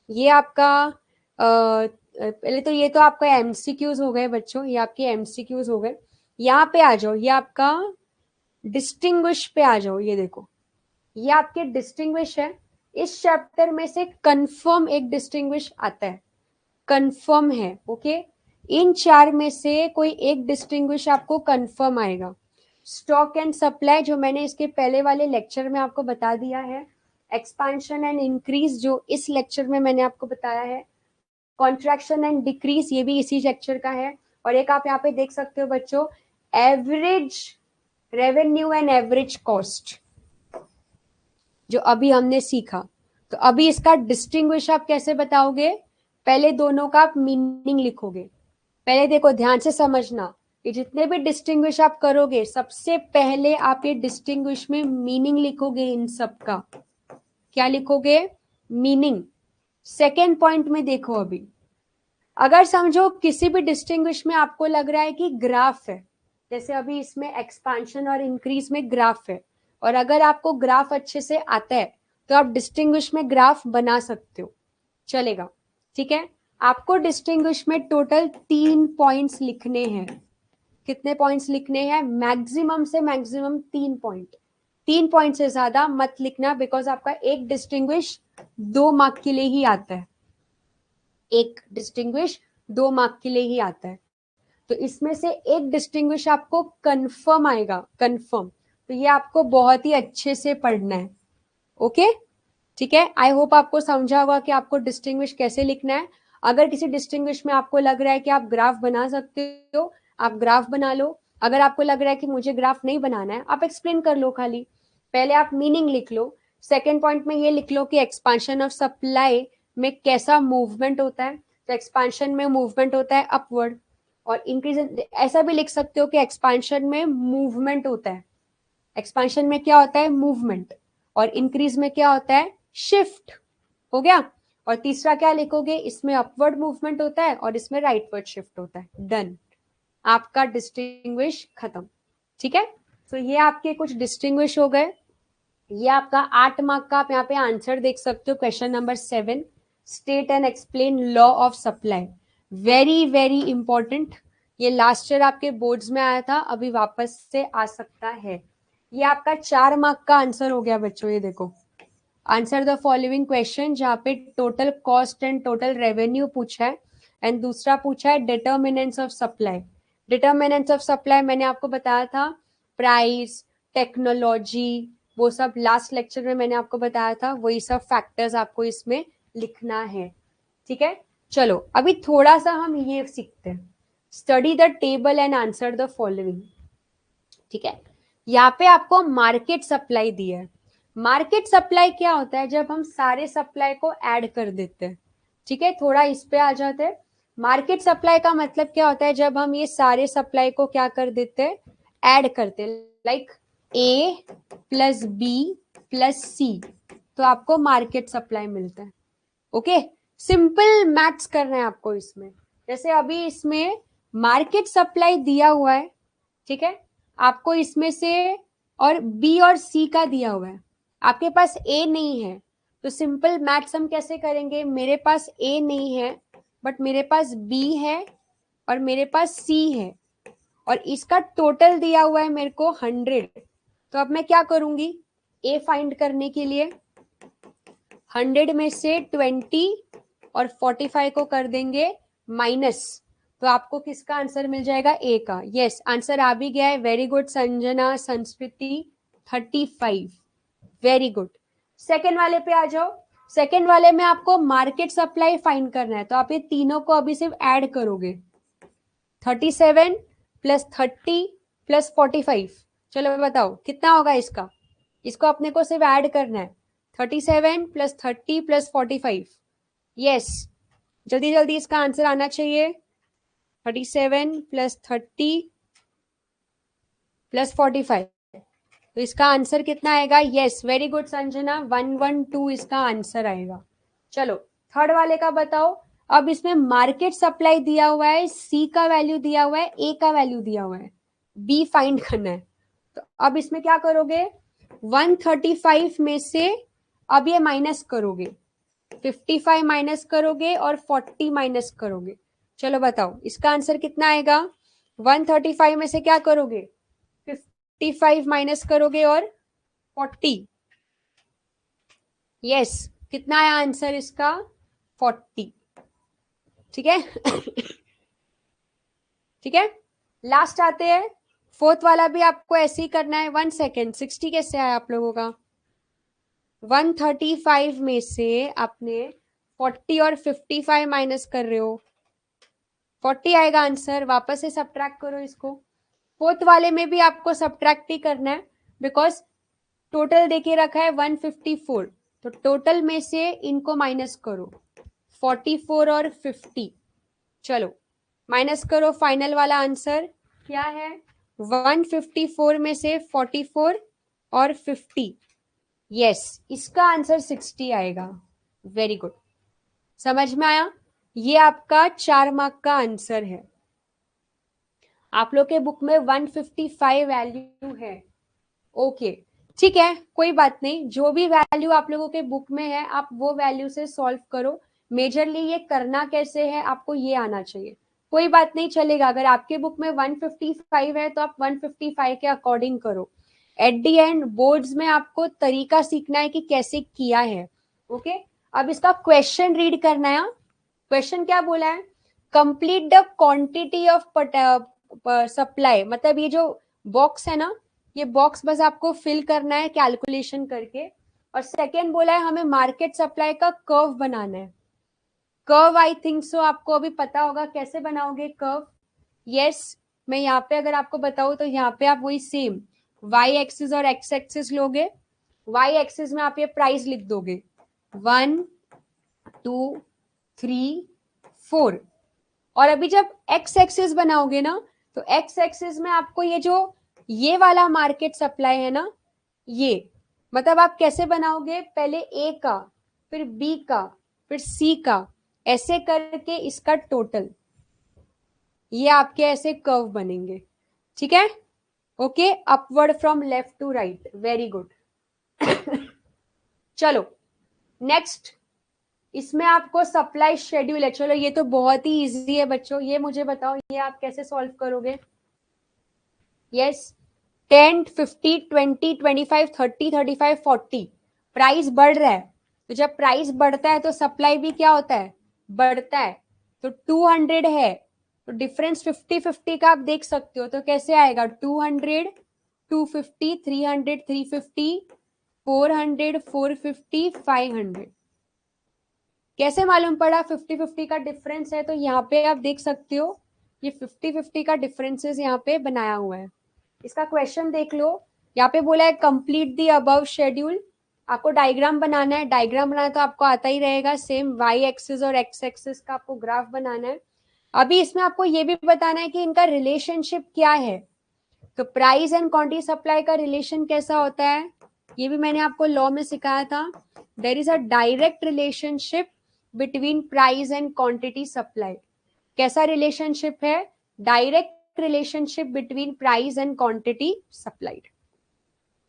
ये आपका पहले तो ये तो आपका एमसीक्यूज हो गए बच्चों, ये आपके एमसीक्यूज हो गए। यहाँ पे आ जाओ, ये आपका डिस्टिंग्विश पे आ जाओ। ये देखो, ये आपके डिस्टिंग्विश है। इस चैप्टर में से कंफर्म एक डिस्टिंग्विश आता है, कंफर्म है। ओके, इन चार में से कोई एक डिस्टिंग्विश आपको कंफर्म आएगा। स्टॉक एंड सप्लाई जो मैंने इसके पहले वाले लेक्चर में आपको बता दिया है, एक्सपांशन एंड इंक्रीज जो इस लेक्चर में मैंने आपको बताया है, कॉन्ट्रैक्शन एंड डिक्रीज ये भी इसी लेक्चर का है। और एक आप यहाँ पे देख सकते हो बच्चों, average revenue and average cost जो अभी हमने सीखा। तो अभी इसका डिस्टिंग्विश आप कैसे बताओगे, पहले दोनों का आप मीनिंग लिखोगे। पहले देखो ध्यान से समझना, ये जितने भी डिस्टिंग्विश आप करोगे सबसे पहले आप ये डिस्टिंग्विश में मीनिंग लिखोगे। इन सब का क्या लिखोगे, मीनिंग। सेकेंड पॉइंट में देखो, अभी अगर समझो किसी भी डिस्टिंग्विश में आपको लग रहा है कि ग्राफ है, जैसे अभी इसमें एक्सपांशन और इंक्रीज में ग्राफ है, और अगर आपको ग्राफ अच्छे से आता है तो आप डिस्टिंग्विश में ग्राफ बना सकते हो, चलेगा। ठीक है, आपको डिस्टिंग्विश में टोटल 3 पॉइंट्स लिखने हैं। कितने पॉइंट्स लिखने हैं, मैक्सिमम से मैक्सिमम 3 पॉइंट। 3 पॉइंट से ज्यादा मत लिखना, बिकॉज आपका एक डिस्टिंग्विश 2 मार्क के लिए ही आता है। एक डिस्टिंग्विश 2 मार्क के लिए ही आता है। तो इसमें से एक डिस्टिंग्विश आपको कंफर्म आएगा, कंफर्म। तो ये आपको बहुत ही अच्छे से पढ़ना है। ओके, ठीक है, आई होप आपको समझा होगा कि आपको डिस्टिंग्विश कैसे लिखना है। अगर किसी डिस्टिंग्विश में आपको लग रहा है कि आप ग्राफ बना सकते हो, आप ग्राफ बना लो। अगर आपको लग रहा है कि मुझे ग्राफ नहीं बनाना है, आप एक्सप्लेन कर लो खाली। पहले आप मीनिंग लिख लो। सेकेंड पॉइंट में ये लिख लो कि एक्सपांशन ऑफ सप्लाई में कैसा मूवमेंट होता है। तो एक्सपांशन में मूवमेंट होता है अपवर्ड, और इंक्रीज ऐसा भी लिख सकते हो कि एक्सपांशन में मूवमेंट होता है, एक्सपांशन में क्या होता है मूवमेंट, और इंक्रीज में क्या होता है शिफ्ट। हो गया। और तीसरा क्या लिखोगे, इसमें अपवर्ड मूवमेंट होता है और इसमें राइटवर्ड शिफ्ट होता है। डन, आपका डिस्टिंग्विश खत्म। ठीक है, तो ये आपके कुछ डिस्टिंग्विश हो गए। ये आपका 8 मार्क का आप यहाँ पे आंसर देख सकते हो, question number 7, state and explain law of supply. Very very important, ये लास्ट ईयर आपके बोर्ड्स में आया था, अभी वापस से आ सकता है। ये आपका 4 मार्क का आंसर हो गया बच्चों। ये देखो, आंसर द फॉलोइंग क्वेश्चन, जहाँ पे total cost and total revenue पूछा है, एंड दूसरा पूछा है determinants of supply. Determinants of supply मैंने आपको बताया था, प्राइस, टेक्नोलॉजी, वो सब लास्ट लेक्चर में मैंने आपको बताया था, वही सब फैक्टर्स आपको इसमें लिखना है। ठीक है, चलो अभी थोड़ा सा हम ये सीखते हैं, study the table and answer the following. ठीक है, यहाँ पे आपको मार्केट सप्लाई दिया है। मार्केट सप्लाई क्या होता है, जब हम सारे सप्लाई को ऐड कर देते हैं। ठीक है, थोड़ा इस पे आ जाते हैं। मार्केट सप्लाई का मतलब क्या होता है, जब हम ये सारे सप्लाई को क्या कर देते हैं, ऐड करते हैं, like A plus B plus C, तो आपको मार्केट सप्लाई मिलता है। ओके, सिंपल मैथ्स करना है आपको इसमें। जैसे अभी इसमें मार्केट सप्लाई दिया हुआ है, ठीक है, आपको इसमें से, और बी और सी का दिया हुआ है, आपके पास ए नहीं है, तो सिंपल मैथ्स हम कैसे करेंगे, मेरे पास ए नहीं है बट मेरे पास बी है और मेरे पास सी है, और इसका टोटल दिया हुआ है मेरे को 100। तो अब मैं क्या करूंगी, ए फाइंड करने के लिए 100 में से 20 और 45 को कर देंगे माइनस, तो आपको किसका आंसर मिल जाएगा, ए का। यस, आंसर आ भी गया है। वेरी गुड संजना, संस्कृति, 35। Very good. सेकेंड वाले पे आ जाओ। सेकेंड वाले में आपको मार्केट सप्लाई फाइंड करना है, तो आप ये तीनों को अभी सिर्फ ऐड करोगे, 37 प्लस 30 प्लस 45। चलो बताओ कितना होगा इसका, इसको अपने को सिर्फ ऐड करना है, 37 प्लस 30 प्लस 45। यस, जल्दी जल्दी इसका आंसर आना चाहिए। 37 प्लस 30 प्लस 45, तो इसका आंसर कितना आएगा। यस, वेरी गुड संजना, 112 इसका आंसर आएगा। चलो थर्ड वाले का बताओ। अब इसमें मार्केट सप्लाई दिया हुआ है, सी का वैल्यू दिया हुआ है, ए का वैल्यू दिया हुआ है, बी फाइंड करना है। तो अब इसमें क्या करोगे, 135 में से अब ये माइनस करोगे, 55 माइनस करोगे और 40 माइनस करोगे। चलो बताओ इसका आंसर कितना आएगा। 135 में से क्या करोगे, 55 माइनस करोगे और 40। यस, कितना आया आंसर इसका, 40। ठीक है ठीक है, लास्ट आते हैं, फोर्थ वाला भी आपको ऐसे ही करना है। 1 सेकेंड, 60 कैसे आया आप लोगों का, 135 में से आपने 40 और 55 माइनस कर रहे हो, 40 आएगा आंसर। वापस से सब्ट्रैक्ट करो इसको। फोर्थ वाले में भी आपको सब्ट्रैक्ट ही करना है, बिकॉज टोटल देके रखा है 154, तो टोटल में से इनको माइनस करो, 44 और 50। चलो माइनस करो, फाइनल वाला आंसर क्या है, 154 में से 44 और 50। यस, इसका आंसर 60 आएगा। वेरी गुड, समझ में आया। ये आपका 4 मार्क का आंसर है। आप लोग के बुक में 155 वैल्यू है। ओके, ठीक है, कोई बात नहीं, जो भी वैल्यू आप लोगों के बुक में है आप वो वैल्यू से सॉल्व करो। मेजरली ये करना कैसे है आपको ये आना चाहिए। कोई बात नहीं, चलेगा। अगर आपके बुक में 155 है तो आप 155 के अकॉर्डिंग करो। एट दी एंड बोर्ड्स में आपको तरीका सीखना है कि कैसे किया है। ओके, अब इसका क्वेश्चन रीड करना है। क्वेश्चन क्या बोला है, complete the quantity of supply, मतलब ये जो बॉक्स है ना, ये बॉक्स बस आपको फिल करना है कैलकुलेशन करके। और सेकेंड बोला है हमें मार्केट सप्लाई का कर्व बनाना है। कर्व आई थिंक सो आपको अभी पता होगा कैसे बनाओगे कर्व। यस, मैं यहाँ पे अगर आपको बताऊं तो यहाँ पे आप वही सेम वाई एक्सिस और एक्स एक्सिस लोगे। वाई एक्सिस में आप ये प्राइस लिख दोगे 1 2 3 4। और अभी जब एक्स एक्सिस बनाओगे ना, तो एक्स एक्सिस में आपको ये वाला मार्केट सप्लाई है ना, ये मतलब आप कैसे बनाओगे, पहले ए का, फिर बी का, फिर सी का, ऐसे करके इसका टोटल, ये आपके ऐसे कर्व बनेंगे। ठीक है, okay, upward from left to right, very good. चलो नेक्स्ट, इसमें आपको सप्लाई शेड्यूल है। चलो ये तो बहुत ही इजी है बच्चों, ये मुझे बताओ ये आप कैसे सॉल्व करोगे। यस, 10, 50, 20, 25, 30, 35, 40, प्राइस बढ़ रहा है, तो जब प्राइस बढ़ता है तो सप्लाई भी क्या होता है, बढ़ता है। तो 200 है, तो डिफरेंस 50-50 का आप देख सकते हो, तो कैसे आएगा, 200, 250, 300, 350, 400, 450, 500। कैसे मालूम पड़ा 50-50 का डिफरेंस है, तो यहाँ पे आप देख सकते हो ये 50-50 का डिफरेंसेस यहाँ पे बनाया हुआ है। इसका क्वेश्चन देख लो, यहाँ पे बोला है कंप्लीट दी अबव शेड्यूल। आपको डायग्राम बनाना है, डायग्राम बनाना तो आपको आता ही रहेगा, सेम वाई एक्सिस और एक्स एक्सिस का आपको ग्राफ बनाना है। अभी इसमें आपको ये भी बताना है कि इनका रिलेशनशिप क्या है। तो प्राइस एंड क्वांटिटी सप्लाई का रिलेशन कैसा होता है, ये भी मैंने आपको लॉ में सिखाया था। There is a direct relationship between price and quantity supply. कैसा रिलेशनशिप है, direct relationship between price and quantity supplied.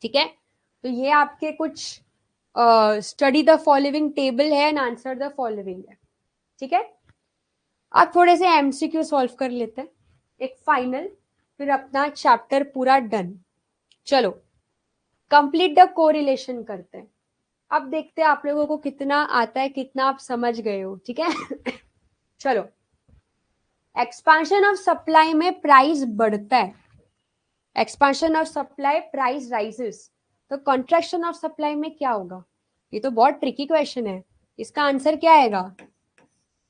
ठीक है, तो ये आपके कुछ स्टडी द फॉलोइंग टेबल है एंड आंसर द फॉलोइंग है। ठीक है, आप थोड़े से एमसीक्यू सॉल्व कर लेते हैं, एक फाइनल, फिर अपना चैप्टर पूरा डन। चलो कंप्लीट द कोरिलेशन करते हैं। अब देखते हैं आप लोगों को कितना आता है, कितना आप समझ गए हो। ठीक है चलो, एक्सपांशन ऑफ सप्लाई में प्राइस बढ़ता है, expansion of supply price rises, तो कॉन्ट्रैक्शन ऑफ सप्लाई में क्या होगा। ये तो बहुत ट्रिकी क्वेश्चन है, इसका आंसर क्या आएगा,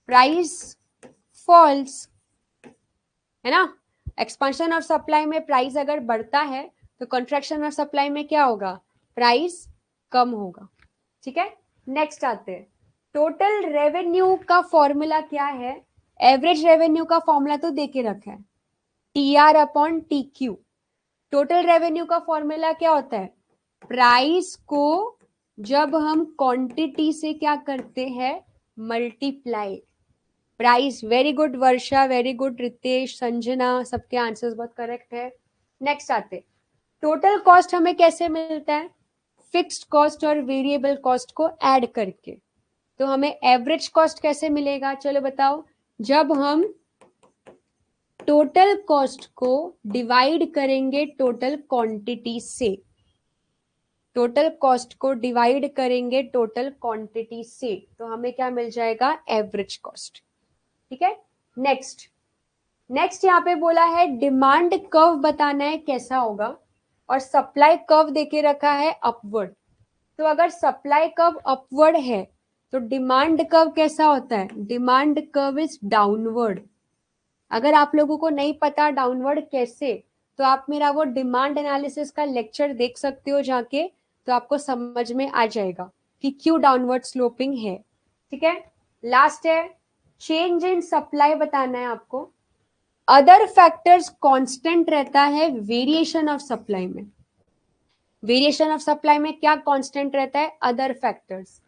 प्राइस फॉल्स, है ना। एक्सपांशन ऑफ सप्लाई में प्राइस अगर बढ़ता है तो कॉन्ट्रैक्शन ऑफ सप्लाई में क्या होगा, प्राइस कम होगा। ठीक है, नेक्स्ट आते हैं, टोटल रेवेन्यू का फॉर्मूला क्या है। एवरेज रेवेन्यू का फॉर्मूला तो देके रखा है, TR upon TQ। Total revenue का फॉर्मूला क्या होता है, प्राइस को जब हम क्वांटिटी से क्या करते हैं, मल्टीप्लाई। प्राइस, वेरी गुड वर्षा, वेरी गुड रितेश, संजना, सबके आंसर्स बहुत करेक्ट है। नेक्स्ट आते, टोटल कॉस्ट हमें कैसे मिलता है, फिक्स्ड कॉस्ट और वेरिएबल कॉस्ट को ऐड करके। तो हमें एवरेज कॉस्ट कैसे मिलेगा, चलो बताओ, जब हम टोटल कॉस्ट को डिवाइड करेंगे टोटल क्वांटिटी से, टोटल कॉस्ट को डिवाइड करेंगे टोटल क्वांटिटी से, तो हमें क्या मिल जाएगा, एवरेज कॉस्ट। ठीक है, नेक्स्ट यहाँ पे बोला है डिमांड कर्व बताना है कैसा होगा, और सप्लाई कर्व देके रखा है अपवर्ड। तो अगर सप्लाई कर्व अपवर्ड है तो डिमांड कर्व कैसा होता है, डिमांड कर्व इज डाउनवर्ड। अगर आप लोगों को नहीं पता डाउनवर्ड कैसे, तो आप मेरा वो डिमांड एनालिसिस का लेक्चर देख सकते हो जाके, तो आपको समझ में आ जाएगा कि क्यों डाउनवर्ड स्लोपिंग है। ठीक है, लास्ट है चेंज इन सप्लाई बताना है आपको। अदर फैक्टर्स कांस्टेंट रहता है वेरिएशन ऑफ सप्लाई में, वेरिएशन ऑफ सप्लाई में क्या कांस्टेंट रहता है, अदर फैक्टर्स।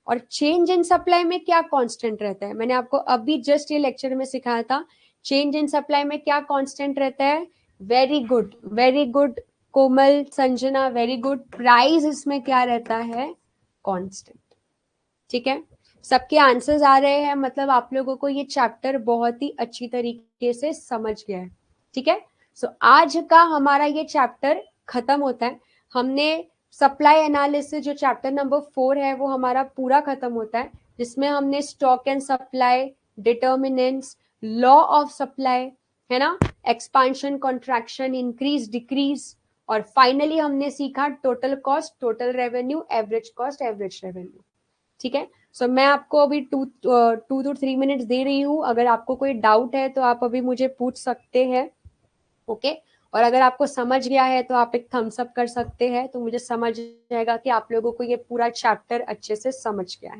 और चेंज इन सप्लाई में क्या कांस्टेंट रहता है, मैंने आपको अभी जस्ट ये लेक्चर में सिखाया था। चेंज इन सप्लाई में क्या कांस्टेंट रहता है, वेरी गुड, वेरी गुड कोमल, संजना, वेरी गुड। प्राइस इसमें क्या रहता है, कांस्टेंट। ठीक है, सबके आंसर्स आ रहे हैं, मतलब आप लोगों को ये चैप्टर बहुत ही अच्छी तरीके से समझ गया है। ठीक है, सो आज का हमारा ये चैप्टर खत्म होता है। हमने सप्लाई एनालिसिस जो चैप्टर नंबर 4 है वो हमारा पूरा खत्म होता है, जिसमें हमने stock and supply, determinants, law of supply, है ना, एक्सपांशन, कॉन्ट्रैक्शन, इंक्रीज, डिक्रीज, और फाइनली हमने सीखा total cost, total revenue, average cost, average revenue. ठीक है, सो मैं आपको अभी 2 to 3 मिनट्स दे रही हूँ, अगर आपको कोई डाउट है तो आप अभी मुझे पूछ सकते हैं। ओके, और अगर आपको समझ गया है तो आप एक थम्स अप कर सकते हैं, तो मुझे समझ जाएगा कि आप लोगों को ये पूरा चैप्टर अच्छे से समझ गया है।